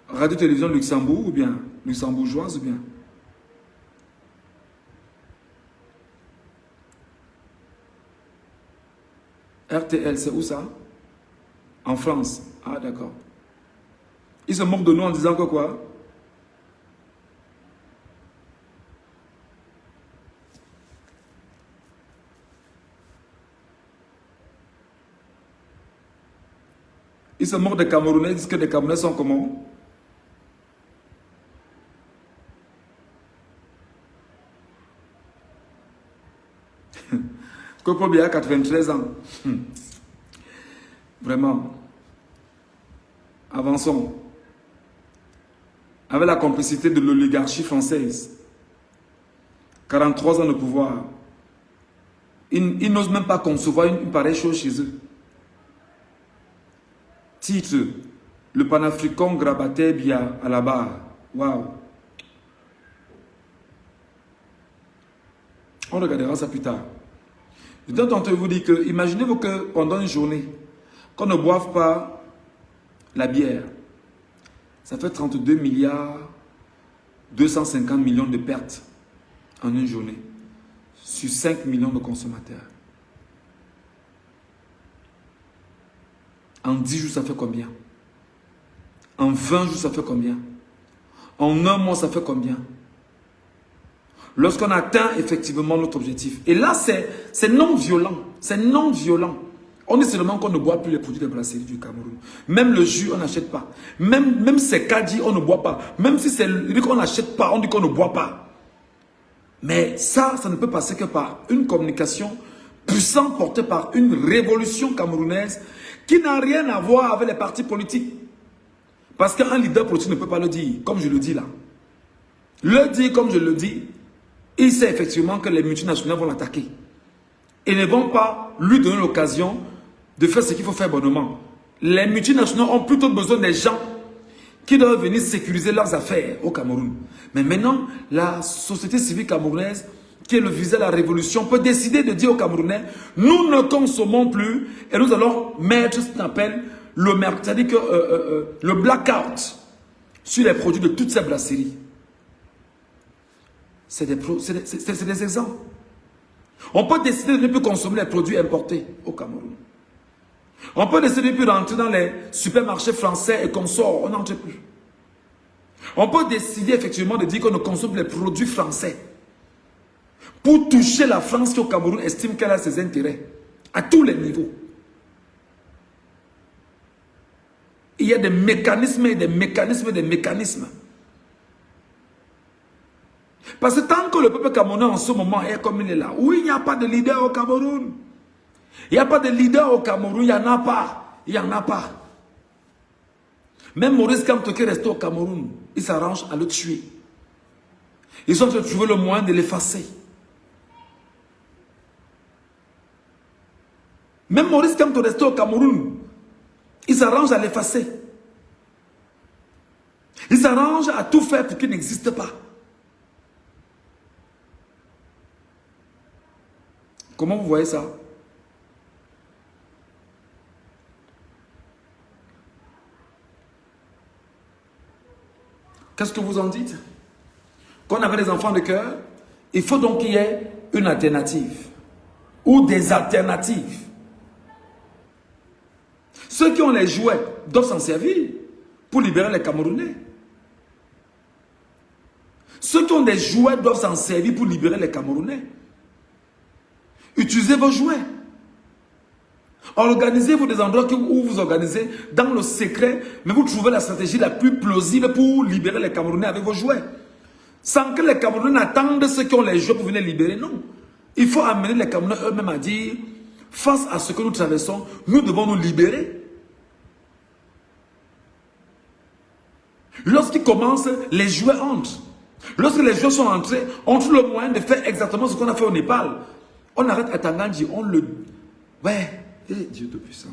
Radio-Télévision Luxembourg ou bien luxembourgeoise ou bien? RTL, c'est où ça? En France. Ah, d'accord. Ils se moquent de nous en disant que quoi? Ils se moquent des Camerounais, ils disent que les Camerounais sont comment? Kopo Biya a 93 ans. Vraiment. Avançons. Avec la complicité de l'oligarchie française. 43 ans de pouvoir. Ils n'osent même pas concevoir une pareille chose chez eux. Titre, le panafricain Grabataire Biya à la barre. Waouh. On regardera ça plus tard. Je dois tenter de vous dire que, imaginez-vous que pendant une journée, qu'on ne boive pas la bière, ça fait 32 milliards 250 millions de pertes en une journée sur 5 millions de consommateurs. En 10 jours, ça fait combien? En 20 jours, ça fait combien? En un mois, ça fait combien? Lorsqu'on atteint effectivement notre objectif. Et là, c'est non violent. C'est non violent. On dit seulement qu'on ne boit plus les produits de brasserie du Cameroun. Même le jus, on n'achète pas. Même ces caddies, on ne boit pas. Même si c'est le qu'on n'achète pas, on dit qu'on ne boit pas. Mais ça ne peut passer que par une communication puissante portée par une révolution camerounaise qui n'a rien à voir avec les partis politiques. Parce qu'un leader politique ne peut pas le dire, comme je le dis là. Le dire comme je le dis, il sait effectivement que les multinationales vont l'attaquer. Et ne vont pas lui donner l'occasion de faire ce qu'il faut faire bonnement. Les multinationales ont plutôt besoin des gens qui doivent venir sécuriser leurs affaires au Cameroun. Mais maintenant, la société civile camerounaise, qui est le visage de la révolution, peut décider de dire aux Camerounais, nous ne consommons plus et nous allons mettre ce qu'on appelle le mercredi, c'est-à-dire que le blackout sur les produits de toutes ces brasseries. C'est des exemples. On peut décider de ne plus consommer les produits importés au Cameroun. On peut décider de ne plus rentrer dans les supermarchés français et consorts. On n'entre plus. On peut décider effectivement de dire qu'on ne consomme les produits français. Pour toucher la France qui au Cameroun estime qu'elle a ses intérêts. À tous les niveaux. Il y a des mécanismes et des mécanismes et des mécanismes. Parce que tant que le peuple camerounais en ce moment est comme il est là, oui, il n'y a pas de leader au Cameroun. Il n'y a pas de leader au Cameroun, il n'y en a pas. Il n'y en a pas. Même Maurice Kamto qui est resté au Cameroun, il s'arrange à le tuer. Ils sont en train de trouver le moyen de l'effacer. Même Maurice Kamto resté au Cameroun, il s'arrange à l'effacer. Il s'arrange à tout faire pour qu'il n'existe pas. Comment vous voyez ça? Qu'est-ce que vous en dites? Quand on avait des enfants de cœur, il faut donc qu'il y ait une alternative. Ou des alternatives. Ceux qui ont les jouets doivent s'en servir pour libérer les Camerounais. Ceux qui ont des jouets doivent s'en servir pour libérer les Camerounais. Utilisez vos jouets. Organisez-vous des endroits où vous organisez dans le secret, mais vous trouvez la stratégie la plus plausible pour libérer les Camerounais avec vos jouets. Sans que les Camerounais n'attendent ceux qui ont les jouets pour venir libérer, non. Il faut amener les Camerounais eux-mêmes à dire, face à ce que nous traversons, nous devons nous libérer. Lorsqu'ils commencent, les jouets entrent. Lorsque les jouets sont entrés, on trouve le moyen de faire exactement ce qu'on a fait au Népal. On arrête à Tangandji, on le... Ouais, et Dieu de puissant.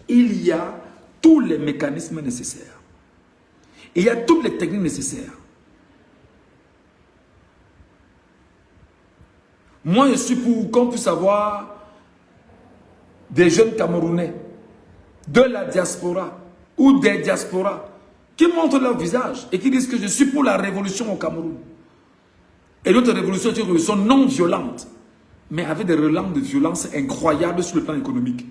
Il y a tous les mécanismes nécessaires. Il y a toutes les techniques nécessaires. Moi, je suis pour qu'on puisse avoir des jeunes Camerounais de la diaspora ou des diasporas qui montrent leur visage et qui disent que je suis pour la révolution au Cameroun. Et notre révolution est une révolution non violente, mais avec des relents de violence incroyables sur le plan économique.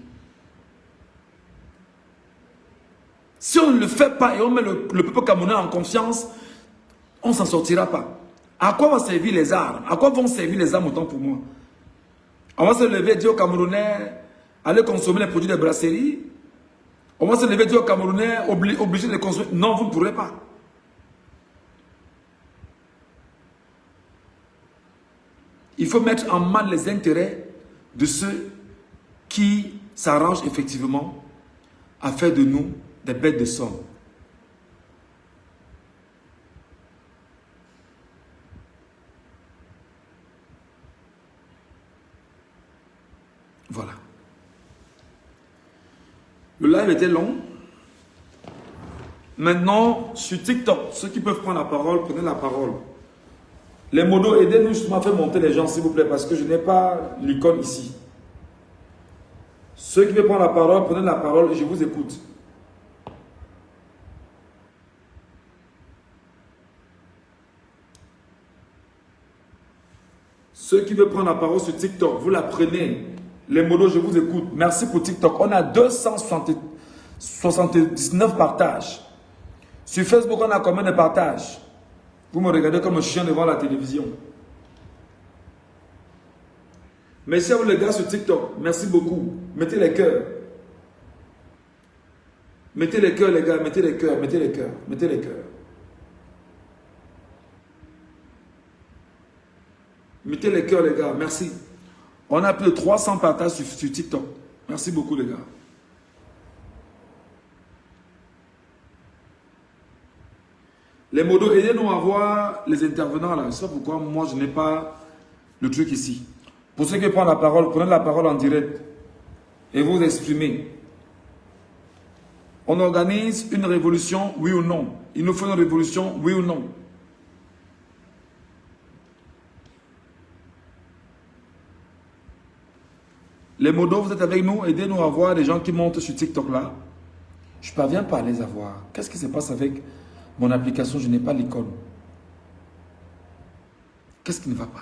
Si on ne le fait pas et on met le peuple camerounais en confiance, on ne s'en sortira pas. À quoi vont servir les armes? À quoi vont servir les armes autant pour moi? On va se lever et dire aux Camerounais, allez consommer les produits des brasseries. On va se lever et dire aux Camerounais, obligés de les consommer. Non, vous ne pourrez pas. Il faut mettre en mal les intérêts de ceux qui s'arrangent effectivement à faire de nous des bêtes de somme. Voilà. Le live était long. Maintenant, sur TikTok, ceux qui peuvent prendre la parole, prenez la parole. Les modos, aidez-nous justement à faire monter les gens, s'il vous plaît, parce que je n'ai pas l'icône ici. Ceux qui veulent prendre la parole, prenez la parole et je vous écoute. Ceux qui veulent prendre la parole sur TikTok, vous la prenez. Les modos, je vous écoute. Merci pour TikTok. On a 279 partages. Sur Facebook, on a combien de partages? Vous me regardez comme un chien devant la télévision. Merci à vous les gars sur TikTok. Merci beaucoup. Mettez les cœurs. Mettez les cœurs les gars. Mettez les cœurs. Mettez les cœurs. Mettez les cœurs. Mettez les cœurs les gars. Merci. On a plus de 300 partages sur TikTok. Merci beaucoup les gars. Les modos, aidez-nous à voir les intervenants là. Je ne sais pas pourquoi moi je n'ai pas le truc ici. Pour ceux qui prennent la parole, prenez la parole en direct et vous exprimez. On organise une révolution, oui ou non? Il nous faut une révolution, oui ou non? Les modos, vous êtes avec nous, aidez-nous à voir les gens qui montent sur TikTok là. Je ne parviens pas à les avoir. Qu'est-ce qui se passe avec mon application? Je n'ai pas l'icône. Qu'est-ce qui ne va pas?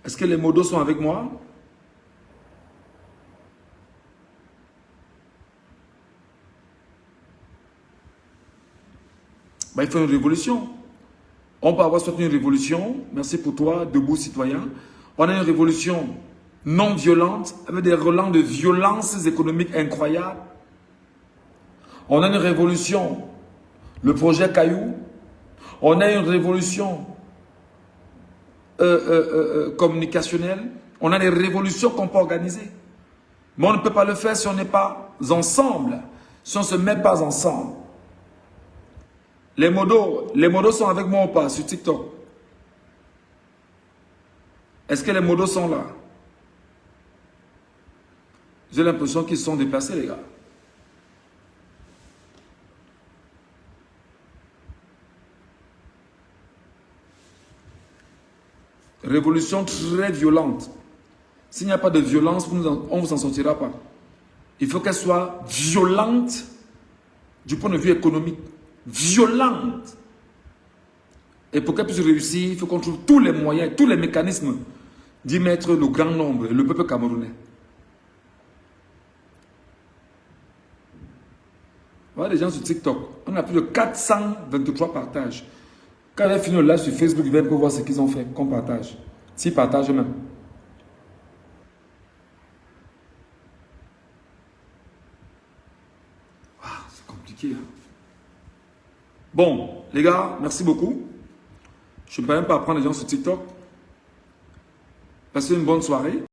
Est-ce que les modos sont avec moi? Il faut une révolution. On peut avoir soit une révolution, merci pour toi, debout citoyen. On a une révolution non violente, avec des relents de violences économiques incroyables. On a une révolution, le projet Caillou. On a une révolution communicationnelle. On a des révolutions qu'on peut organiser. Mais on ne peut pas le faire si on n'est pas ensemble, si on ne se met pas ensemble. Les modos sont avec moi ou pas sur TikTok? Est-ce que les modos sont là? J'ai l'impression qu'ils sont déplacés, les gars. Révolution très violente. S'il n'y a pas de violence, on ne vous en sortira pas. Il faut qu'elle soit violente du point de vue économique. Violente. Et pour qu'elle puisse réussir, il faut qu'on trouve tous les moyens, tous les mécanismes d'y mettre le grand nombre, le peuple camerounais. Voilà les gens sur TikTok. On a plus de 423 partages. Quand ils finissent là sur Facebook, ils viennent pour voir ce qu'ils ont fait comme partage. S'ils partagent même. Ah, c'est compliqué. Hein? Bon, les gars, merci beaucoup. Je ne peux même pas apprendre les gens sur TikTok. Passez une bonne soirée.